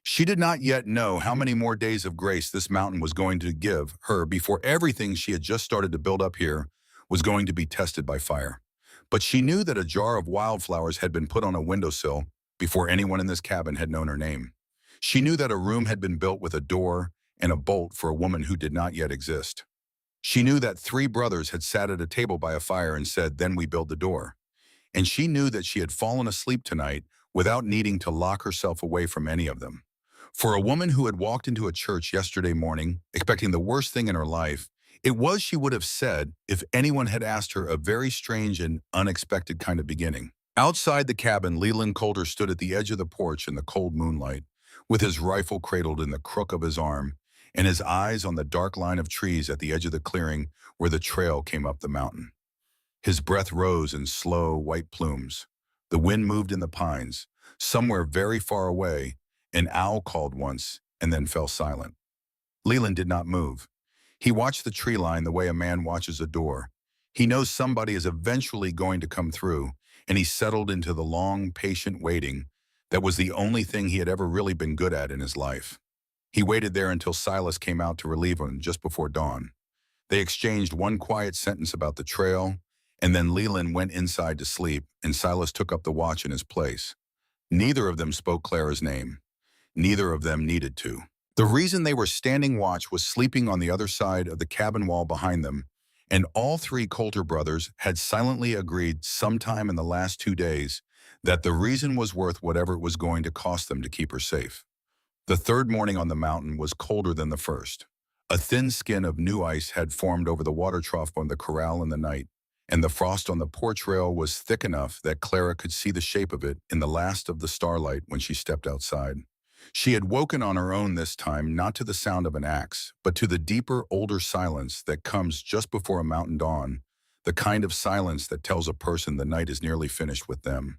She did not yet know how many more days of grace this mountain was going to give her before everything she had just started to build up here was going to be tested by fire. But she knew that a jar of wildflowers had been put on a windowsill before anyone in this cabin had known her name. She knew that a room had been built with a door and a bolt for a woman who did not yet exist. She knew that 3 brothers had sat at a table by a fire and said, "Then we build the door." And she knew that she had fallen asleep tonight without needing to lock herself away from any of them. For a woman who had walked into a church yesterday morning, expecting the worst thing in her life, it was, she would have said, if anyone had asked her, a very strange and unexpected kind of beginning. Outside the cabin, Leland Coulter stood at the edge of the porch in the cold moonlight, with his rifle cradled in the crook of his arm, and his eyes on the dark line of trees at the edge of the clearing where the trail came up the mountain. His breath rose in slow, white plumes. The wind moved in the pines. Somewhere very far away, an owl called once and then fell silent. Leland did not move. He watched the tree line the way a man watches a door. He knows somebody is eventually going to come through, and he settled into the long, patient waiting that was the only thing he had ever really been good at in his life. He waited there until Silas came out to relieve him just before dawn. They exchanged one quiet sentence about the trail, and then Leland went inside to sleep, and Silas took up the watch in his place. Neither of them spoke Clara's name. Neither of them needed to. The reason they were standing watch was sleeping on the other side of the cabin wall behind them, and all 3 Coulter brothers had silently agreed sometime in the last 2 days that the reason was worth whatever it was going to cost them to keep her safe. The third morning on the mountain was colder than the first. A thin skin of new ice had formed over the water trough on the corral in the night, and the frost on the porch rail was thick enough that Clara could see the shape of it in the last of the starlight when she stepped outside. She had woken on her own this time, not to the sound of an axe, but to the deeper, older silence that comes just before a mountain dawn, the kind of silence that tells a person the night is nearly finished with them.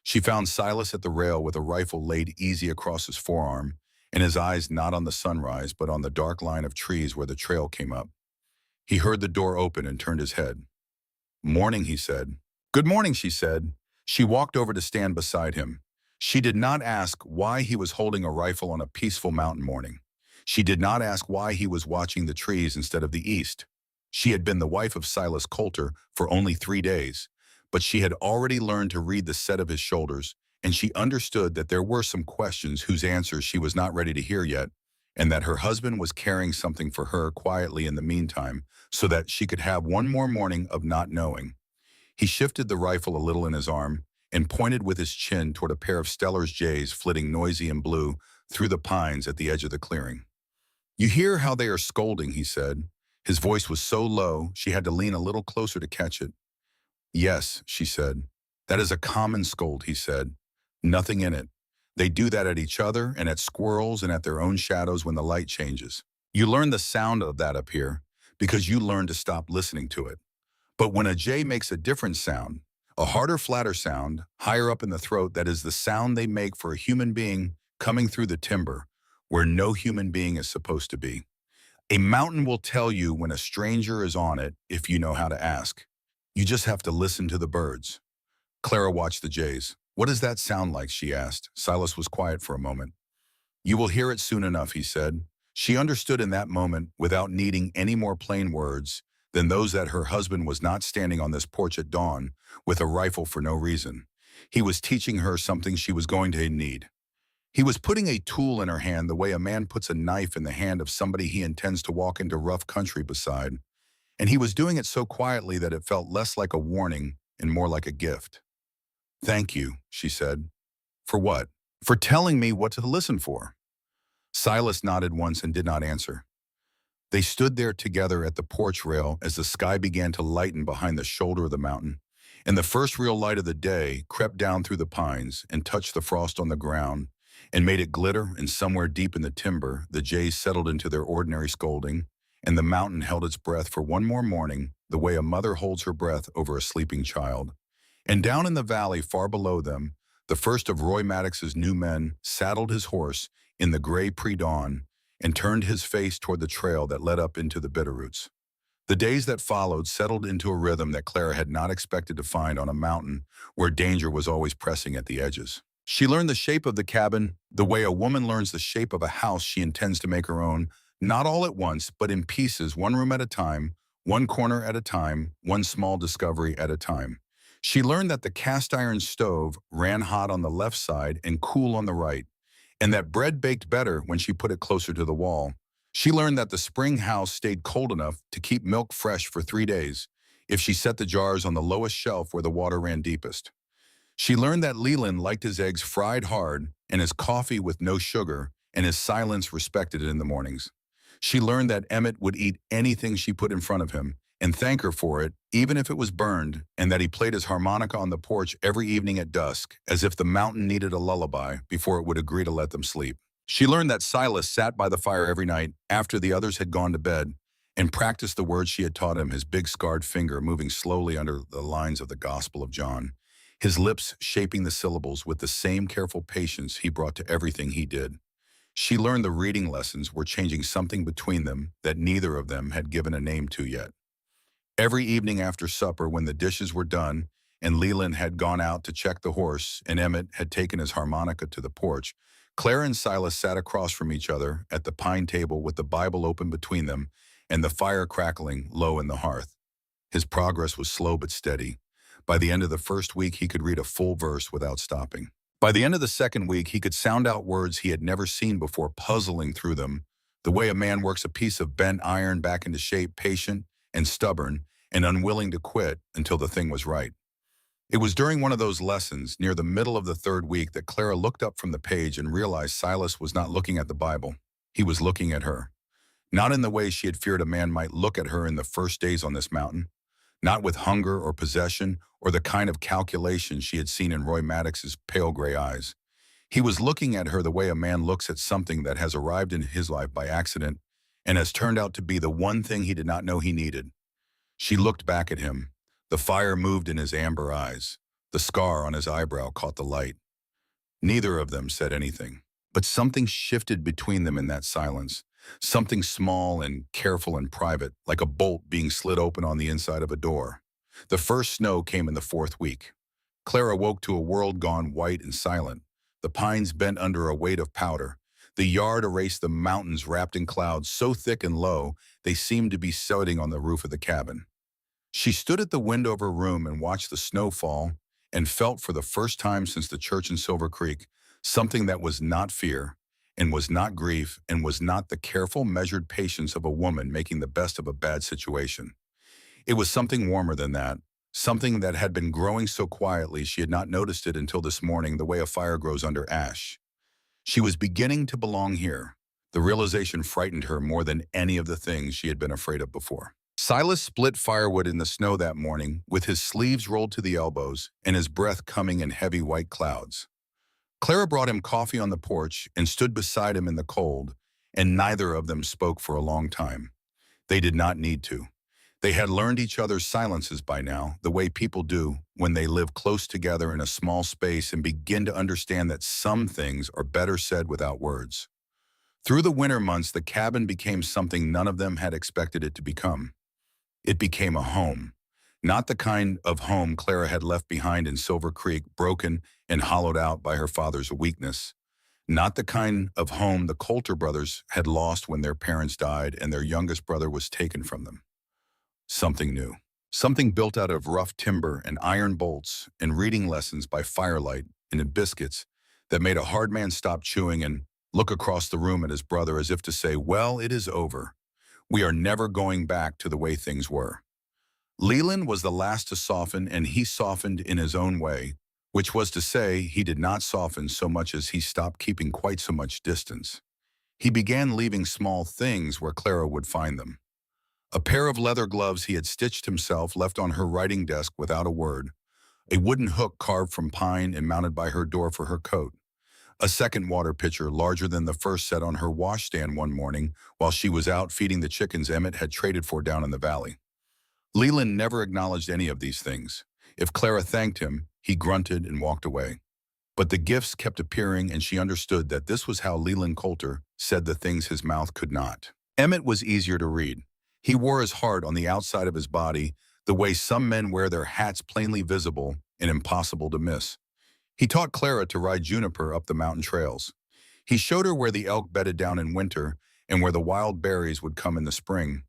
She found Silas at the rail with a rifle laid easy across his forearm, and his eyes not on the sunrise but on the dark line of trees where the trail came up. He heard the door open and turned his head. "Morning," he said. "Good morning," she said. She walked over to stand beside him. She did not ask why he was holding a rifle on a peaceful mountain morning. She did not ask why he was watching the trees instead of the east. She had been the wife of Silas Coulter for only 3 days, but she had already learned to read the set of his shoulders, and she understood that there were some questions whose answers she was not ready to hear yet, and that her husband was carrying something for her quietly in the meantime so that she could have one more morning of not knowing. He shifted the rifle a little in his arm and pointed with his chin toward a pair of Steller's jays flitting noisy and blue through the pines at the edge of the clearing. "You hear how they are scolding," he said. His voice was so low she had to lean a little closer to catch it. "Yes," she said. "That is a common scold," he said. "Nothing in it. They do that at each other and at squirrels and at their own shadows when the light changes. You learn the sound of that up here because you learn to stop listening to it. But when a jay makes a different sound, a harder, flatter sound, higher up in the throat, that is the sound they make for a human being coming through the timber, where no human being is supposed to be. A mountain will tell you when a stranger is on it if you know how to ask. You just have to listen to the birds." Clara watched the jays. "What does that sound like?" she asked. Silas was quiet for a moment. "You will hear it soon enough," he said. She understood in that moment, without needing any more plain words than those, that her husband was not standing on this porch at dawn with a rifle for no reason. He was teaching her something she was going to need. He was putting a tool in her hand the way a man puts a knife in the hand of somebody he intends to walk into rough country beside, and he was doing it so quietly that it felt less like a warning and more like a gift. "Thank you," she said. "For what?" "For telling me what to listen for." Silas nodded once and did not answer. They stood there together at the porch rail as the sky began to lighten behind the shoulder of the mountain, and the first real light of the day crept down through the pines and touched the frost on the ground and made it glitter, and somewhere deep in the timber the jays settled into their ordinary scolding, and the mountain held its breath for one more morning the way a mother holds her breath over a sleeping child. And down in the valley far below them, the first of Roy Maddox's new men saddled his horse in the gray pre-dawn and turned his face toward the trail that led up into the bitterroots. The days that followed settled into a rhythm that Clara had not expected to find on a mountain where danger was always pressing at the edges. She learned the shape of the cabin the way a woman learns the shape of a house she intends to make her own, not all at once, but in pieces, one room at a time, one corner at a time, one small discovery at a time. She learned that the cast iron stove ran hot on the left side and cool on the right, and that bread baked better when she put it closer to the wall. She learned that the spring house stayed cold enough to keep milk fresh for 3 days if she set the jars on the lowest shelf where the water ran deepest. She learned that Leland liked his eggs fried hard and his coffee with no sugar and his silence respected in the mornings. She learned that Emmett would eat anything she put in front of him and thank her for it, even if it was burned, and that he played his harmonica on the porch every evening at dusk, as if the mountain needed a lullaby before it would agree to let them sleep. She learned that Silas sat by the fire every night after the others had gone to bed and practiced the words she had taught him, his big scarred finger moving slowly under the lines of the Gospel of John, his lips shaping the syllables with the same careful patience he brought to everything he did. She learned the reading lessons were changing something between them that neither of them had given a name to yet. Every evening after supper, when the dishes were done and Leland had gone out to check the horse and Emmett had taken his harmonica to the porch, Clara and Silas sat across from each other at the pine table with the Bible open between them and the fire crackling low in the hearth. His progress was slow but steady. By the end of the first week, he could read a full verse without stopping. By the end of the second week, he could sound out words he had never seen before, puzzling through them, the way a man works a piece of bent iron back into shape, patient and stubborn and unwilling to quit until the thing was right. It was during one of those lessons, near the middle of the third week, that Clara looked up from the page and realized Silas was not looking at the Bible. He was looking at her. Not in the way she had feared a man might look at her in the first days on this mountain. Not with hunger or possession or the kind of calculation she had seen in Roy Maddox's pale gray eyes. He was looking at her the way a man looks at something that has arrived in his life by accident and has turned out to be the one thing he did not know he needed. She looked back at him. The fire moved in his amber eyes. The scar on his eyebrow caught the light. Neither of them said anything, but something shifted between them in that silence. Something small and careful and private, like a bolt being slid open on the inside of a door. The first snow came in the fourth week. Clara woke to a world gone white and silent. The pines bent under a weight of powder. The yard erased the mountains wrapped in clouds so thick and low they seemed to be sitting on the roof of the cabin. She stood at the window of her room and watched the snow fall and felt for the first time since the church in Silver Creek something that was not fear and was not grief and was not the careful, measured patience of a woman making the best of a bad situation. It was something warmer than that, something that had been growing so quietly she had not noticed it until this morning, the way a fire grows under ash. She was beginning to belong here. The realization frightened her more than any of the things she had been afraid of before. Silas split firewood in the snow that morning with his sleeves rolled to the elbows and his breath coming in heavy white clouds. Clara brought him coffee on the porch and stood beside him in the cold, and neither of them spoke for a long time. They did not need to. They had learned each other's silences by now, the way people do when they live close together in a small space and begin to understand that some things are better said without words. Through the winter months, the cabin became something none of them had expected it to become. It became a home. Not the kind of home Clara had left behind in Silver Creek, broken and hollowed out by her father's weakness. Not the kind of home the Coulter brothers had lost when their parents died and their youngest brother was taken from them. Something new. Something built out of rough timber and iron bolts and reading lessons by firelight and in biscuits that made a hard man stop chewing and look across the room at his brother as if to say, well, it is over. We are never going back to the way things were. Leland was the last to soften, and he softened in his own way, which was to say he did not soften so much as he stopped keeping quite so much distance. He began leaving small things where Clara would find them. A pair of leather gloves he had stitched himself left on her writing desk without a word, a wooden hook carved from pine and mounted by her door for her coat, a second water pitcher larger than the first set on her washstand one morning while she was out feeding the chickens Emmett had traded for down in the valley. Leland never acknowledged any of these things. If Clara thanked him, he grunted and walked away. But the gifts kept appearing, and she understood that this was how Leland Coulter said the things his mouth could not. Emmett was easier to read. He wore his heart on the outside of his body, the way some men wear their hats plainly visible and impossible to miss. He taught Clara to ride Juniper up the mountain trails. He showed her where the elk bedded down in winter and where the wild berries would come in the spring.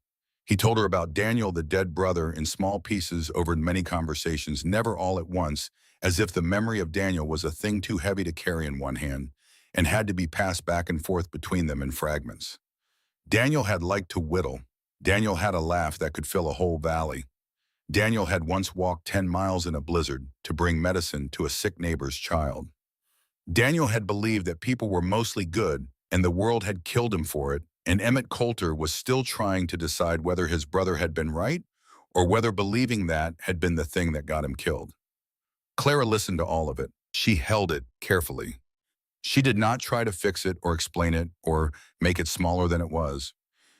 He told her about Daniel, the dead brother, in small pieces over many conversations, never all at once, as if the memory of Daniel was a thing too heavy to carry in one hand and had to be passed back and forth between them in fragments. Daniel had liked to whittle. Daniel had a laugh that could fill a whole valley. Daniel had once walked 10 miles in a blizzard to bring medicine to a sick neighbor's child. Daniel had believed that people were mostly good and the world had killed him for it, and Emmett Coulter was still trying to decide whether his brother had been right or whether believing that had been the thing that got him killed. Clara listened to all of it. She held it carefully. She did not try to fix it or explain it or make it smaller than it was.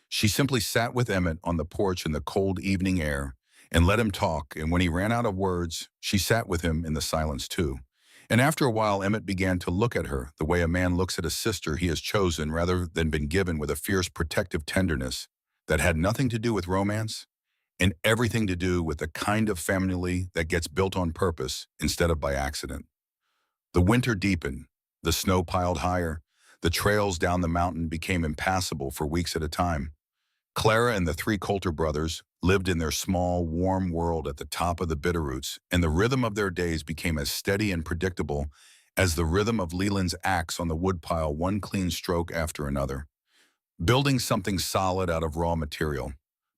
She simply sat with Emmett on the porch in the cold evening air and let him talk, and when he ran out of words, she sat with him in the silence too. And after a while, Emmett began to look at her the way a man looks at a sister he has chosen rather than been given, with a fierce protective tenderness that had nothing to do with romance and everything to do with the kind of family that gets built on purpose instead of by accident. The winter deepened. The snow piled higher. The trails down the mountain became impassable for weeks at a time. Clara and the three Coulter brothers lived in their small, warm world at the top of the Bitterroots, and the rhythm of their days became as steady and predictable as the rhythm of Leland's axe on the woodpile, one clean stroke after another, building something solid out of raw material.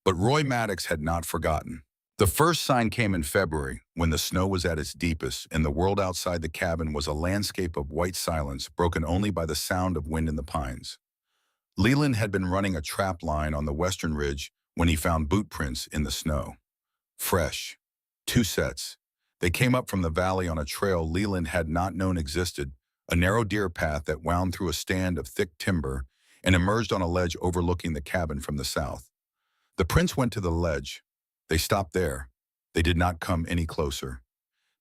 But Roy Maddox had not forgotten. The first sign came in February, when the snow was at its deepest, and the world outside the cabin was a landscape of white silence, broken only by the sound of wind in the pines. Leland had been running a trap line on the western ridge when he found boot prints in the snow. Fresh. 2 sets. They came up from the valley on a trail Leland had not known existed, a narrow deer path that wound through a stand of thick timber and emerged on a ledge overlooking the cabin from the south. The prints went to the ledge. They stopped there. They did not come any closer.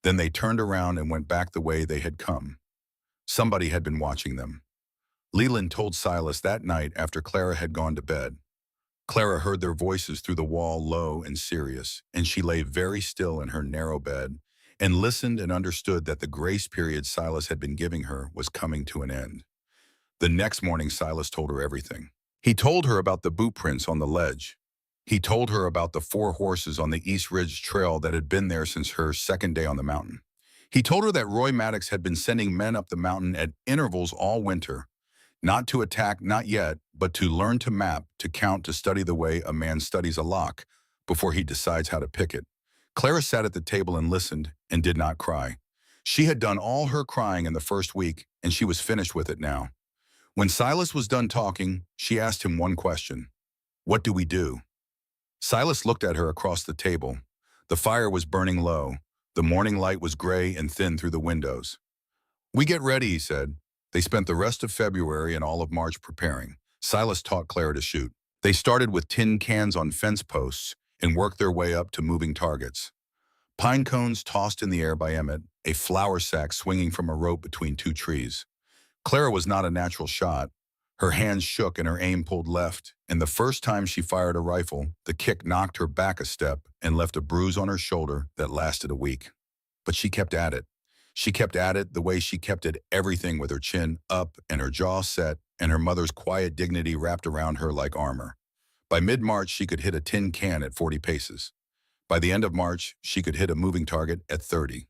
Then they turned around and went back the way they had come. Somebody had been watching them. Leland told Silas that night after Clara had gone to bed. Clara heard their voices through the wall, low and serious, and she lay very still in her narrow bed and listened and understood that the grace period Silas had been giving her was coming to an end. The next morning, Silas told her everything. He told her about the boot prints on the ledge. He told her about the 4 horses on the East Ridge Trail that had been there since her second day on the mountain. He told her that Roy Maddox had been sending men up the mountain at intervals all winter, not to attack, not yet, but to learn to map, to count, to study the way a man studies a lock before he decides how to pick it. Clara sat at the table and listened and did not cry. She had done all her crying in the first week, and she was finished with it now. When Silas was done talking, she asked him one question. "What do we do?" Silas looked at her across the table. The fire was burning low. The morning light was gray and thin through the windows. "We get ready," he said. They spent the rest of February and all of March preparing. Silas taught Clara to shoot. They started with tin cans on fence posts and worked their way up to moving targets. Pine cones tossed in the air by Emmett, a flour sack swinging from a rope between 2 trees. Clara was not a natural shot. Her hands shook and her aim pulled left, and the first time she fired a rifle, the kick knocked her back a step and left a bruise on her shoulder that lasted a week. But she kept at it. She kept at it the way she kept at everything, with her chin up and her jaw set and her mother's quiet dignity wrapped around her like armor. By mid-March, she could hit a tin can at 40 paces. By the end of March, she could hit a moving target at 30.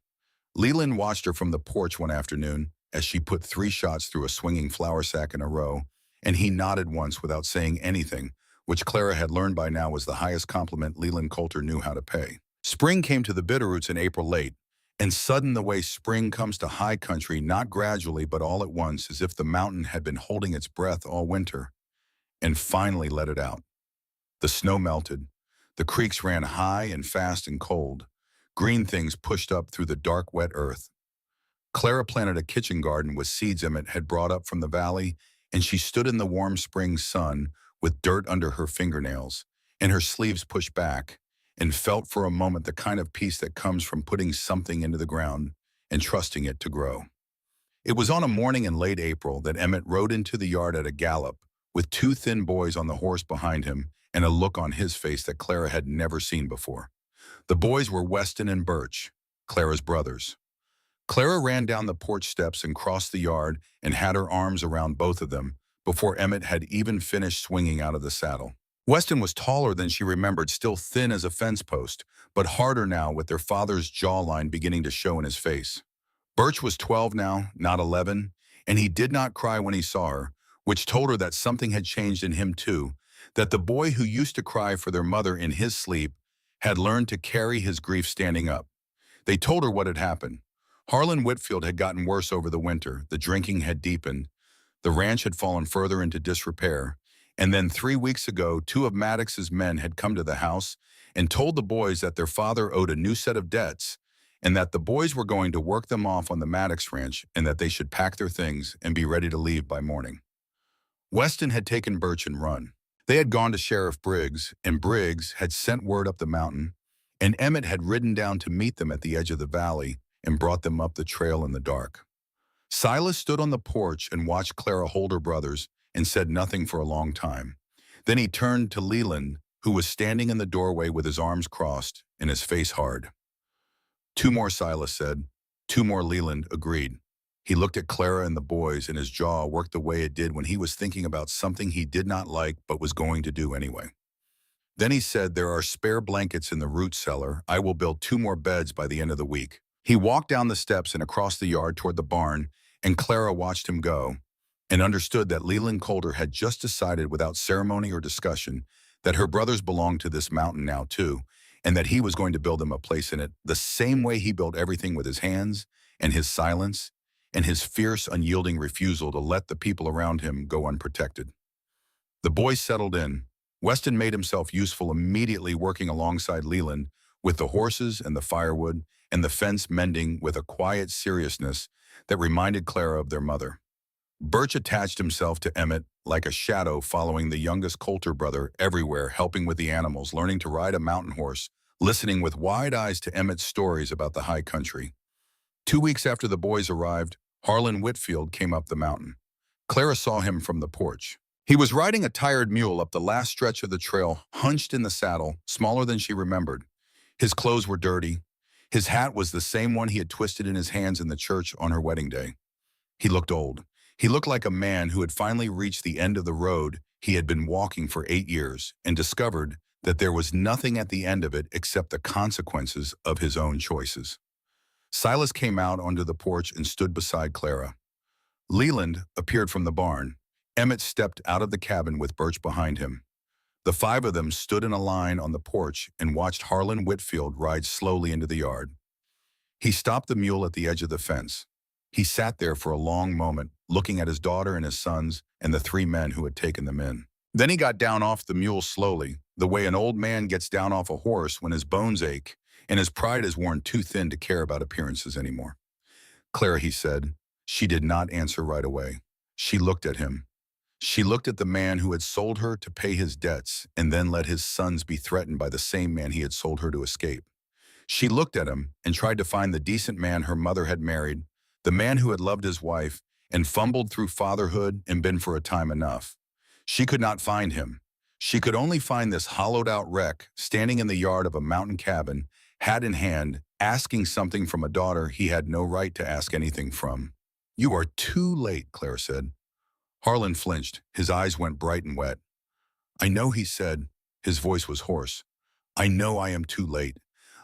Leland watched her from the porch one afternoon as she put 3 shots through a swinging flour sack in a row, and he nodded once without saying anything, which Clara had learned by now was the highest compliment Leland Coulter knew how to pay. Spring came to the Bitterroots in April late, and sudden the way spring comes to high country, not gradually but all at once, as if the mountain had been holding its breath all winter, and finally let it out. The snow melted. The creeks ran high and fast and cold. Green things pushed up through the dark, wet earth. Clara planted a kitchen garden with seeds Emmett had brought up from the valley, and she stood in the warm spring sun with dirt under her fingernails and her sleeves pushed back, and felt for a moment the kind of peace that comes from putting something into the ground and trusting it to grow. It was on a morning in late April that Emmett rode into the yard at a gallop, with two thin boys on the horse behind him and a look on his face that Clara had never seen before. The boys were Weston and Birch, Clara's brothers. Clara ran down the porch steps and crossed the yard and had her arms around both of them before Emmett had even finished swinging out of the saddle. Weston was taller than she remembered, still thin as a fence post, but harder now with their father's jawline beginning to show in his face. Birch was 12 now, not 11, and he did not cry when he saw her, which told her that something had changed in him too, that the boy who used to cry for their mother in his sleep had learned to carry his grief standing up. They told her what had happened. Harlan Whitfield had gotten worse over the winter, the drinking had deepened, the ranch had fallen further into disrepair, and then 3 weeks ago, two of Maddox's men had come to the house and told the boys that their father owed a new set of debts and that the boys were going to work them off on the Maddox ranch and that they should pack their things and be ready to leave by morning. Weston had taken Birch and run. They had gone to Sheriff Briggs, and Briggs had sent word up the mountain, and Emmett had ridden down to meet them at the edge of the valley and brought them up the trail in the dark. Silas stood on the porch and watched Clara hold her brothers and said nothing for a long time. Then he turned to Leland, who was standing in the doorway with his arms crossed and his face hard. "Two more," Silas said. "Two more," Leland agreed. He looked at Clara and the boys, and his jaw worked the way it did when he was thinking about something he did not like but was going to do anyway. Then he said, "There are spare blankets in the root cellar. I will build 2 more beds by the end of the week." He walked down the steps and across the yard toward the barn, and Clara watched him go and understood that Leland Coulter had just decided without ceremony or discussion that her brothers belonged to this mountain now too, and that he was going to build them a place in it the same way he built everything with his hands and his silence and his fierce, unyielding refusal to let the people around him go unprotected. The boys settled in. Weston made himself useful immediately, working alongside Leland with the horses and the firewood and the fence mending with a quiet seriousness that reminded Clara of their mother. Birch attached himself to Emmett like a shadow, following the youngest Coulter brother everywhere, helping with the animals, learning to ride a mountain horse, listening with wide eyes to Emmett's stories about the high country. 2 weeks after the boys arrived, Harlan Whitfield came up the mountain. Clara saw him from the porch. He was riding a tired mule up the last stretch of the trail, hunched in the saddle, smaller than she remembered. His clothes were dirty. His hat was the same one he had twisted in his hands in the church on her wedding day. He looked old. He looked like a man who had finally reached the end of the road he had been walking for 8 years and discovered that there was nothing at the end of it except the consequences of his own choices. Silas came out onto the porch and stood beside Clara. Leland appeared from the barn. Emmett stepped out of the cabin with Birch behind him. The 5 of them stood in a line on the porch and watched Harlan Whitfield ride slowly into the yard. He stopped the mule at the edge of the fence. He sat there for a long moment, looking at his daughter and his sons and the 3 men who had taken them in. Then he got down off the mule slowly, the way an old man gets down off a horse when his bones ache and his pride is worn too thin to care about appearances anymore. "Clara," he said. She did not answer right away. She looked at him. She looked at the man who had sold her to pay his debts and then let his sons be threatened by the same man he had sold her to escape. She looked at him and tried to find the decent man her mother had married, the man who had loved his wife and fumbled through fatherhood and been for a time enough. She could not find him. She could only find this hollowed-out wreck standing in the yard of a mountain cabin, hat in hand, asking something from a daughter he had no right to ask anything from. "You are too late," Claire said. Harlan flinched. His eyes went bright and wet. "I know," he said. His voice was hoarse. "I know I am too late.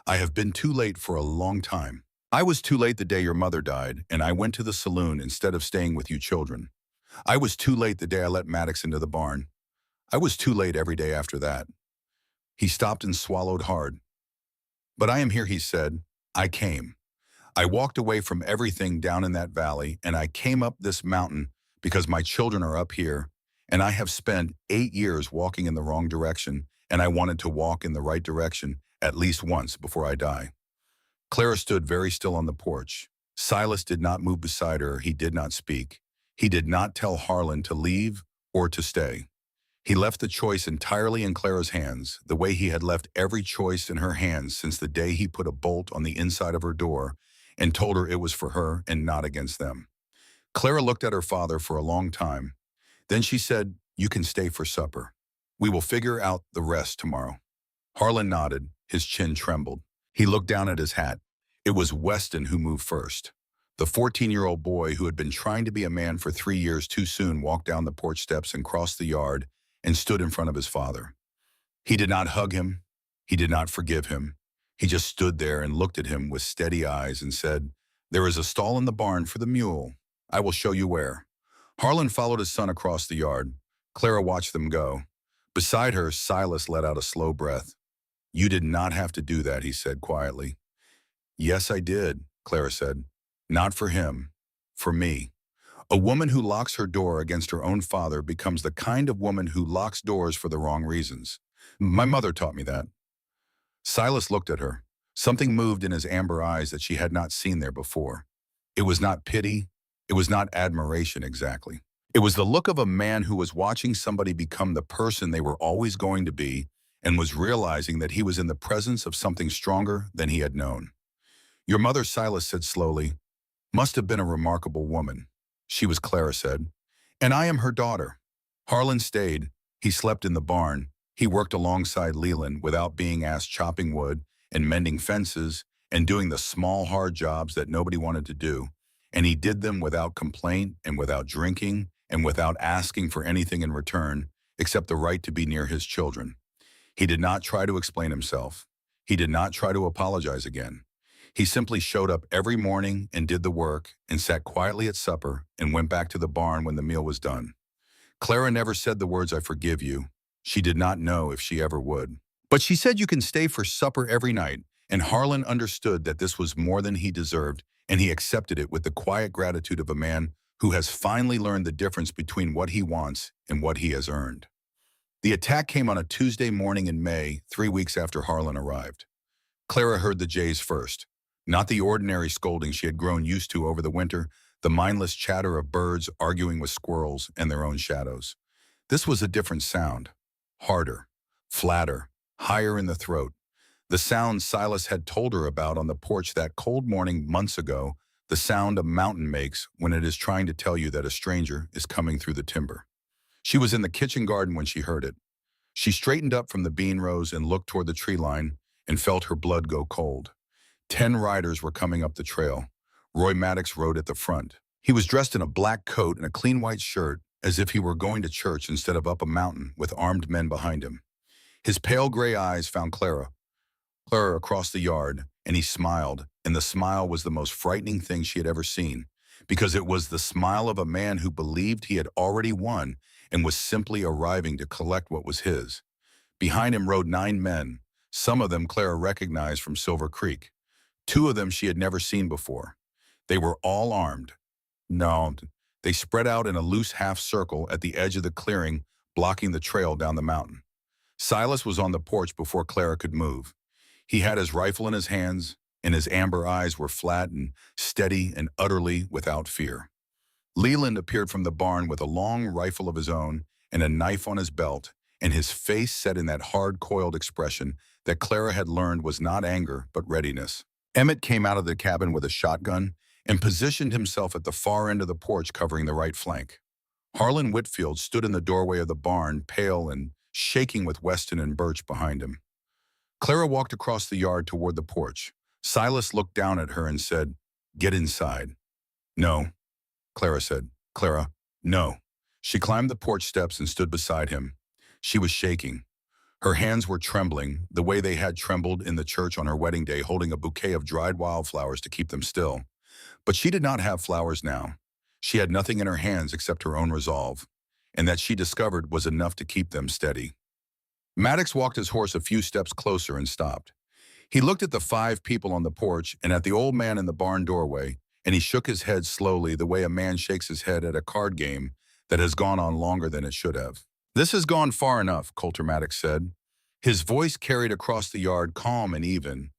I have been too late for a long time. I was too late the day your mother died, and I went to the saloon instead of staying with you children. I was too late the day I let Maddox into the barn. I was too late every day after that." He stopped and swallowed hard. "But I am here," he said. "I came. I walked away from everything down in that valley, and I came up this mountain because my children are up here, and I have spent 8 years walking in the wrong direction, and I wanted to walk in the right direction at least once before I die." Clara stood very still on the porch. Silas did not move beside her. He did not speak. He did not tell Harlan to leave or to stay. He left the choice entirely in Clara's hands, the way he had left every choice in her hands since the day he put a bolt on the inside of her door and told her it was for her and not against them. Clara looked at her father for a long time. Then she said, "You can stay for supper. We will figure out the rest tomorrow." Harlan nodded. His chin trembled. He looked down at his hat. It was Weston who moved first. The 14-year-old boy who had been trying to be a man for 3 years too soon walked down the porch steps and crossed the yard and stood in front of his father. He did not hug him. He did not forgive him. He just stood there and looked at him with steady eyes and said, "There is a stall in the barn for the mule. I will show you where." Harlan followed his son across the yard. Clara watched them go. Beside her, Silas let out a slow breath. "You did not have to do that," he said quietly. "Yes, I did," Clara said. "Not for him. For me." A woman who locks her door against her own father becomes the kind of woman who locks doors for the wrong reasons. My mother taught me that. Silas looked at her. Something moved in his amber eyes that she had not seen there before. It was not pity. It was not admiration exactly. It was the look of a man who was watching somebody become the person they were always going to be and was realizing that he was in the presence of something stronger than he had known. "Your mother," Silas said slowly, "must have been a remarkable woman." "She was," Clara said. "And I am her daughter." Harlan stayed. He slept in the barn. He worked alongside Leland without being asked, chopping wood and mending fences and doing the small, hard jobs that nobody wanted to do. And he did them without complaint and without drinking and without asking for anything in return except the right to be near his children. He did not try to explain himself. He did not try to apologize again. He simply showed up every morning and did the work and sat quietly at supper and went back to the barn when the meal was done. Clara never said the words, "I forgive you." She did not know if she ever would. But she said, "You can stay for supper every night," and Harlan understood that this was more than he deserved, and he accepted it with the quiet gratitude of a man who has finally learned the difference between what he wants and what he has earned. The attack came on a Tuesday morning in May, 3 weeks after Harlan arrived. Clara heard the jays first. Not the ordinary scolding she had grown used to over the winter, the mindless chatter of birds arguing with squirrels and their own shadows. This was a different sound. Harder, flatter, higher in the throat. The sound Silas had told her about on the porch that cold morning months ago, the sound a mountain makes when it is trying to tell you that a stranger is coming through the timber. She was in the kitchen garden when she heard it. She straightened up from the bean rows and looked toward the tree line and felt her blood go cold. 10 riders were coming up the trail. Roy Maddox rode at the front. He was dressed in a black coat and a clean white shirt, as if he were going to church instead of up a mountain with armed men behind him. His pale gray eyes found Clara across the yard, and he smiled, and the smile was the most frightening thing she had ever seen, because it was the smile of a man who believed he had already won and was simply arriving to collect what was his. Behind him rode 9 men, some of them Clara recognized from Silver Creek. 2 of them she had never seen before. They were all armed. No, they spread out in a loose half circle at the edge of the clearing, blocking the trail down the mountain. Silas was on the porch before Clara could move. He had his rifle in his hands, and his amber eyes were flat and steady and utterly without fear. Leland appeared from the barn with a long rifle of his own and a knife on his belt, and his face set in that hard, coiled expression that Clara had learned was not anger but readiness. Emmett came out of the cabin with a shotgun and positioned himself at the far end of the porch covering the right flank. Harlan Whitfield stood in the doorway of the barn, pale and shaking with Weston and Birch behind him. Clara walked across the yard toward the porch. Silas looked down at her and said, "Get inside." "No," Clara said. "Clara, no." She climbed the porch steps and stood beside him. She was shaking. Her hands were trembling, the way they had trembled in the church on her wedding day, holding a bouquet of dried wildflowers to keep them still. But she did not have flowers now. She had nothing in her hands except her own resolve, and that she discovered was enough to keep them steady. Maddox walked his horse a few steps closer and stopped. He looked at the 5 people on the porch and at the old man in the barn doorway, and he shook his head slowly the way a man shakes his head at a card game that has gone on longer than it should have. "This has gone far enough," Coulter Maddox said. His voice carried across the yard, calm and even.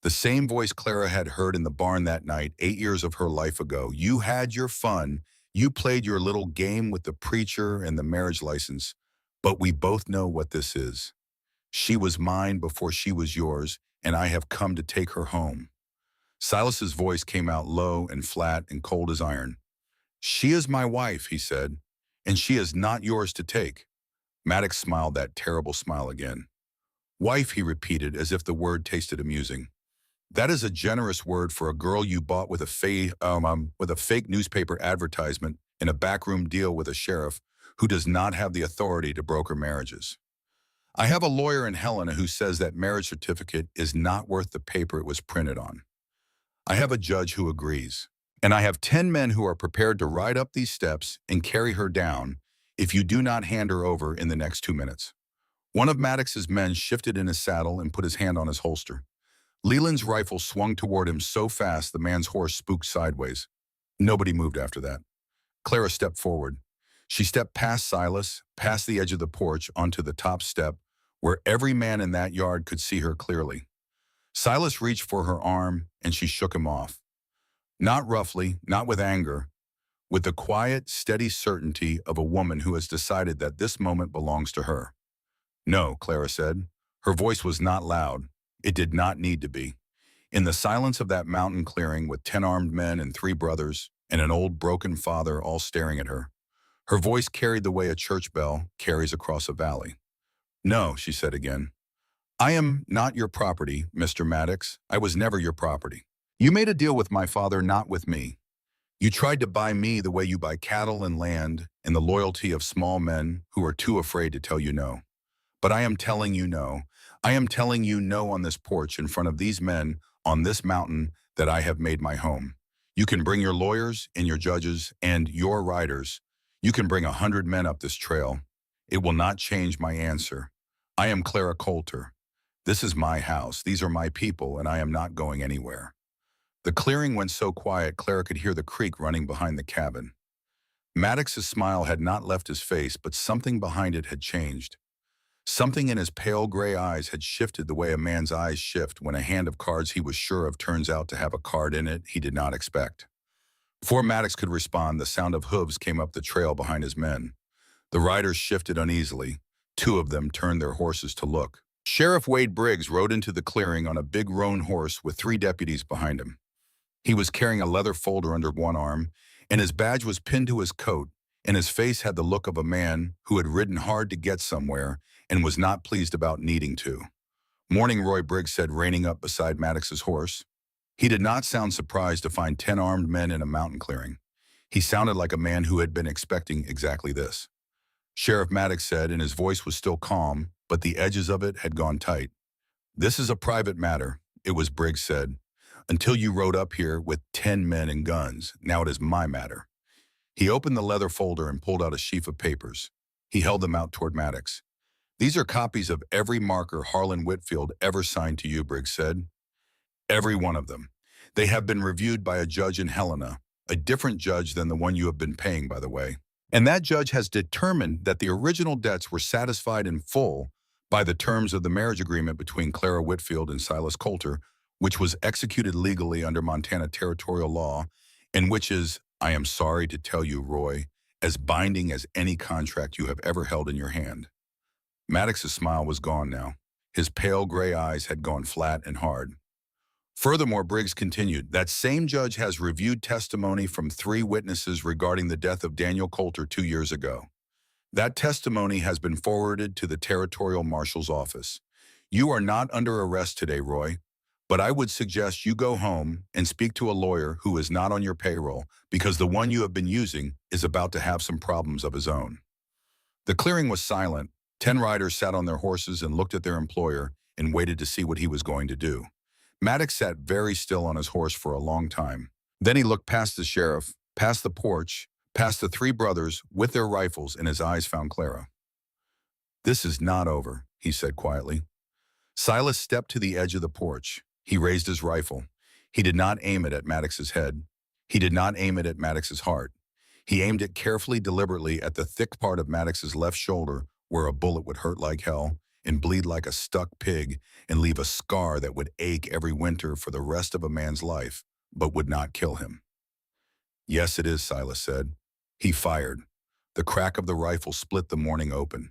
The same voice Clara had heard in the barn that night, 8 years of her life ago. "You had your fun. You played your little game with the preacher and the marriage license. But we both know what this is. She was mine before she was yours, and I have come to take her home." Silas's voice came out low and flat and cold as iron. She is my wife, he said, and she is not yours to take. Maddox smiled that terrible smile again. Wife, he repeated as if the word tasted amusing. That is a generous word for a girl you bought with a fake newspaper advertisement in a backroom deal with a sheriff who does not have the authority to broker marriages. I have a lawyer in Helena who says that marriage certificate is not worth the paper it was printed on. I have a judge who agrees. And I have 10 men who are prepared to ride up these steps and carry her down if you do not hand her over in the next 2 minutes. One of Maddox's men shifted in his saddle and put his hand on his holster. Leland's rifle swung toward him so fast the man's horse spooked sideways. Nobody moved after that. Clara stepped forward. She stepped past Silas, past the edge of the porch, onto the top step, where every man in that yard could see her clearly. Silas reached for her arm, and she shook him off. Not roughly, not with anger, with the quiet, steady certainty of a woman who has decided that this moment belongs to her. No, Clara said. Her voice was not loud. It did not need to be. In the silence of that mountain clearing with 10 armed men and 3 brothers and an old broken father all staring at her voice carried the way a church bell carries across a valley. No, she said again. I am not your property, Mr. Maddox. I was never your property. You made a deal with my father, not with me. You tried to buy me the way you buy cattle and land and the loyalty of small men who are too afraid to tell you no. But I am telling you no. I am telling you no on this porch in front of these men on this mountain that I have made my home. You can bring your lawyers and your judges and your riders. You can bring 100 men up this trail. It will not change my answer. I am Clara Coulter. This is my house. These are my people, and I am not going anywhere. The clearing went so quiet Clara could hear the creek running behind the cabin. Maddox's smile had not left his face, but something behind it had changed. Something in his pale gray eyes had shifted the way a man's eyes shift when a hand of cards he was sure of turns out to have a card in it he did not expect. Before Maddox could respond, the sound of hooves came up the trail behind his men. The riders shifted uneasily. 2 of them turned their horses to look. Sheriff Wade Briggs rode into the clearing on a big roan horse with 3 deputies behind him. He was carrying a leather folder under one arm, and his badge was pinned to his coat, and his face had the look of a man who had ridden hard to get somewhere and was not pleased about needing to. Morning, Roy Briggs said, reining up beside Maddox's horse. He did not sound surprised to find 10 armed men in a mountain clearing. He sounded like a man who had been expecting exactly this. Sheriff Maddox said, and his voice was still calm, but the edges of it had gone tight. This is a private matter, it was Briggs said. Until you rode up here with 10 men and guns, now it is my matter. He opened the leather folder and pulled out a sheaf of papers. He held them out toward Maddox. These are copies of every marker Harlan Whitfield ever signed to you, Briggs said. Every one of them. They have been reviewed by a judge in Helena, a different judge than the one you have been paying, by the way. And that judge has determined that the original debts were satisfied in full by the terms of the marriage agreement between Clara Whitfield and Silas Coulter, which was executed legally under Montana territorial law, and which is, I am sorry to tell you, Roy, as binding as any contract you have ever held in your hand. Maddox's smile was gone now. His pale gray eyes had gone flat and hard. Furthermore, Briggs continued, that same judge has reviewed testimony from 3 witnesses regarding the death of Daniel Coulter 2 years ago. That testimony has been forwarded to the Territorial Marshal's office. You are not under arrest today, Roy, but I would suggest you go home and speak to a lawyer who is not on your payroll because the one you have been using is about to have some problems of his own. The clearing was silent. 10 riders sat on their horses and looked at their employer and waited to see what he was going to do. Maddox sat very still on his horse for a long time. Then he looked past the sheriff, past the porch, past the 3 brothers with their rifles, and his eyes found Clara. This is not over, he said quietly. Silas stepped to the edge of the porch. He raised his rifle. He did not aim it at Maddox's head. He did not aim it at Maddox's heart. He aimed it carefully, deliberately at the thick part of Maddox's left shoulder where a bullet would hurt like hell and bleed like a stuck pig and leave a scar that would ache every winter for the rest of a man's life, but would not kill him. Yes, it is, Silas said. He fired. The crack of the rifle split the morning open.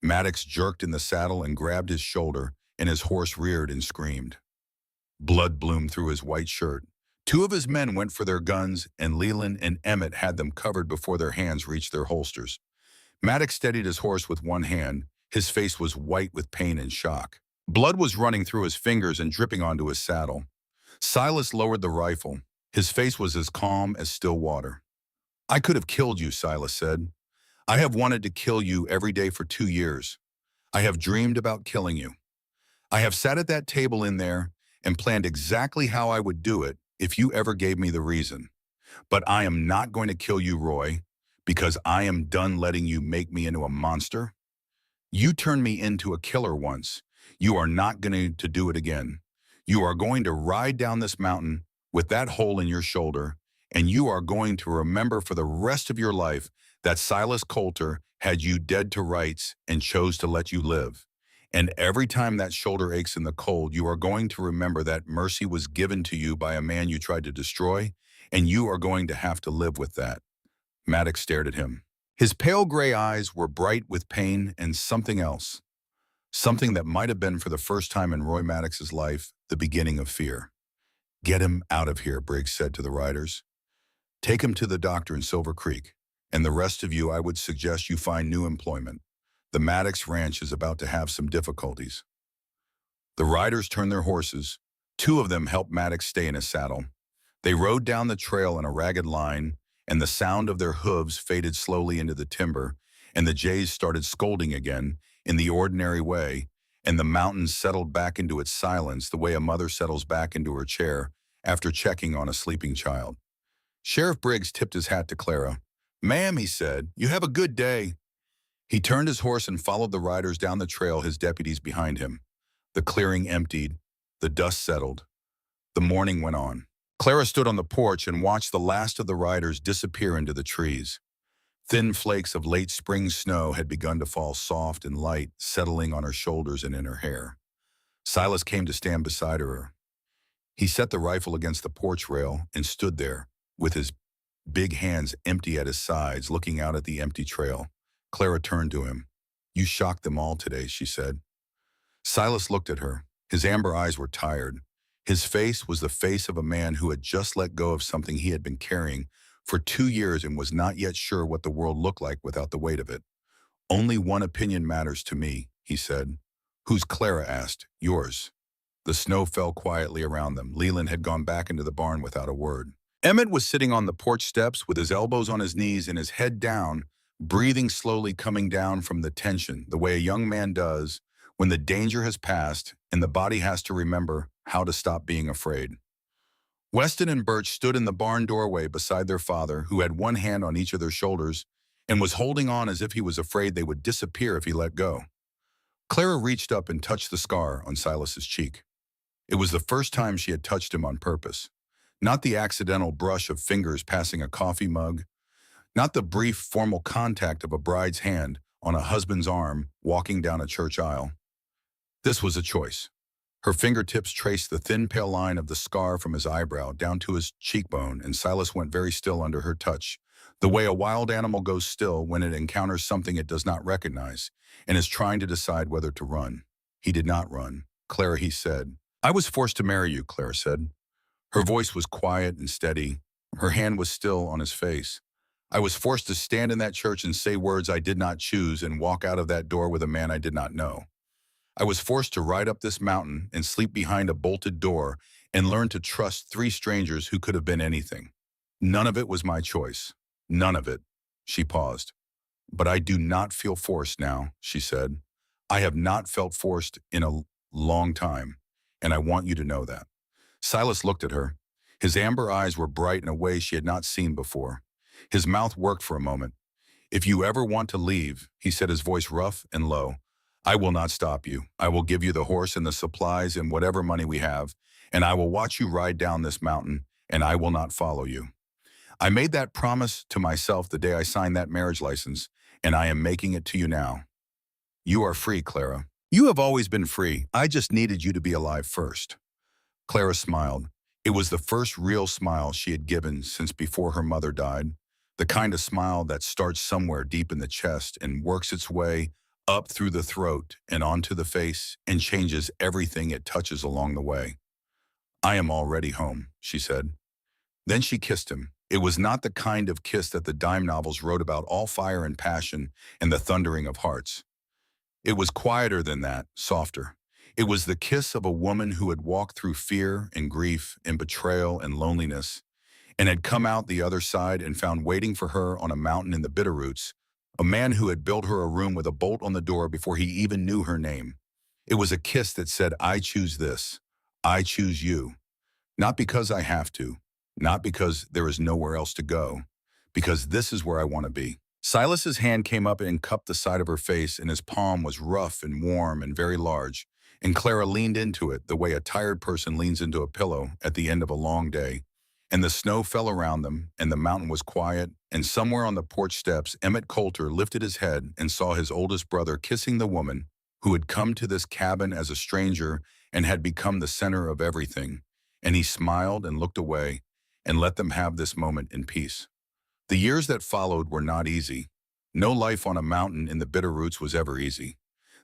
Maddox jerked in the saddle and grabbed his shoulder, and his horse reared and screamed. Blood bloomed through his white shirt. Two of his men went for their guns, and Leland and Emmett had them covered before their hands reached their holsters. Maddox steadied his horse with one hand. His face was white with pain and shock. Blood was running through his fingers and dripping onto his saddle. Silas lowered the rifle. His face was as calm as still water. "I could have killed you," Silas said. "I have wanted to kill you every day for 2 years. I have dreamed about killing you. I have sat at that table in there and planned exactly how I would do it if you ever gave me the reason. But I am not going to kill you, Roy, because I am done letting you make me into a monster. You turned me into a killer once. You are not going to do it again. You are going to ride down this mountain with that hole in your shoulder, and you are going to remember for the rest of your life that Silas Coulter had you dead to rights and chose to let you live. And every time that shoulder aches in the cold, you are going to remember that mercy was given to you by a man you tried to destroy, and you are going to have to live with that." Maddox stared at him. His pale gray eyes were bright with pain and something else. Something that might have been, for the first time in Roy Maddox's life, the beginning of fear. "Get him out of here," Briggs said to the riders. "Take him to the doctor in Silver Creek, and the rest of you, I would suggest you find new employment. The Maddox Ranch is about to have some difficulties." The riders turned their horses. Two of them helped Maddox stay in his saddle. They rode down the trail in a ragged line, and the sound of their hooves faded slowly into the timber, and the jays started scolding again in the ordinary way, and the mountain settled back into its silence the way a mother settles back into her chair after checking on a sleeping child. Sheriff Briggs tipped his hat to Clara. "Ma'am," he said, "you have a good day." He turned his horse and followed the riders down the trail, his deputies behind him. The clearing emptied. The dust settled. The morning went on. Clara stood on the porch and watched the last of the riders disappear into the trees. Thin flakes of late spring snow had begun to fall soft and light, settling on her shoulders and in her hair. Silas came to stand beside her. He set the rifle against the porch rail and stood there, with his big hands empty at his sides, looking out at the empty trail. Clara turned to him. "You shocked them all today," she said. Silas looked at her. His amber eyes were tired. His face was the face of a man who had just let go of something he had been carrying for 2 years and was not yet sure what the world looked like without the weight of it. "Only one opinion matters to me," he said. "Who's?" Clara asked. "Yours." The snow fell quietly around them. Leland had gone back into the barn without a word. Emmett was sitting on the porch steps with his elbows on his knees and his head down, breathing slowly, coming down from the tension, the way a young man does when the danger has passed and the body has to remember how to stop being afraid. Weston and Birch stood in the barn doorway beside their father, who had one hand on each of their shoulders and was holding on as if he was afraid they would disappear if he let go. Clara reached up and touched the scar on Silas's cheek. It was the first time she had touched him on purpose. Not the accidental brush of fingers passing a coffee mug, not the brief formal contact of a bride's hand on a husband's arm walking down a church aisle. This was a choice. Her fingertips traced the thin pale line of the scar from his eyebrow down to his cheekbone, and Silas went very still under her touch, the way a wild animal goes still when it encounters something it does not recognize and is trying to decide whether to run. He did not run. "Clara," he said. "I was forced to marry you," Clara said. Her voice was quiet and steady. Her hand was still on his face. "I was forced to stand in that church and say words I did not choose and walk out of that door with a man I did not know. I was forced to ride up this mountain and sleep behind a bolted door and learn to trust 3 strangers who could have been anything. None of it was my choice. None of it." She paused. "But I do not feel forced now," she said. "I have not felt forced in a long time, and I want you to know that." Silas looked at her. His amber eyes were bright in a way she had not seen before. His mouth worked for a moment. "If you ever want to leave," he said, his voice rough and low, "I will not stop you. I will give you the horse and the supplies and whatever money we have, and I will watch you ride down this mountain, and I will not follow you. I made that promise to myself the day I signed that marriage license, and I am making it to you now. You are free, Clara. You have always been free. I just needed you to be alive first." Clara smiled. It was the first real smile she had given since before her mother died, the kind of smile that starts somewhere deep in the chest and works its way up through the throat and onto the face and changes everything it touches along the way. "I am already home," she said. Then she kissed him. It was not the kind of kiss that the dime novels wrote about, all fire and passion and the thundering of hearts. It was quieter than that, softer. It was the kiss of a woman who had walked through fear and grief and betrayal and loneliness, and had come out the other side and found waiting for her on a mountain in the Bitterroots a man who had built her a room with a bolt on the door before he even knew her name. It was a kiss that said, I choose this. I choose you. Not because I have to, not because there is nowhere else to go, because this is where I want to be. Silas's hand came up and cupped the side of her face, and his palm was rough and warm and very large, and Clara leaned into it the way a tired person leans into a pillow at the end of a long day. And the snow fell around them, and the mountain was quiet, and somewhere on the porch steps, Emmett Coulter lifted his head and saw his oldest brother kissing the woman who had come to this cabin as a stranger and had become the center of everything. And he smiled and looked away and let them have this moment in peace. The years that followed were not easy. No life on a mountain in the Bitterroots was ever easy.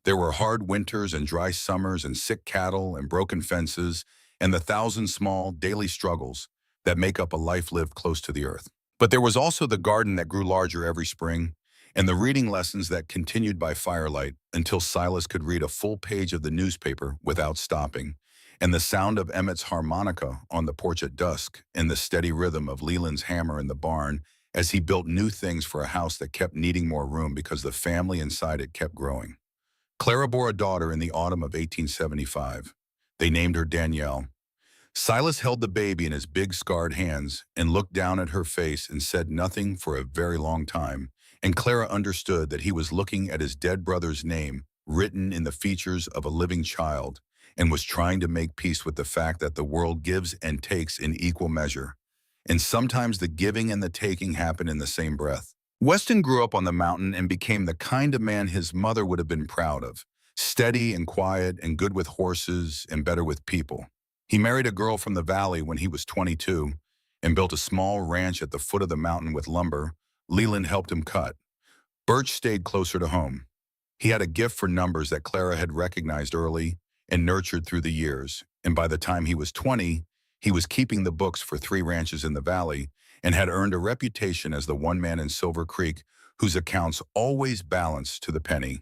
There were hard winters and dry summers and sick cattle and broken fences and the thousand small daily struggles that make up a life lived close to the earth. But there was also the garden that grew larger every spring, and the reading lessons that continued by firelight until Silas could read a full page of the newspaper without stopping, and the sound of Emmett's harmonica on the porch at dusk, and the steady rhythm of Leland's hammer in the barn as he built new things for a house that kept needing more room because the family inside it kept growing. Clara bore a daughter in the autumn of 1875. They named her Danielle. Silas held the baby in his big scarred hands and looked down at her face and said nothing for a very long time, and Clara understood that he was looking at his dead brother's name written in the features of a living child and was trying to make peace with the fact that the world gives and takes in equal measure. And sometimes the giving and the taking happen in the same breath. Weston grew up on the mountain and became the kind of man his mother would have been proud of, steady and quiet and good with horses and better with people. He married a girl from the valley when he was 22 and built a small ranch at the foot of the mountain with lumber Leland helped him cut. Birch stayed closer to home. He had a gift for numbers that Clara had recognized early and nurtured through the years, and by the time he was 20, he was keeping the books for 3 ranches in the valley and had earned a reputation as the one man in Silver Creek whose accounts always balanced to the penny.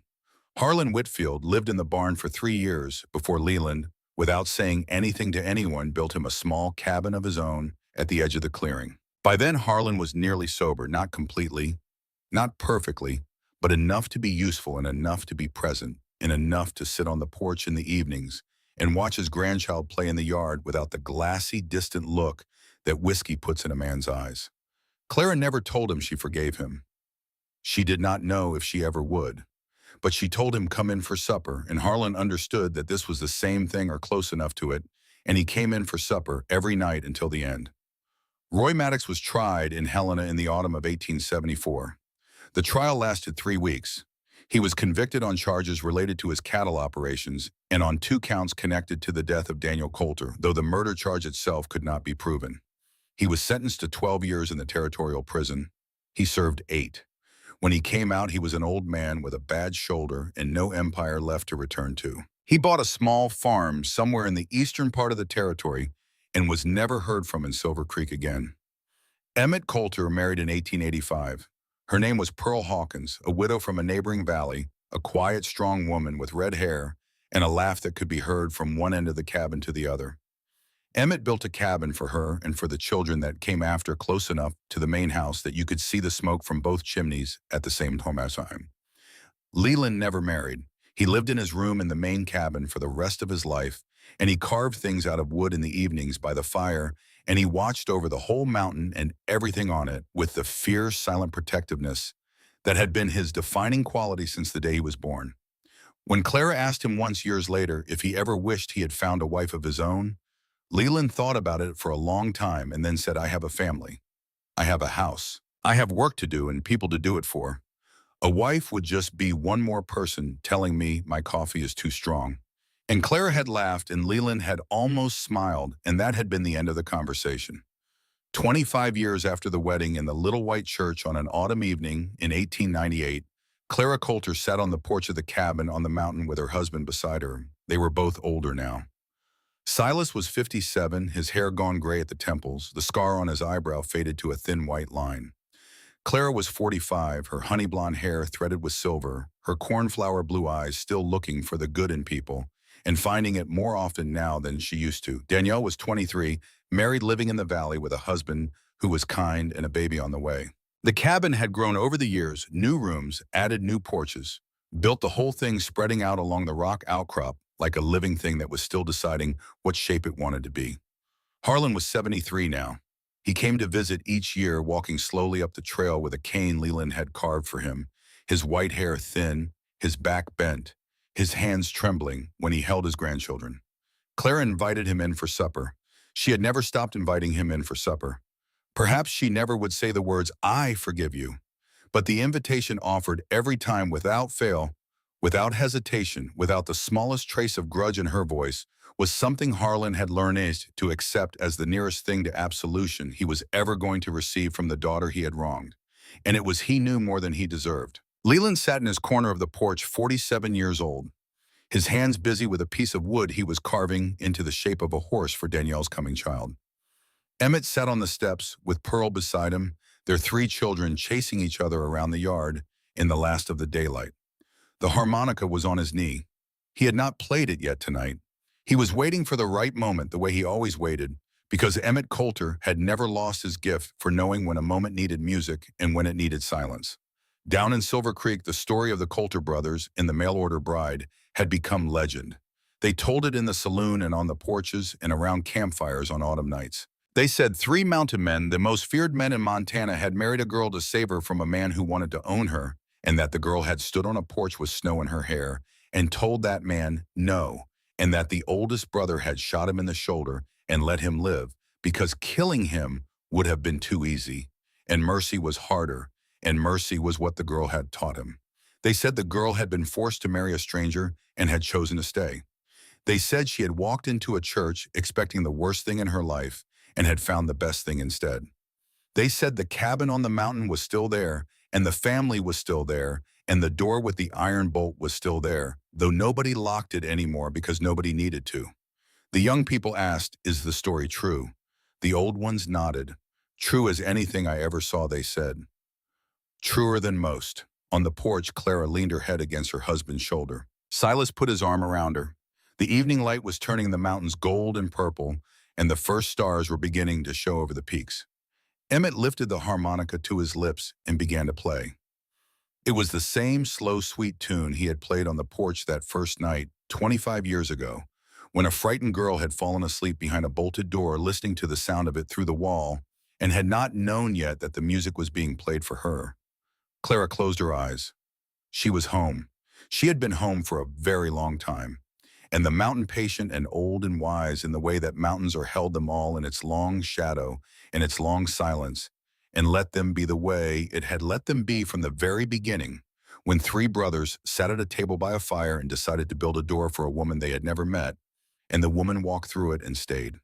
Harlan Whitfield lived in the barn for 3 years before Leland, without saying anything to anyone, built him a small cabin of his own at the edge of the clearing. By then, Harlan was nearly sober, not completely, not perfectly, but enough to be useful and enough to be present, and enough to sit on the porch in the evenings and watch his grandchild play in the yard without the glassy, distant look that whiskey puts in a man's eyes. Clara never told him she forgave him. She did not know if she ever would. But she told him come in for supper, and Harlan understood that this was the same thing or close enough to it, and he came in for supper every night until the end. Roy Maddox was tried in Helena in the autumn of 1874. The trial lasted 3 weeks. He was convicted on charges related to his cattle operations and on 2 counts connected to the death of Daniel Coulter, though the murder charge itself could not be proven. He was sentenced to 12 years in the territorial prison. He served 8. When he came out, he was an old man with a bad shoulder and no empire left to return to. He bought a small farm somewhere in the eastern part of the territory and was never heard from in Silver Creek again. Emmett Coulter married in 1885. Her name was Pearl Hawkins, a widow from a neighboring valley, a quiet, strong woman with red hair and a laugh that could be heard from one end of the cabin to the other. Emmett built a cabin for her and for the children that came after close enough to the main house that you could see the smoke from both chimneys at the same time. Leland never married. He lived in his room in the main cabin for the rest of his life, and he carved things out of wood in the evenings by the fire, and he watched over the whole mountain and everything on it with the fierce, silent protectiveness that had been his defining quality since the day he was born. When Clara asked him once years later if he ever wished he had found a wife of his own, Leland thought about it for a long time and then said, I have a family. I have a house. I have work to do and people to do it for. A wife would just be one more person telling me my coffee is too strong. And Clara had laughed and Leland had almost smiled, and that had been the end of the conversation. 25 years after the wedding in the little white church on an autumn evening in 1898, Clara Coulter sat on the porch of the cabin on the mountain with her husband beside her. They were both older now. Silas was 57, his hair gone gray at the temples, the scar on his eyebrow faded to a thin white line. Clara was 45, her honey blonde hair threaded with silver, her cornflower blue eyes still looking for the good in people, and finding it more often now than she used to. Danielle was 23, married living in the valley with a husband who was kind and a baby on the way. The cabin had grown over the years, new rooms, added new porches, built the whole thing spreading out along the rock outcrop like a living thing that was still deciding what shape it wanted to be. Harlan was 73 now. He came to visit each year, walking slowly up the trail with a cane Leland had carved for him, his white hair thin, his back bent, his hands trembling when he held his grandchildren. Clara invited him in for supper. She had never stopped inviting him in for supper. Perhaps she never would say the words, "I forgive you," but the invitation offered every time without fail, without hesitation, without the smallest trace of grudge in her voice, was something Harlan had learned to accept as the nearest thing to absolution he was ever going to receive from the daughter he had wronged. And it was he knew more than he deserved. Leland sat in his corner of the porch, 47 years old, his hands busy with a piece of wood he was carving into the shape of a horse for Danielle's coming child. Emmett sat on the steps with Pearl beside him, their three children chasing each other around the yard in the last of the daylight. The harmonica was on his knee. He had not played it yet tonight. He was waiting for the right moment the way he always waited, because Emmett Coulter had never lost his gift for knowing when a moment needed music and when it needed silence. Down in Silver Creek, the story of the Coulter brothers and the mail-order bride had become legend. They told it in the saloon and on the porches and around campfires on autumn nights. They said 3 mountain men, the most feared men in Montana, had married a girl to save her from a man who wanted to own her, and that the girl had stood on a porch with snow in her hair and told that man no, and that the oldest brother had shot him in the shoulder and let him live because killing him would have been too easy, and mercy was harder, and mercy was what the girl had taught him. They said the girl had been forced to marry a stranger and had chosen to stay. They said she had walked into a church expecting the worst thing in her life and had found the best thing instead. They said the cabin on the mountain was still there, and the family was still there, and the door with the iron bolt was still there, though nobody locked it anymore because nobody needed to. The young people asked, "Is the story true?" The old ones nodded. "True as anything I ever saw," they said. "Truer than most." On the porch, Clara leaned her head against her husband's shoulder. Silas put his arm around her. The evening light was turning the mountains gold and purple, and the first stars were beginning to show over the peaks. Emmett lifted the harmonica to his lips and began to play. It was the same slow, sweet tune he had played on the porch that first night, 25 years ago, when a frightened girl had fallen asleep behind a bolted door listening to the sound of it through the wall and had not known yet that the music was being played for her. Clara closed her eyes. She was home. She had been home for a very long time. And the mountain patient and old and wise in the way that mountains are held them all in its long shadow, in its long silence, and let them be the way it had let them be from the very beginning, when 3 brothers sat at a table by a fire and decided to build a door for a woman they had never met, and the woman walked through it and stayed.